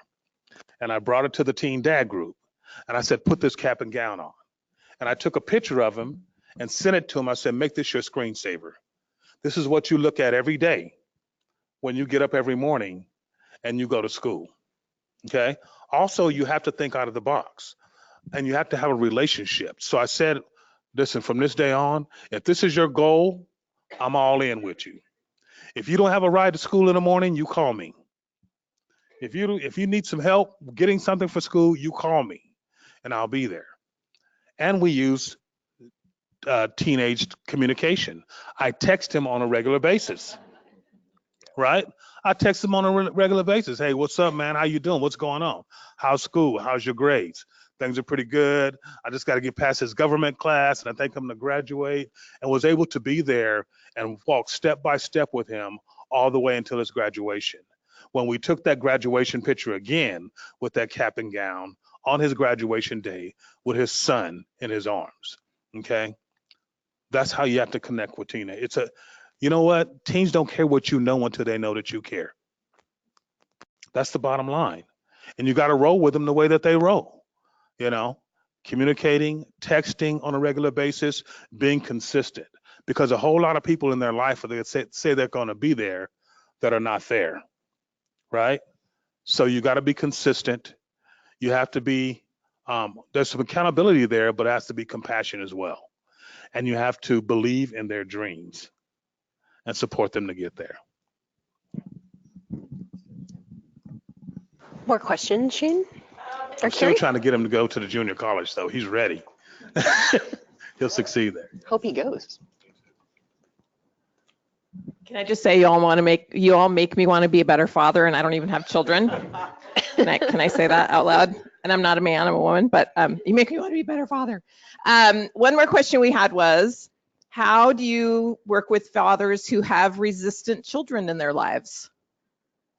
And I brought it to the teen dad group. And I said, put this cap and gown on. And I took a picture of him and sent it to him. I said, make this your screensaver. This is what you look at every day when you get up every morning and you go to school. Okay. Also, you have to think out of the box and you have to have a relationship. So I said, listen, from this day on, if this is your goal, I'm all in with you. If you don't have a ride to school in the morning, you call me. If you need some help getting something for school, you call me and I'll be there. And we use teenage communication. I text him on a regular basis, right? I text him on a regular basis. Hey, what's up, man? How you doing? What's going on? How's school? How's your grades? Things are pretty good. I just got to get past this government class, and I think I'm going to graduate. And was able to be there and walk step by step with him all the way until his graduation. When we took that graduation picture again with that cap and gown on his graduation day with his son in his arms, okay? That's how you have to connect with Tina. You know what? Teens don't care what you know until they know that you care. That's the bottom line. And you got to roll with them the way that they roll, you know, communicating, texting on a regular basis, being consistent. Because a whole lot of people in their life, they say they're going to be there, that are not there, right? So you got to be consistent. You have to be, there's some accountability there, but it has to be compassion as well. And you have to believe in their dreams and support them to get there. More questions, Shane? Or I'm still Carrie? trying to get him to go to the junior college, though. He's ready. He'll succeed there. Hope he goes. Can I just say you all make me want to be a better father, and I don't even have children. Can I say that out loud? And I'm not a man, I'm a woman, but you make me want to be a better father. One more question we had was, how do you work with fathers who have resistant children in their lives?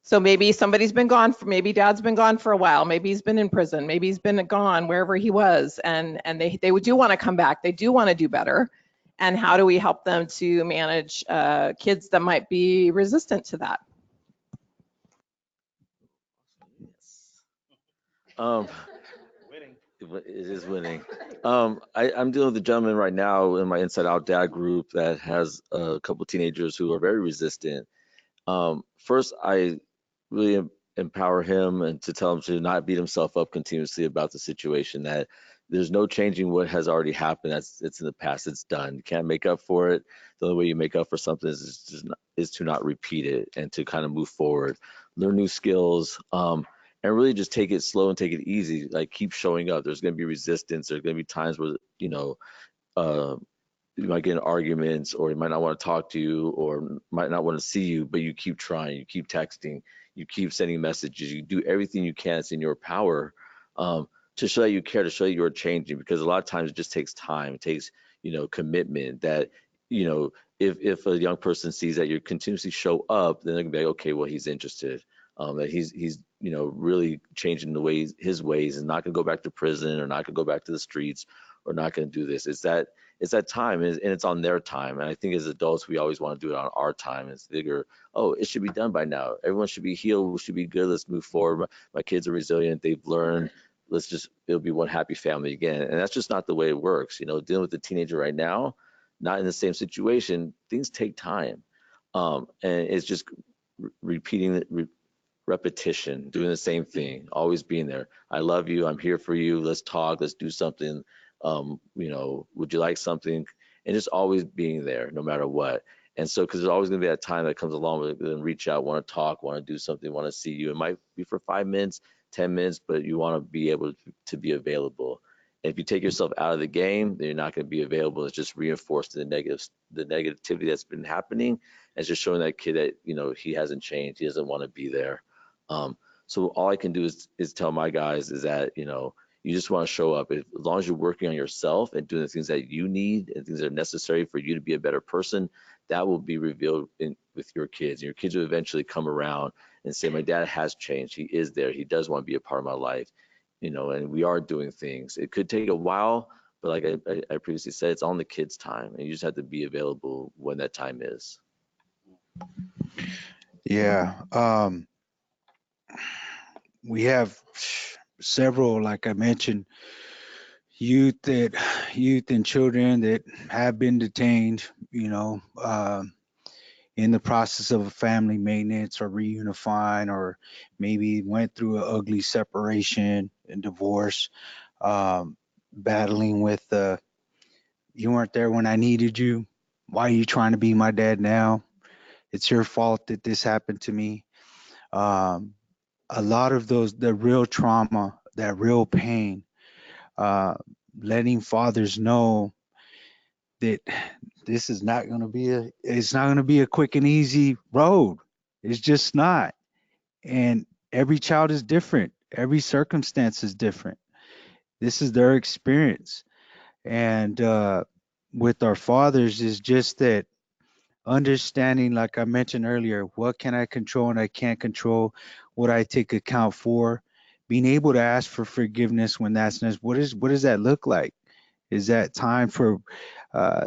So maybe somebody's been gone, maybe dad's been gone for a while, maybe he's been in prison, maybe he's been gone wherever he was, and they do want to come back, they do want to do better. And how do we help them to manage kids that might be resistant to that? Winning. It is winning. I'm dealing with a gentleman right now in my Inside Out Dad group that has a couple teenagers who are very resistant. First, I really empower him and to tell him to not beat himself up continuously about the situation, that there's no changing what has already happened. It's in the past, it's done. You can't make up for it. The only way you make up for something is to not repeat it and to kind of move forward, learn new skills, and really just take it slow and take it easy. Like, keep showing up. There's going to be resistance. There's going to be times where, you might get in arguments, or he might not want to talk to you, or might not want to see you, but you keep trying, you keep texting, you keep sending messages, you do everything you can that's in your power to show that you care, to show that you're changing, because a lot of times it just takes time. It takes, commitment that, if a young person sees that you continuously show up, then they're gonna be like, okay, well, he's interested, that he's really changing his ways, and not gonna go back to prison, or not gonna go back to the streets, or not gonna do this. It's that time, and it's on their time. And I think as adults, we always want to do it on our time. It's figure, oh, it should be done by now. Everyone should be healed. We should be good. Let's move forward. My kids are resilient. They've learned it'll be one happy family again. And that's just not the way it works. You know, dealing with a teenager right now, not in the same situation, things take time. And it's just repeating repetition, doing the same thing, always being there. I love you. I'm here for you. Let's talk. Let's do something. You know, would you like something? And just always being there, no matter what. And so, because there's always going to be that time that comes along with them, reach out, want to talk, want to do something, want to see you. It might be for 5 minutes, 10 minutes, but you want to be able to be available. And if you take yourself out of the game, then you're not going to be available. It's just reinforcing the negativity that's been happening. It's just showing that kid that, you know, he hasn't changed. He doesn't want to be there. So all I can do is tell my guys is that, you know, you just want to show up. As long as you're working on yourself and doing the things that you need and things that are necessary for you to be a better person, that will be revealed with your kids. And your kids will eventually come around and say, my dad has changed. He is there. He does want to be a part of my life, you know, and we are doing things. It could take a while, but like I previously said, it's on the kids' time, and you just have to be available when that time is. Yeah. We have several, like I mentioned, youth and children that have been detained, you know, in the process of a family maintenance or reunifying, or maybe went through an ugly separation and divorce, battling with you weren't there when I needed you. Why are you trying to be my dad now? It's your fault that this happened to me. A lot of the real trauma, that real pain, letting fathers know that this is not going to be it's not going to be a quick and easy road. It's just not. And every child is different. Every circumstance is different. This is their experience. And with our fathers is just that understanding, like I mentioned earlier, what can I control and I can't control, what I take account for, being able to ask for forgiveness when that's necessary. What does that look like? Is that time for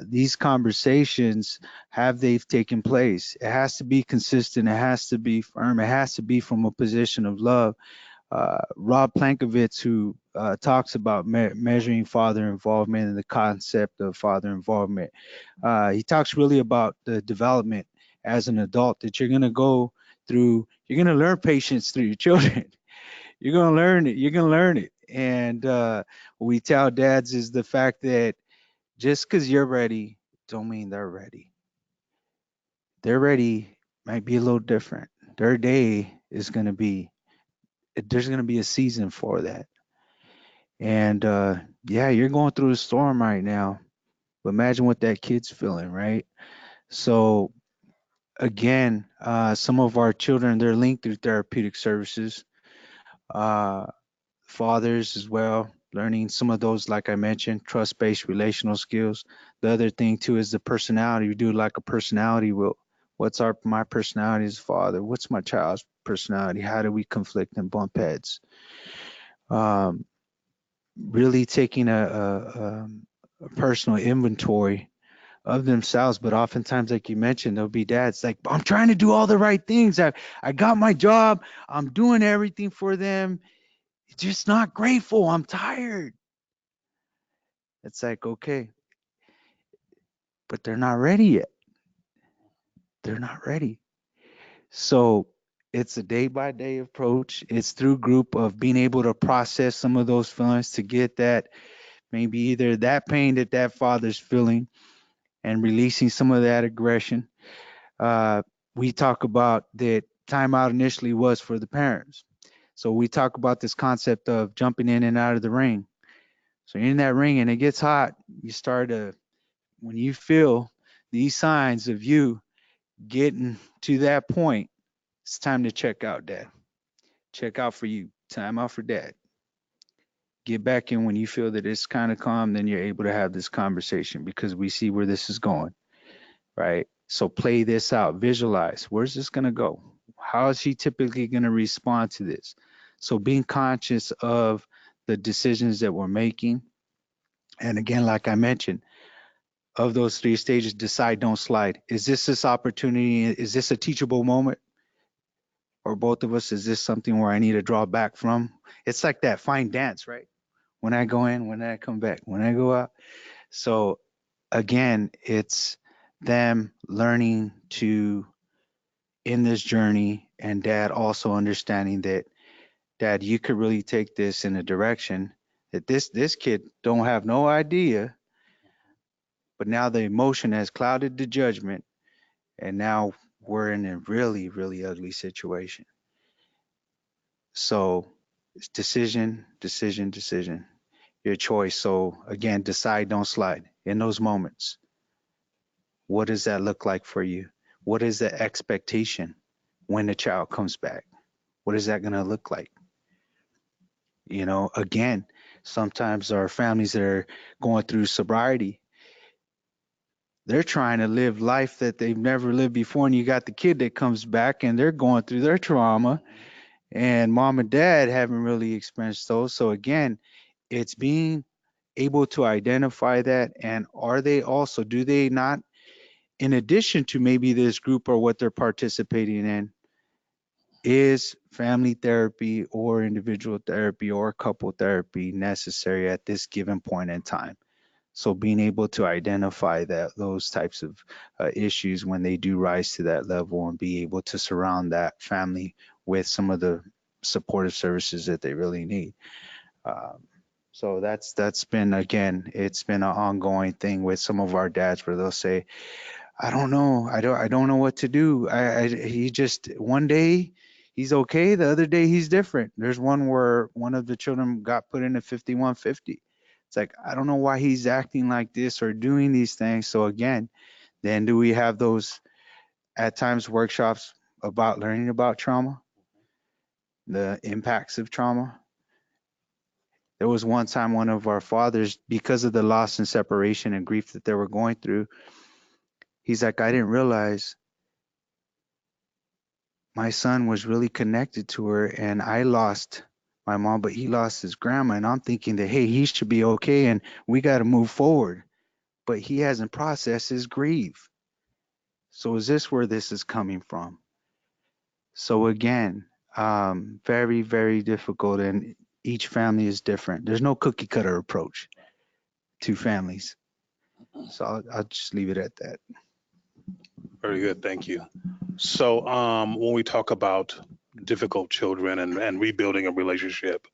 these conversations? Have they taken place? It has to be consistent. It has to be firm. It has to be from a position of love. Rob Plankovitz, who talks about measuring father involvement and the concept of father involvement, he talks really about the development as an adult that you're going to go through. You're going to learn patience through your children. You're going to learn it. You're going to learn it. And what we tell dads is the fact that just because you're ready don't mean they're ready. They're ready might be a little different. Their day is going to be, there's going to be a season for that. And yeah, you're going through a storm right now, but imagine what that kid's feeling, right? So again, some of our children, they're linked through therapeutic services. Fathers as well, learning some of those, like I mentioned, trust-based relational skills. The other thing too is the personality. We do like a personality wheel. What's my personality as a father? What's my child's personality? How do we conflict and bump heads? Really taking a personal inventory of themselves. But oftentimes, like you mentioned, there'll be dads like, I'm trying to do all the right things. I got my job. I'm doing everything for them. It's just not grateful. I'm tired. It's like, okay, but they're not ready yet. They're not ready. So it's a day by day approach. It's through group of being able to process some of those feelings to get that, maybe either that pain that father's feeling, and releasing some of that aggression. We talk about that timeout initially was for the parents. So we talk about this concept of jumping in and out of the ring. So you're in that ring and it gets hot. You start to, when you feel these signs of you getting to that point, it's time to check out, Dad. Check out for you. Time out for Dad. Get back in when you feel that it's kind of calm, then you're able to have this conversation because we see where this is going, right? So play this out, visualize. Where's this going to go? How is he typically going to respond to this? So being conscious of the decisions that we're making. And again, like I mentioned, of those 3 stages, decide, don't slide. Is this opportunity? Is this a teachable moment? or both of us? Is this something where I need to draw back from? It's like that fine dance, right? When I go in, when I come back, when I go out. So again, it's them learning to in this journey, and dad also understanding that, dad, you could really take this in a direction that this kid don't have no idea, but now the emotion has clouded the judgment, and now we're in a really, really ugly situation. So it's decision, decision, decision, your choice. So again, decide, don't slide in those moments. What does that look like for you? What is the expectation when the child comes back? What is that going to look like? You know, again, sometimes our families that are going through sobriety, they're trying to live life that they've never lived before. And you got the kid that comes back and they're going through their trauma, and mom and dad haven't really experienced those. So again, it's being able to identify that. And are they also, do they not, in addition to maybe this group or what they're participating in, is family therapy or individual therapy or couple therapy necessary at this given point in time? So being able to identify that those types of issues when they do rise to that level, and be able to surround that family with some of the supportive services that they really need. So that's been, again, it's been an ongoing thing with some of our dads where they'll say, I don't know, I don't know what to do. He just, one day he's okay, the other day he's different. There's one where one of the children got put in a 5150. It's like, I don't know why he's acting like this or doing these things. So again, then do we have those at times workshops about learning about trauma, the impacts of trauma? There was one time one of our fathers, because of the loss and separation and grief that they were going through, he's like, I didn't realize my son was really connected to her, and I lost my mom, but he lost his grandma. And I'm thinking that, hey, he should be okay and we got to move forward. But he hasn't processed his grief. So is this where this is coming from? So again, very, very difficult, and each family is different. There's no cookie cutter approach to families. So I'll just leave it at that. Very good, thank you. So when we talk about difficult children and rebuilding a relationship,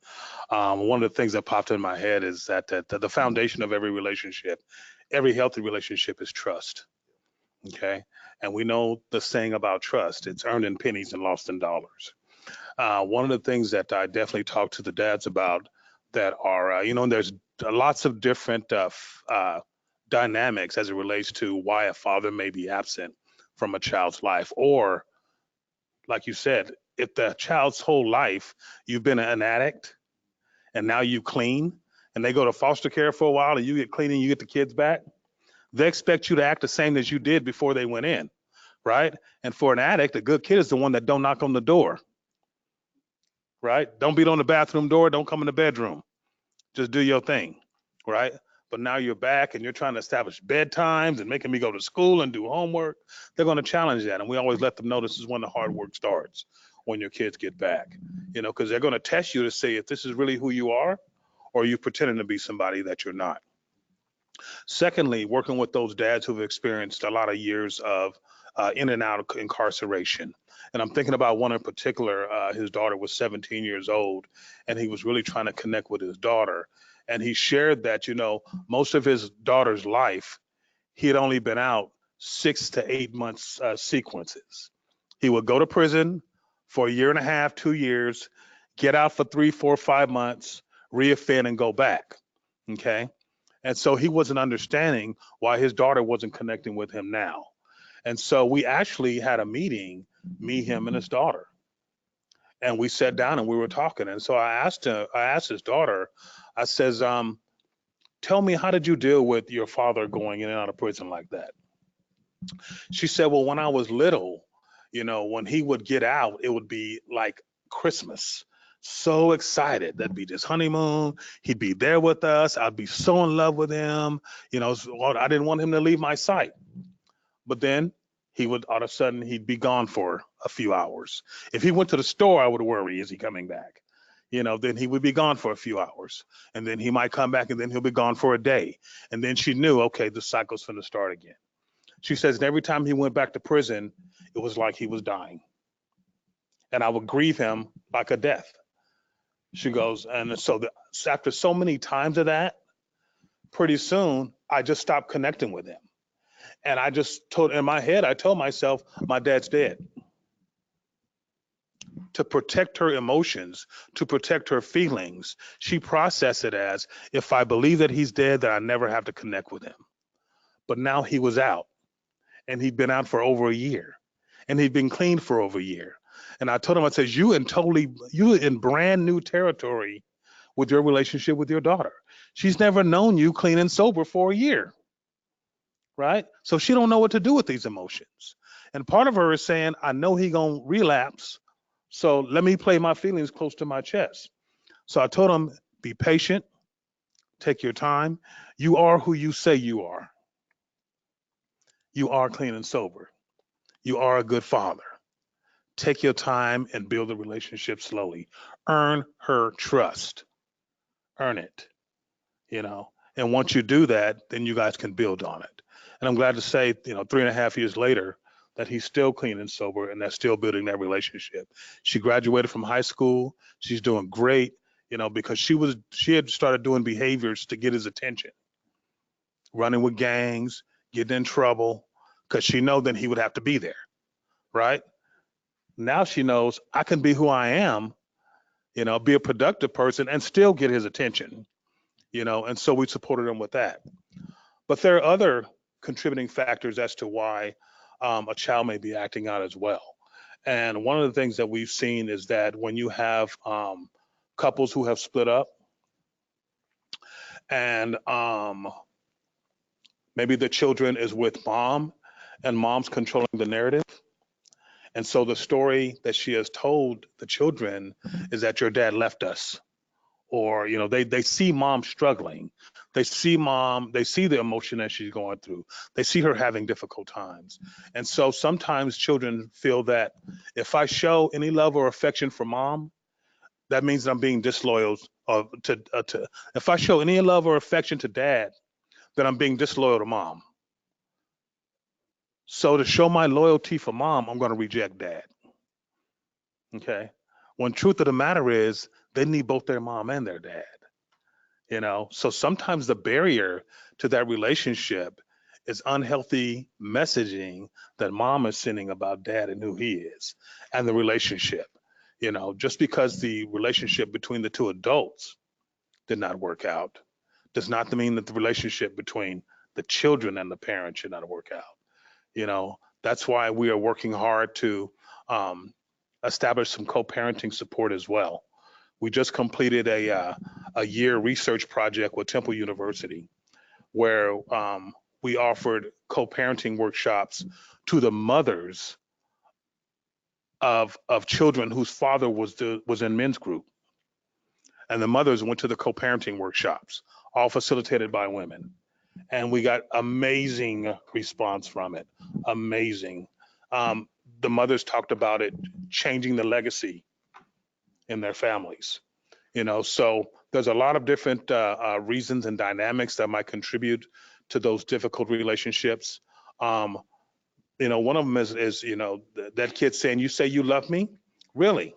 one of the things that popped in my head is that the foundation of every relationship, every healthy relationship, is trust. Okay, and we know the saying about trust: it's earned in pennies and lost in dollars. One of the things that I definitely talk to the dads about that are, there's lots of different dynamics as it relates to why a father may be absent from a child's life, or like you said, if the child's whole life you've been an addict and now you clean, and they go to foster care for a while and you get clean and you get the kids back, they expect you to act the same as you did before they went in, right? And for an addict, a good kid is the one that don't knock on the door, right? Don't beat on the bathroom door, don't come in the bedroom. Just do your thing, right? But now you're back and you're trying to establish bedtimes and making me go to school and do homework. They're going to challenge that. And we always let them know this is when the hard work starts, when your kids get back, because they're going to test you to see if this is really who you are, or you pretending to be somebody that you're not. Secondly, working with those dads who've experienced a lot of years of in and out of incarceration. And I'm thinking about one in particular. His daughter was 17 years old, and he was really trying to connect with his daughter. And he shared that, most of his daughter's life, he had only been out 6 to 8 months sequences. He would go to prison for a year and a half, 2 years, get out for 3, 4, 5 months, reoffend, and go back. Okay. And so he wasn't understanding why his daughter wasn't connecting with him now. And so we actually had a meeting, me, him, and his daughter. And we sat down and we were talking. And so I asked his daughter, I says, tell me, how did you deal with your father going in and out of prison like that? She said, well, when I was little, when he would get out, it would be like Christmas. So excited. That'd be this honeymoon. He'd be there with us. I'd be so in love with him. So I didn't want him to leave my sight. But then he would all of a sudden he'd be gone for a few hours. If he went to the store, I would worry, is he coming back? Then he would be gone for a few hours, and then he might come back, and then he'll be gone for a day. And then she knew, okay, the cycle's going to start again. She says, and every time he went back to prison, it was like he was dying. And I would grieve him like a death. She goes, and so after so many times of that, pretty soon I just stopped connecting with him. And I just in my head, I told myself, my dad's dead. To protect her emotions, to protect her feelings, she processed it as, if I believe that he's dead, then I never have to connect with him. But now he was out, and he'd been out for over a year, and he'd been clean for over a year. And I told him, I said, you in brand new territory with your relationship with your daughter. She's never known you clean and sober for a year, right? So she don't know what to do with these emotions. And part of her is saying, I know he gonna relapse, so let me play my feelings close to my chest. So I told him, be patient, take your time. You are who you say you are. You are clean and sober. You are a good father. Take your time and build a relationship slowly. Earn her trust. Earn it, And once you do that, then you guys can build on it. And I'm glad to say, 3.5 years later, that he's still clean and sober, and that's still building that relationship. She graduated from high school. She's doing great, because she had started doing behaviors to get his attention, running with gangs, getting in trouble, because she know then he would have to be there, right? Now she knows I can be who I am, be a productive person and still get his attention, and so we supported him with that. But there are other contributing factors as to why a child may be acting out as well. And one of the things that we've seen is that when you have couples who have split up and maybe the children is with mom and mom's controlling the narrative. And so the story that she has told the children is that your dad left us. Or, they see mom struggling. They see the emotion that she's going through. They see her having difficult times. And so sometimes children feel that if I show any love or affection for mom, that means that I'm being disloyal if I show any love or affection to dad, then I'm being disloyal to mom. So to show my loyalty for mom, I'm going to reject dad. Okay. When truth of the matter is, they need both their mom and their dad. So sometimes the barrier to that relationship is unhealthy messaging that mom is sending about dad and who he is and the relationship. Just because the relationship between the two adults did not work out does not mean that the relationship between the children and the parents should not work out. That's why we are working hard to establish some co-parenting support as well. We just completed a year research project with Temple University where we offered co-parenting workshops to the mothers of children whose father was in men's group. And the mothers went to the co-parenting workshops, all facilitated by women. And we got amazing response from it. Amazing. The mothers talked about it changing the legacy in their families. So there's a lot of different reasons and dynamics that might contribute to those difficult relationships. One of them is that kid saying, you say you love me? Really?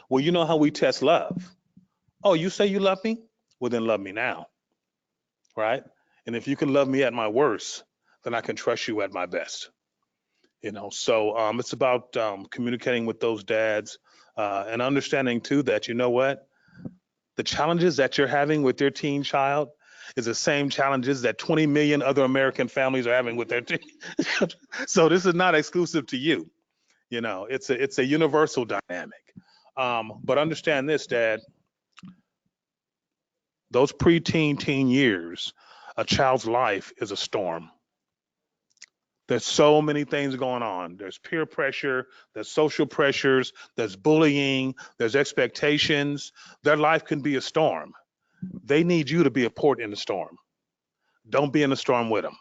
Well, you know how we test love. Oh, you say you love me? Well, then love me now, right? And if you can love me at my worst, then I can trust you at my best. So it's about communicating with those dads and understanding too that, the challenges that you're having with your teen child is the same challenges that 20 million other American families are having with their teen. So this is not exclusive to you. It's a universal dynamic. But understand this, Dad, those preteen, teen years, a child's life is a storm. There's so many things going on. There's peer pressure, there's social pressures, there's bullying, there's expectations. Their life can be a storm. They need you to be a port in the storm. Don't be in the storm with them.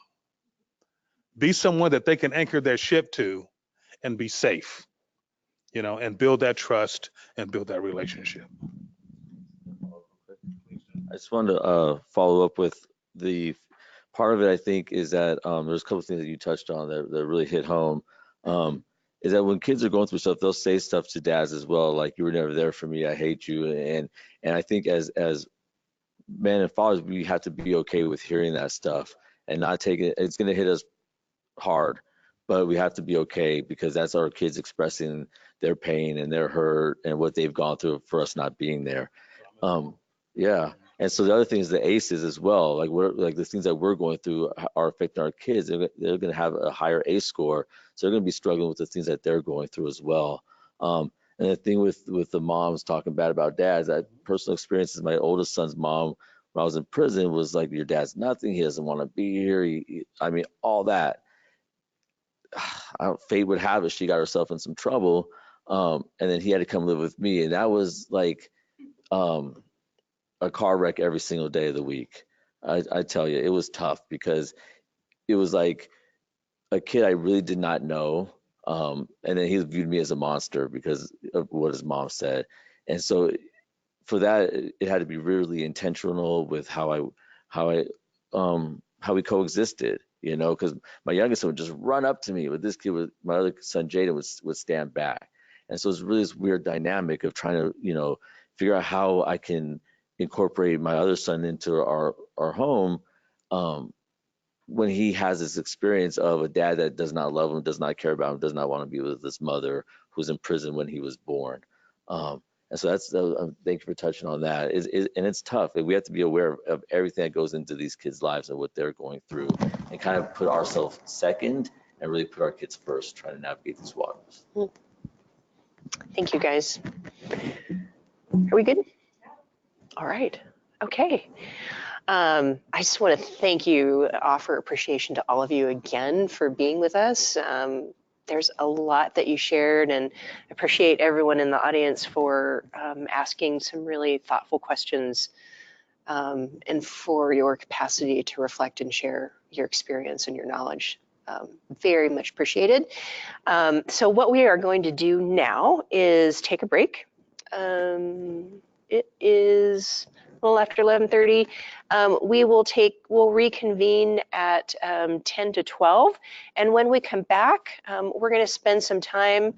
Be someone that they can anchor their ship to and be safe, you know, and build that trust and build that relationship. I just wanted to follow up with the part of it. I think is that there's a couple of things that you touched on that really hit home. Is that when kids are going through stuff, they'll say stuff to dads as well, like "You were never there for me. I hate you." And I think as men and fathers, we have to be okay with hearing that stuff and not take it. It's going to hit us hard, but we have to be okay because that's our kids expressing their pain and their hurt and what they've gone through for us not being there. Yeah. And so the other thing is the ACEs as well. Like the things that we're going through are affecting our kids. They're going to have a higher ACE score, so they're going to be struggling with the things that they're going through as well. And the thing with the moms talking bad about dads, that personal experiences. My oldest son's mom, when I was in prison, was like, "Your dad's nothing. He doesn't want to be here." I mean, all that. Fate would have it, she got herself in some trouble, and then he had to come live with me, and that was like a car wreck every single day of the week. I tell you, it was tough because it was like a kid I really did not know, and then he viewed me as a monster because of what his mom said, and so for that it had to be really intentional with how we coexisted, you know, because my youngest son would just run up to me, but this kid was, my other son Jaden would stand back, and so it's really this weird dynamic of trying to, you know, figure out how I can incorporate my other son into our home when he has this experience of a dad that does not love him, does not care about him, does not want to be with this mother who's in prison when he was born. And so that's thank you for touching on that. And it's tough. We have to be aware of everything that goes into these kids' lives and what they're going through, and kind of put ourselves second and really put our kids first, trying to navigate these waters. Thank you, guys. Are we good? All right. Okay. I just want to thank you, offer appreciation to all of you again for being with us. There's a lot that you shared, and appreciate everyone in the audience for asking some really thoughtful questions, and for your capacity to reflect and share your experience and your knowledge. Very much appreciated. So what we are going to do now is take a break. It is a little after 11:30. We'll reconvene at 10 to 12. And when we come back, we're going to spend some time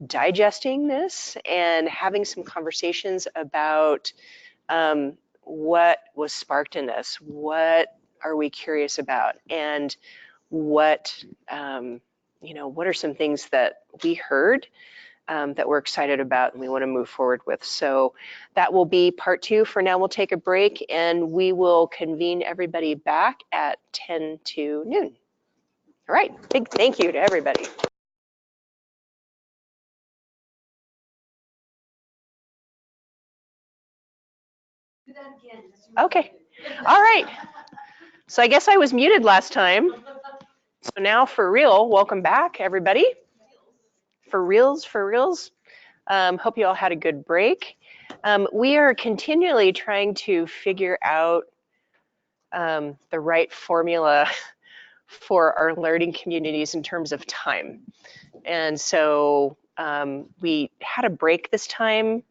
digesting this and having some conversations about what was sparked in us, what are we curious about, and what what are some things that we heard that we're excited about and we want to move forward with. So that will be part 2. For now, we'll take a break and we will convene everybody back at 10 to noon. All right, big thank you to everybody. Do that again. Okay, all right. So I guess I was muted last time. So now for real, welcome back, everybody. For reals. Hope you all had a good break. We are continually trying to figure out the right formula for our learning communities in terms of time. And so we had a break this time.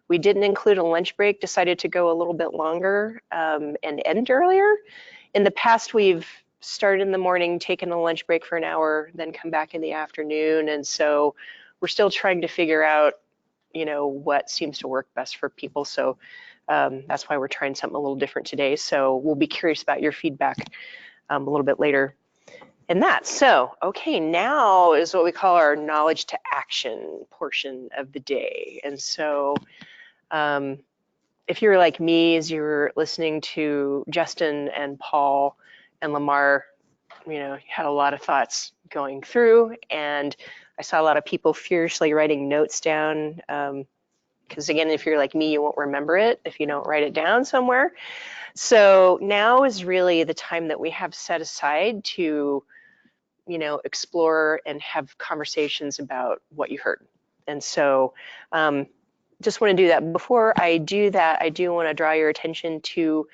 We didn't include a lunch break, decided to go a little bit longer and end earlier. In the past, we've started in the morning, taken a lunch break for an hour, then come back in the afternoon. And so we're still trying to figure out, what seems to work best for people. So that's why we're trying something a little different today. So we'll be curious about your feedback a little bit later in that. So, okay, now is what we call our knowledge to action portion of the day. And so if you're like me, as you were listening to Justin and Paul and Lamar, you had a lot of thoughts going through, and I saw a lot of people furiously writing notes down, because again, if you're like me, you won't remember it if you don't write it down somewhere. So now is really the time that we have set aside to, explore and have conversations about what you heard. And so just want to do that. Before I do that, I do want to draw your attention to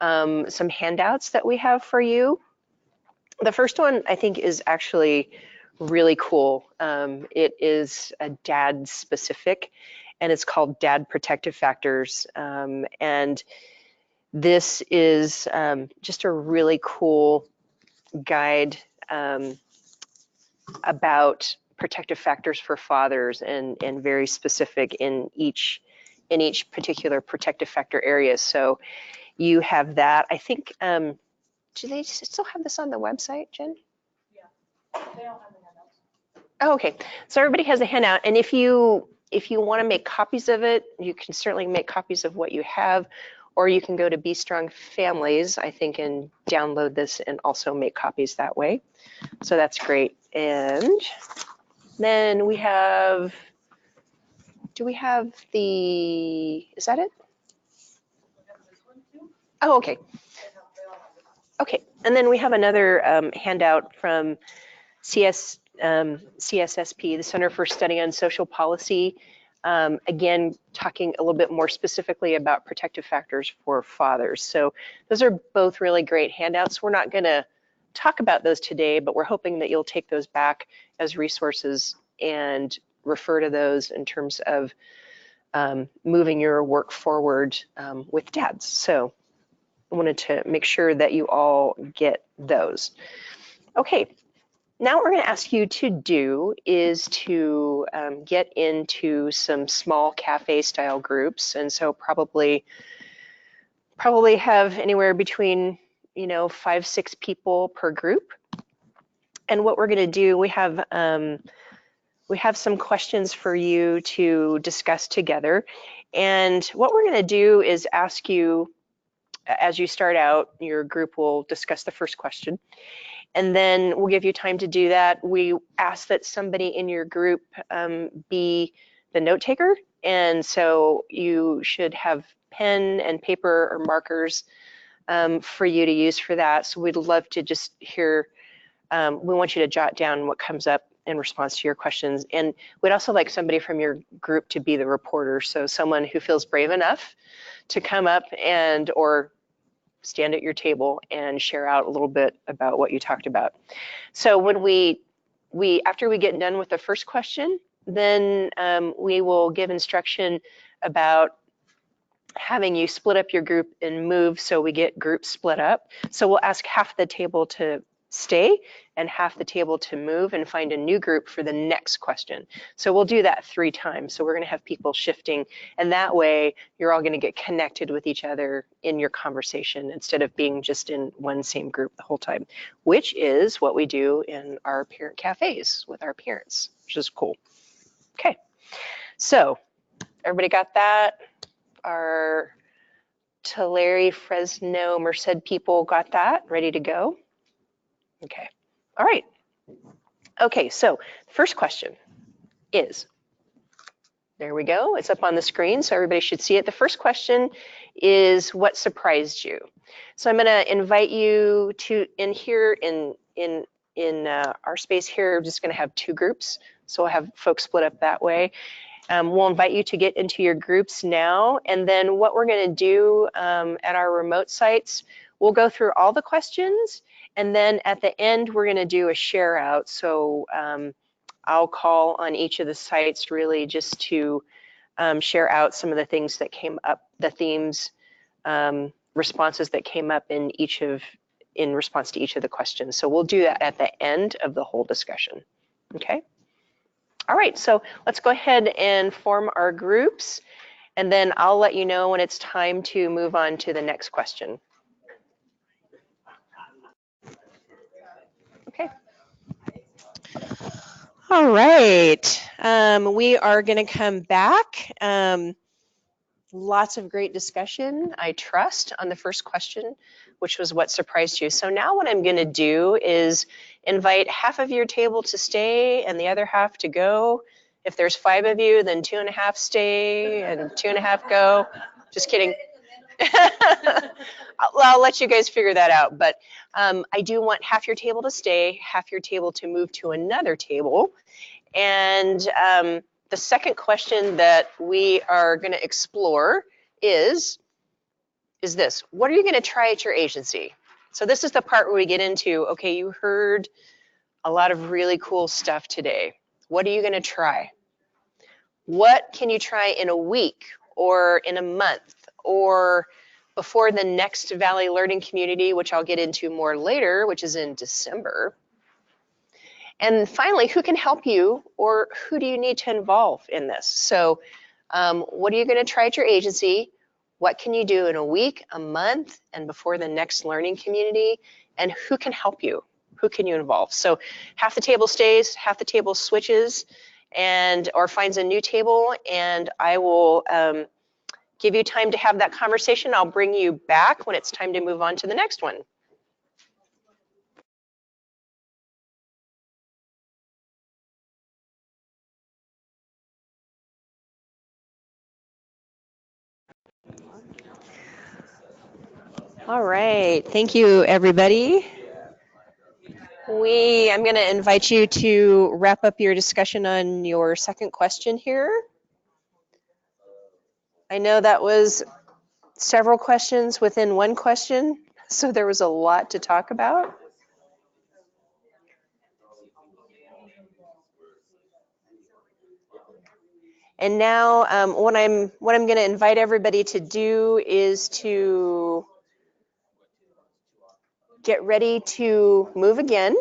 some handouts that we have for you. The first one I think is actually really cool. It is a dad specific, and it's called Dad Protective Factors. And this is just a really cool guide about protective factors for fathers, and very specific in each particular protective factor area. So you have that. I think, do they still have this on the website, Jen? Oh, okay. So everybody has a handout, and if you want to make copies of it, you can certainly make copies of what you have, or you can go to Be Strong Families, I think, and download this and also make copies that way. So that's great. And then we have, do we have the, is that it? Oh, okay. Okay, and then we have another handout from CSSP, the Center for Study on Social Policy, again, talking a little bit more specifically about protective factors for fathers. So those are both really great handouts. We're not going to talk about those today, but we're hoping that you'll take those back as resources and refer to those in terms of moving your work forward with dads. So I wanted to make sure that you all get those. Okay. Now what we're going to ask you to do is to get into some small cafe style groups, and so probably have anywhere between 5-6 people per group. And what we're going to do, we have some questions for you to discuss together, and what we're going to do is ask you, as you start out, your group will discuss the first question. And then we'll give you time to do that. We ask that somebody in your group be the note taker. And so you should have pen and paper or markers for you to use for that. So we'd love to just hear, we want you to jot down what comes up in response to your questions. And we'd also like somebody from your group to be the reporter. So someone who feels brave enough to come up and or stand at your table and share out a little bit about what you talked about. So when we after we get done with the first question, then we will give instruction about having you split up your group and move, so we get groups split up. So we'll ask half the table to stay and half the table to move and find a new group for the next question. So we'll do that 3 times. So we're going to have people shifting, and that way you're all going to get connected with each other in your conversation instead of being just in one same group the whole time, which is what we do in our parent cafes with our parents, which is cool. Okay, so everybody got that? Our Tulare, Fresno, Merced people got that? Ready to go? Okay. All right. Okay, so first question is, there we go. It's up on the screen, so everybody should see it. The first question is, what surprised you? So I'm going to invite you to, in here, in our space here, we're just going to have 2 groups. So we'll have folks split up that way. We'll invite you to get into your groups now. And then what we're going to do at our remote sites, we'll go through all the questions. And then at the end, we're going to do a share out. So I'll call on each of the sites really just to share out some of the things that came up, the themes, responses that came up in response to each of the questions. So we'll do that at the end of the whole discussion. Okay. All right, so let's go ahead and form our groups, and then I'll let you know when it's time to move on to the next question. Okay. All right, we are going to come back. Lots of great discussion, I trust, on the first question, which was what surprised you. So now what I'm going to do is invite half of your table to stay and the other half to go. If there's 5 of you, then 2.5 stay and 2.5 go. Just kidding. I'll let you guys figure that out. But I do want half your table to stay, half your table to move to another table. And the second question that we are going to explore is this: what are you going to try at your agency? So this is the part where we get into, okay, you heard a lot of really cool stuff today. What are you going to try? What can you try in a week or in a month or before the next Valley Learning Community, which I'll get into more later, which is in December? And finally, who can help you or who do you need to involve in this? So what are you going to try at your agency? What can you do in a week, a month, and before the next learning community? And who can help you? Who can you involve? So half the table stays, half the table switches and or finds a new table, and I will give you time to have that conversation. I'll bring you back when it's time to move on to the next one. All right, thank you, everybody. I'm going to invite you to wrap up your discussion on your second question here. I know that was several questions within one question, so there was a lot to talk about. And now what I'm going to invite everybody to do is to get ready to move again.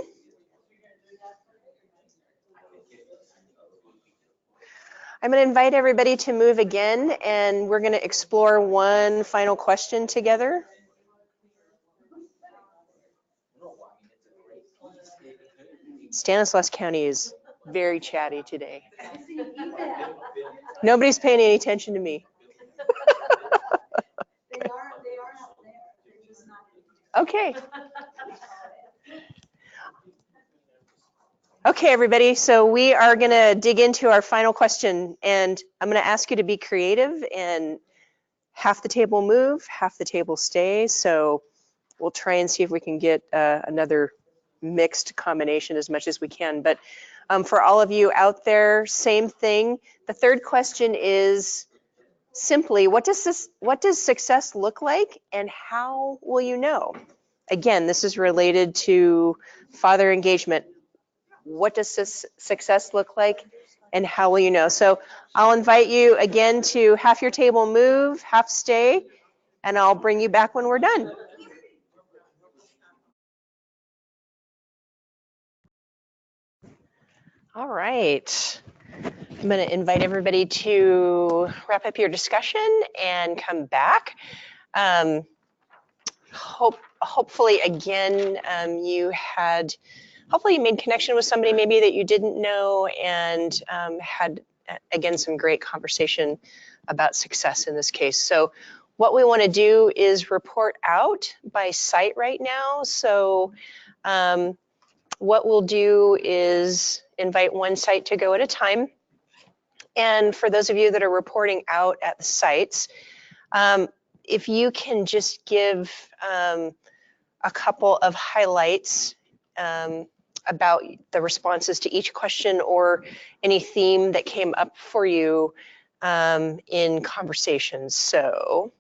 I'm going to invite everybody to move again, and we're going to explore one final question together. Stanislaus County is very chatty today. Nobody's paying any attention to me. Okay. Okay, everybody, so we are going to dig into our final question, and I'm going to ask you to be creative, and half the table move, half the table stay, so we'll try and see if we can get another mixed combination as much as we can. But for all of you out there, same thing. The third question is simply, what does success look like, and how will you know? Again, this is related to father engagement. What does success look like, and how will you know? So I'll invite you again to half your table move, half stay, and I'll bring you back when we're done. All right. I'm going to invite everybody to wrap up your discussion and come back. Hopefully, again, hopefully you made connection with somebody maybe that you didn't know, and had, again, some great conversation about success in this case. So what we want to do is report out by site right now. So what we'll do is invite one site to go at a time. And for those of you that are reporting out at the sites, if you can just give a couple of highlights about the responses to each question or any theme that came up for you in conversations. So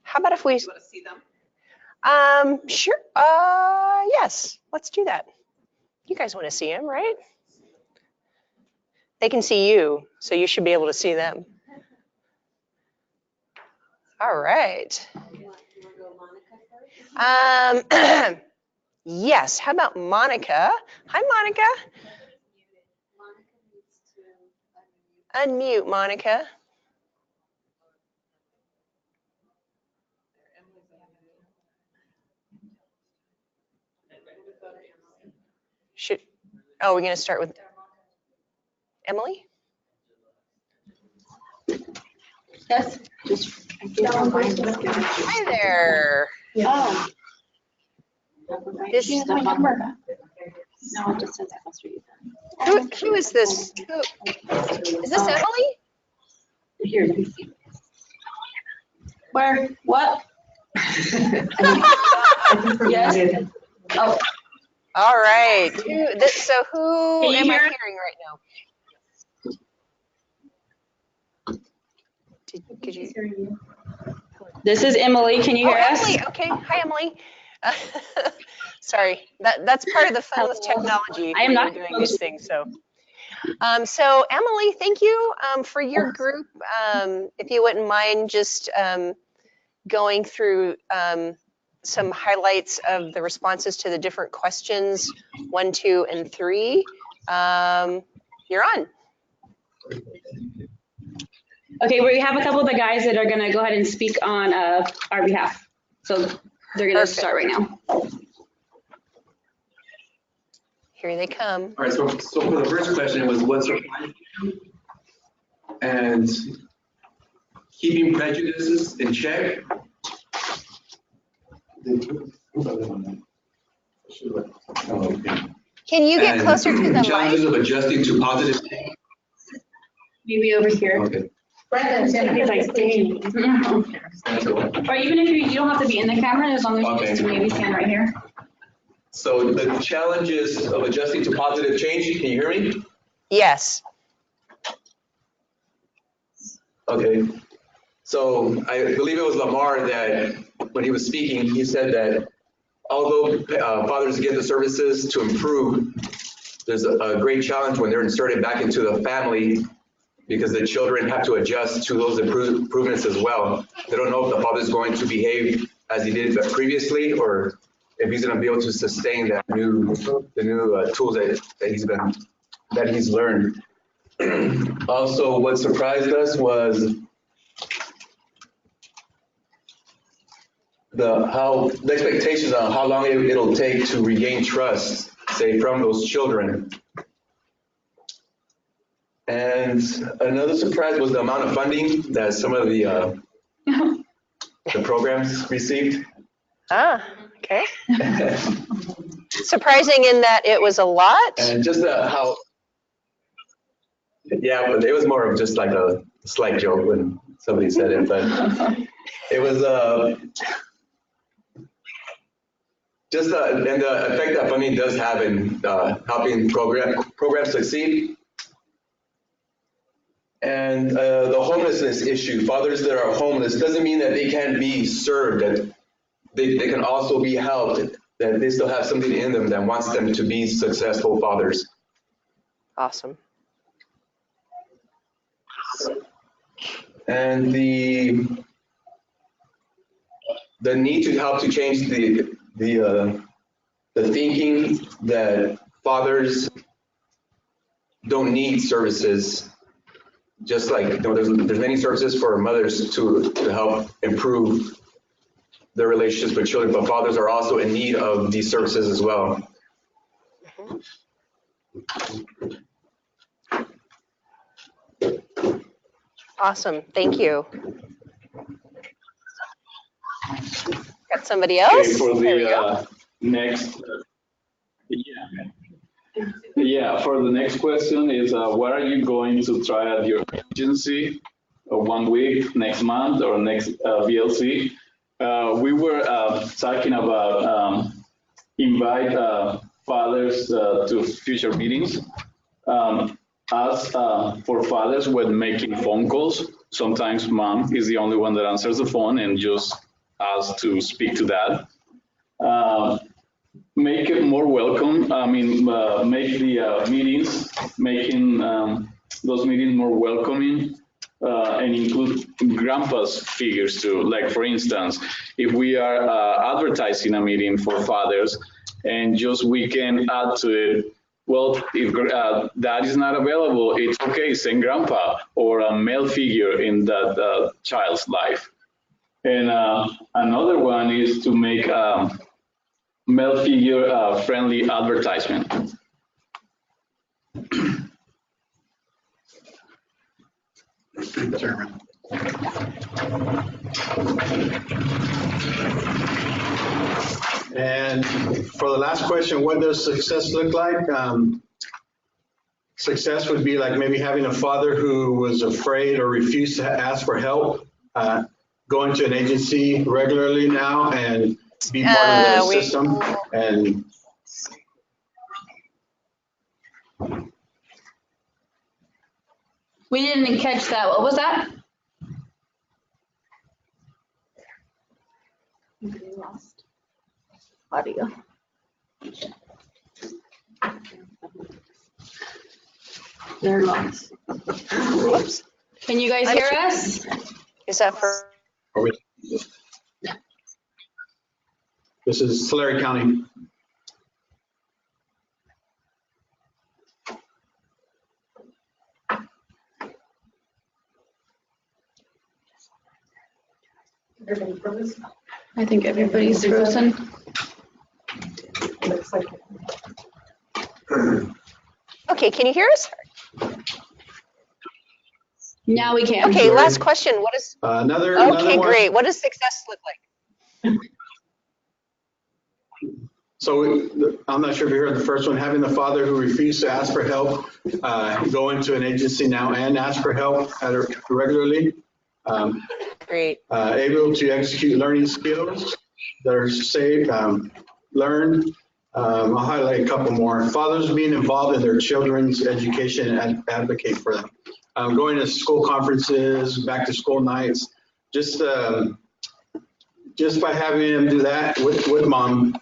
how about if we... You want to see them? Sure. Yes, let's do that. You guys want to see them, right? They can see you, so you should be able to see them. All right. Yes, how about Monica? Hi, Monica. Unmute, Monica. We're going to start with Emily? Yes. Hi there. Oh. This, my number. No, it just says I must read them. who is this? Is this Emily? Here, let me see. Where? What? Yes. Oh. All right. So who Can you am I hear? hearing right now? Did you? This is Emily. Can you hear us? Emily. Okay. Hi, Emily. Sorry, that's part of the fun with Hello. technology I am when you're not doing these things. So Emily, thank you for your group. If you wouldn't mind just going through some highlights of the responses to the different questions, 1, 2, and 3. You're on. Okay, we have a couple of the guys that are going to go ahead and speak on our behalf. So they're going to start right now. Here they come. All right, so for the first question was what surprised you? And keeping prejudices in check. Can you get And closer to the challenges mic? of adjusting to positive. Maybe over here. Okay. Brandon's going to be like, dang. Or even if you don't have to be in the camera, as long as you just maybe stand right here. So the challenges of adjusting to positive change, can you hear me? Yes. Okay. So I believe it was Lamar that when he was speaking, he said that although fathers get the services to improve, there's a great challenge when they're inserted back into the family because the children have to adjust to those improvements as well. They don't know if the father's going to behave as he did previously or if he's going to be able to sustain the new tools that he's learned. Also, what surprised us was the expectations on how long it'll take to regain trust, say, from those children. And another surprise was the amount of funding that some of the programs received. Ah, okay. Surprising in that it was a lot. And just how, yeah, but it was more of just like a slight joke when somebody said it, but it was just and the effect that funding does have in helping programs succeed. And the homelessness issue, fathers that are homeless doesn't mean that they can't be served, that they can also be helped, that they still have something in them that wants them to be successful fathers. Awesome. And the need to help to change the thinking that fathers don't need services. Just like there's many services for mothers to help improve their relationships with children, but fathers are also in need of these services as well. Awesome. Thank you. Got somebody else? Okay, for There we go. the next, for the next question is, what are you going to try at your agency 1 week, next month, or next VLC? We were talking about invite fathers to future meetings. As for fathers, when making phone calls, sometimes mom is the only one that answers the phone and just asks to speak to dad. Make it more welcome. I mean, make the meetings, making those meetings more welcoming, and include grandpa's figures too. Like, for instance, if we are advertising a meeting for fathers, and just we can add to it, well, if dad is not available, it's okay, send grandpa or a male figure in that child's life. And another one is to make male figure friendly advertisement. And for the last question, what does success look like? Success would be like maybe having a father who was afraid or refused to ask for help, going to an agency regularly now and be part of the system. And We didn't catch that. What was that? audio. There it goes. Whoops. Can you guys hear us? Is that for? Are we- This is Tulare County. I think everybody's frozen. Okay, can you hear us? Now we can. Okay, last question. What is? Another Okay, one. great. What does success look like? So I'm not sure if you heard the first one, having the father who refused to ask for help, go into an agency now and ask for help regularly. Great. Able to execute learning skills that are safe, learned. I'll highlight a couple more. Fathers being involved in their children's education and advocate for them. Going to school conferences, back to school nights, just by having them do that with mom,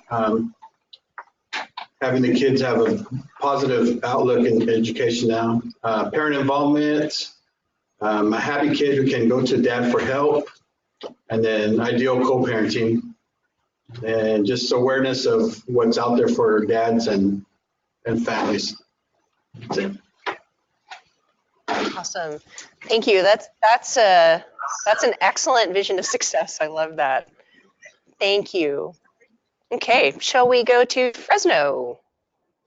having the kids have a positive outlook in education now. Parent involvement, a happy kid who can go to dad for help, and then ideal co-parenting, and just awareness of what's out there for dads and families. That's it. Awesome. Thank you. That's an excellent vision of success. I love that. Thank you. Okay, shall we go to Fresno?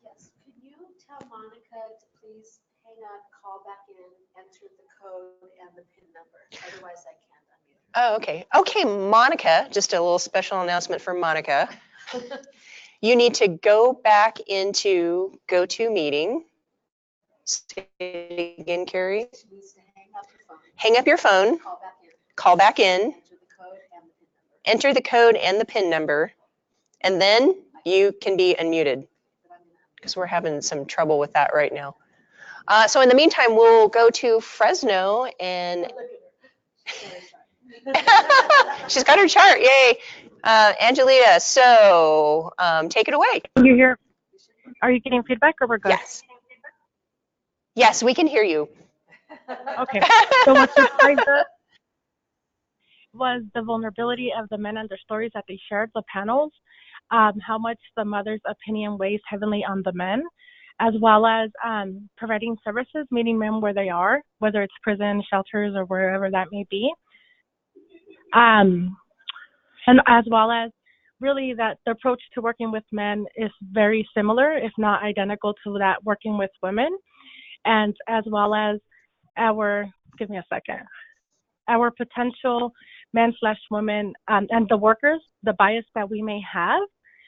Yes, can you tell Monica to please hang up, call back in, enter the code and the PIN number, otherwise I can't unmute. Oh, okay. Okay, Monica, just a little special announcement for Monica. You need to go back into GoToMeeting. Say it again, Carrie. She needs to hang up the phone, Hang up your phone, call back in, call back in, enter the code and the PIN number. enter the code and the PIN number, and then you can be unmuted because we're having some trouble with that right now. So in the meantime, we'll go to Fresno and she's got her chart. Yay. Angelita, so take it away. You hear? Are you getting feedback or we're good? Yes. Yes, we can hear you. Okay. So what surprised us was the vulnerability of the men and their stories that they shared, the panels, how much the mother's opinion weighs heavily on the men, as well as providing services, meeting men where they are, whether it's prison, shelters, or wherever that may be. And as well as really that the approach to working with men is very similar, if not identical to that working with women. And as well as our potential men/women and the workers, the bias that we may have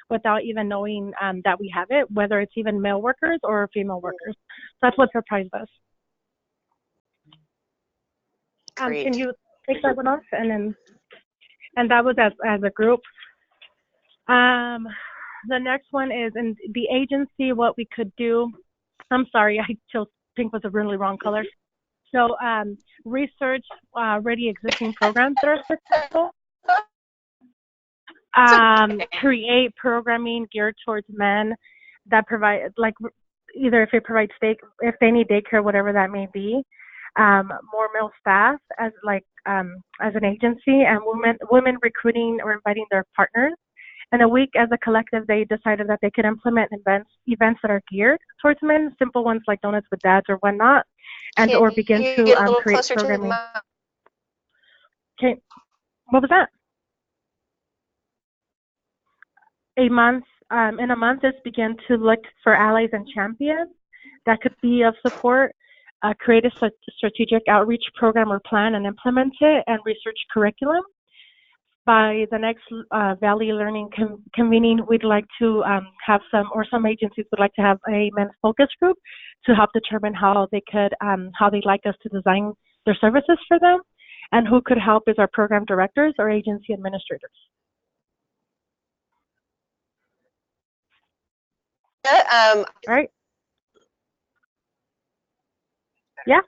without even knowing that we have it, whether it's even male workers or female workers. That's what surprised us. Great. Can you take that one off? And that was as a group. The next one is in the agency, what we could do. I'm sorry, I chose pink was a really wrong color. So research already existing programs that are successful. Create programming geared towards men that provide, like either if it provides if they need daycare, whatever that may be. More male staff as an agency, and women recruiting or inviting their partners. In a week, as a collective, they decided that they could implement events that are geared towards men, simple ones like donuts with dads or whatnot, or begin to create programming. Okay, what was that? In a month, this began to look for allies and champions that could be of support, create a strategic outreach program or plan and implement it, and research curriculum. By the next Valley Learning convening, we'd like to have some agencies would like to have a men's focus group to help determine how they'd like us to design their services for them, and who could help is our program directors or agency administrators. Right. Yeah.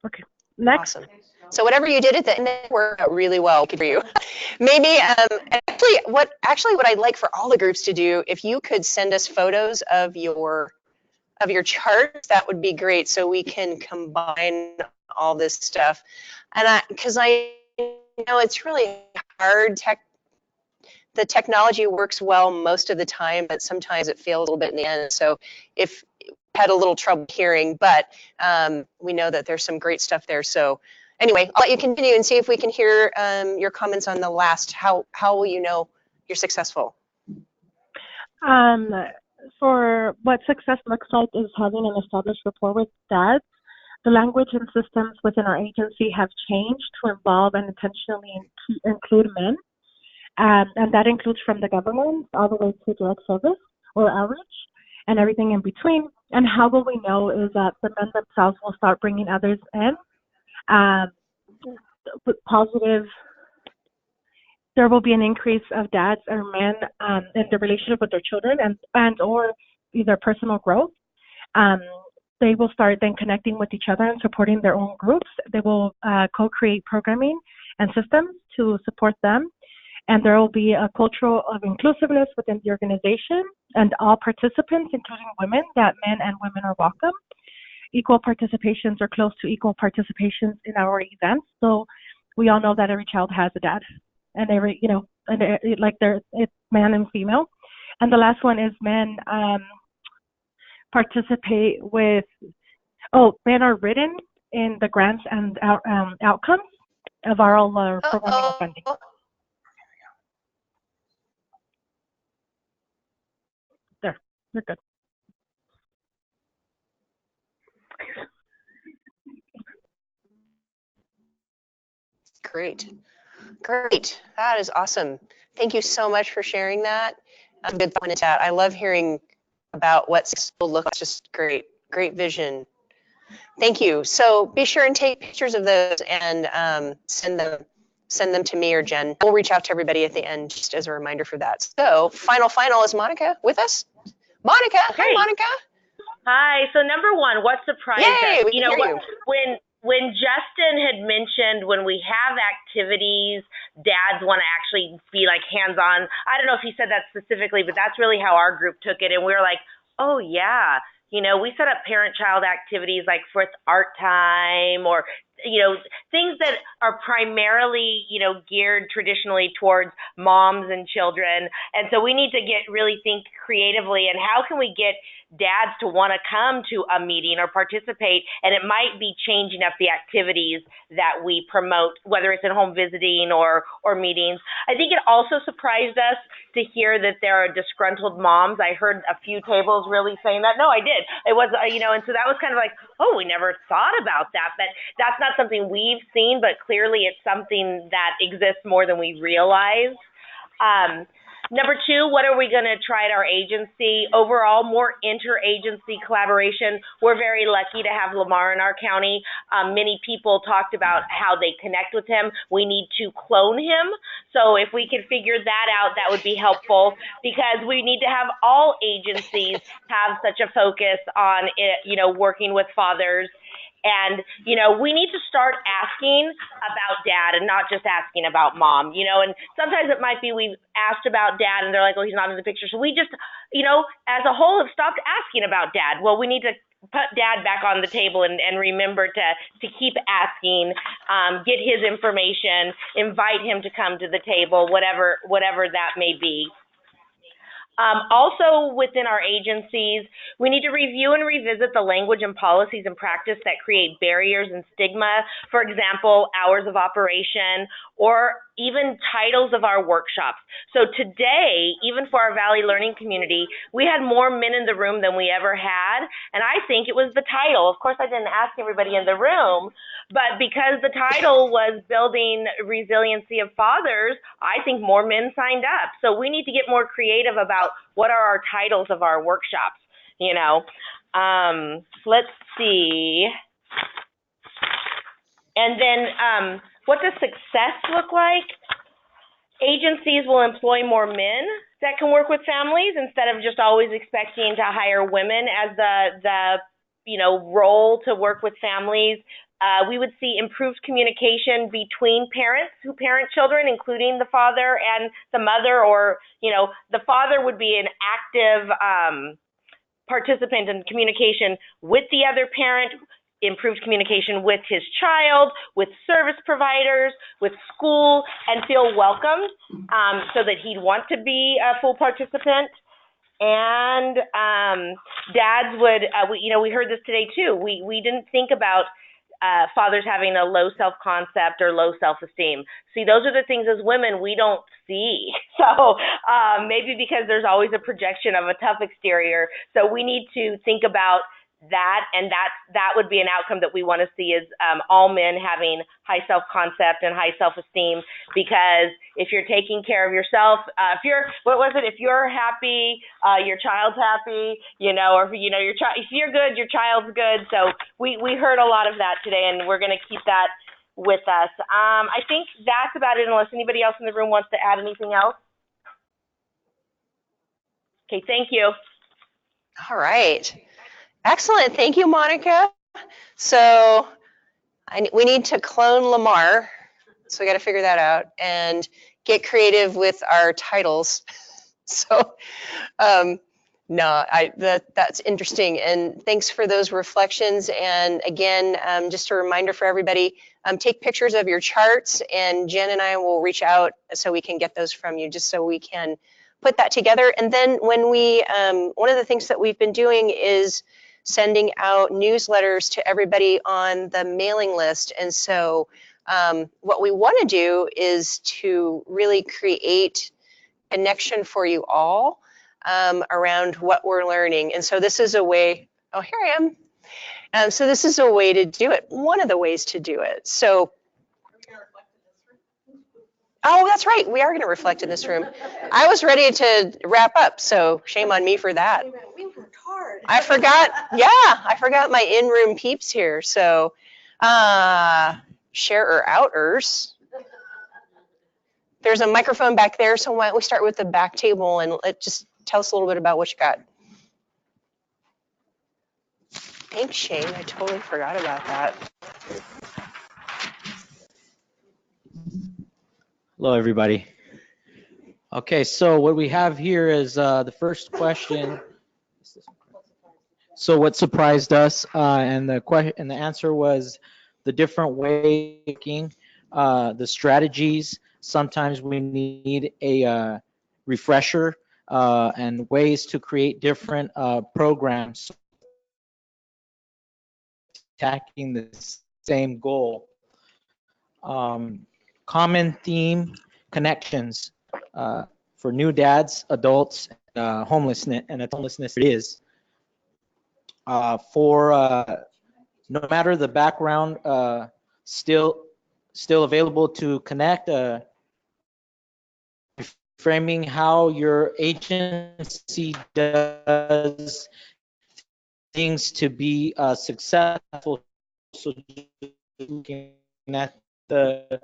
Okay. Next. Awesome. So whatever you did at the end worked out really well for you. Maybe Actually what I'd like for all the groups to do, if you could send us photos of your charts, that would be great, so we can combine all this stuff. And because I know it's really hard. The technology works well most of the time, but sometimes it fails a little bit in the end. So if had a little trouble hearing, but we know that there's some great stuff there. So anyway, I'll let you continue and see if we can hear your comments on the last. How will you know you're successful? For what success looks like is having an established rapport with dads. The language and systems within our agency have changed to involve and intentionally include men. And that includes from the government all the way to direct service or outreach and everything in between. And how will we know is that the men themselves will start bringing others in with positive. There will be an increase of dads or men in the relationship with their children and or either personal growth. They will start then connecting with each other and supporting their own groups. They will co-create programming and systems to support them. And there will be a culture of inclusiveness within the organization and all participants, including women, that men and women are welcome. Equal participations or close to equal participations in our events. So we all know that every child has a dad, and every, it's man and female. And the last one is men participate with, men are written in the grants and outcomes of our programming or funding. There, you're good. Great. That is awesome. Thank you so much for sharing that. Good thought in the chat. I love hearing about what successful looks. Just great vision. Thank you. So be sure and take pictures of those and send them to me or Jen. We'll reach out to everybody at the end just as a reminder for that. So final is Monica with us? Monica, okay. Hi Monica. Hi. So number one, what surprised us? You know, when Justin had mentioned when we have activities, dads want to actually be like hands-on. I don't know if he said that specifically, but that's really how our group took it. And we were like, oh yeah, you know, we set up parent-child activities like for art time or, you know, things that are primarily, you know, geared traditionally towards moms and children. And so we need to really think creatively and how can we get dads to want to come to a meeting or participate, and it might be changing up the activities that we promote, whether it's at home visiting or meetings. I think it also surprised us to hear that there are disgruntled moms. I heard a few tables really saying that. No, I did. It was, you know, and so that was kind of like, oh, we never thought about that, but that's not something we've seen, but clearly it's something that exists more than we realize. Number two, what are we going to try at our agency? Overall, more interagency collaboration. We're very lucky to have Lamar in our county. Many people talked about how they connect with him. We need to clone him. So if we could figure that out, that would be helpful because we need to have all agencies have such a focus on it, you know, working with fathers. And, you know, we need to start asking about dad and not just asking about mom, you know, and sometimes it might be we've asked about dad and they're like, oh, he's not in the picture. So we just, you know, as a whole have stopped asking about dad. Well, we need to put dad back on the table and remember to keep asking, get his information, invite him to come to the table, whatever that may be. Also within our agencies, we need to review and revisit the language and policies and practice that create barriers and stigma. For example, hours of operation or even titles of our workshops. So today, even for our Valley Learning community, we had more men in the room than we ever had. And I think it was the title. Of course, I didn't ask everybody in the room, but because the title was Building Resiliency of Fathers, I think more men signed up. So we need to get more creative about what are our titles of our workshops, you know. Let's see. And then what does success look like? Agencies will employ more men that can work with families instead of just always expecting to hire women as the you know, role to work with families. We would see improved communication between parents who parent children, including the father and the mother, or, the father would be an active participant in communication with the other parent, improved communication with his child, with service providers, with school, and feel welcomed, so that he'd want to be a full participant. And dads would, we heard this today too. We didn't think about fathers having a low self-concept or low self-esteem. See, those are the things as women we don't see. So maybe because there's always a projection of a tough exterior. So we need to think about that, and that would be an outcome that we want to see, is all men having high self-concept and high self-esteem. Because if you're taking care of yourself, if you're happy, your child's happy, or if you're good, your child's good. So we heard a lot of that today, and we're going to keep that with us. I think that's about it, unless anybody else in the room wants to add anything else. Okay, thank you. All right. Excellent. Thank you, Monica. So we need to clone Lamar. So we got to figure that out and get creative with our titles. So that's interesting. And thanks for those reflections. And again, just a reminder for everybody, take pictures of your charts, and Jen and I will reach out so we can get those from you, just so we can put that together. And then when one of the things that we've been doing is sending out newsletters to everybody on the mailing list. And so what we want to do is to really create connection for you all around what we're learning. And so this is a way, oh, here I am. So this is a way to do it, one of the ways to do it. So, oh, that's right, we are going to reflect in this room. I was ready to wrap up, so shame on me for that. We worked hard. I forgot my in-room peeps here. So, share outers. There's a microphone back there, so why don't we start with the back table and just tell us a little bit about what you got. Thanks, Shane. I totally forgot about that. Hello, everybody. Okay, so what we have here is the first question. So what surprised us, and the answer was the different ways of thinking, the strategies. Sometimes we need a refresher and ways to create different programs attacking the same goal. Common theme, connections for new dads, adults, homelessness, and homelessness it is. For no matter the background, still available to connect, framing how your agency does things to be successful. So looking at the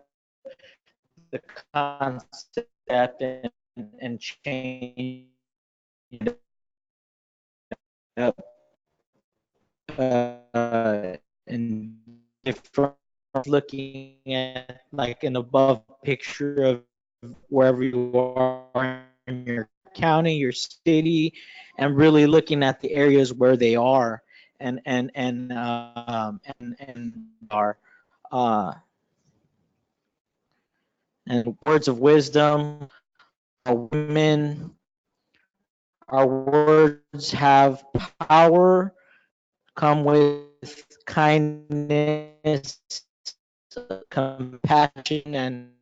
concept and change up and different, looking at like an above picture of wherever you are in your county, your city, and really looking at the areas where they are and are and words of wisdom. Women, our words have power, come with kindness, compassion, and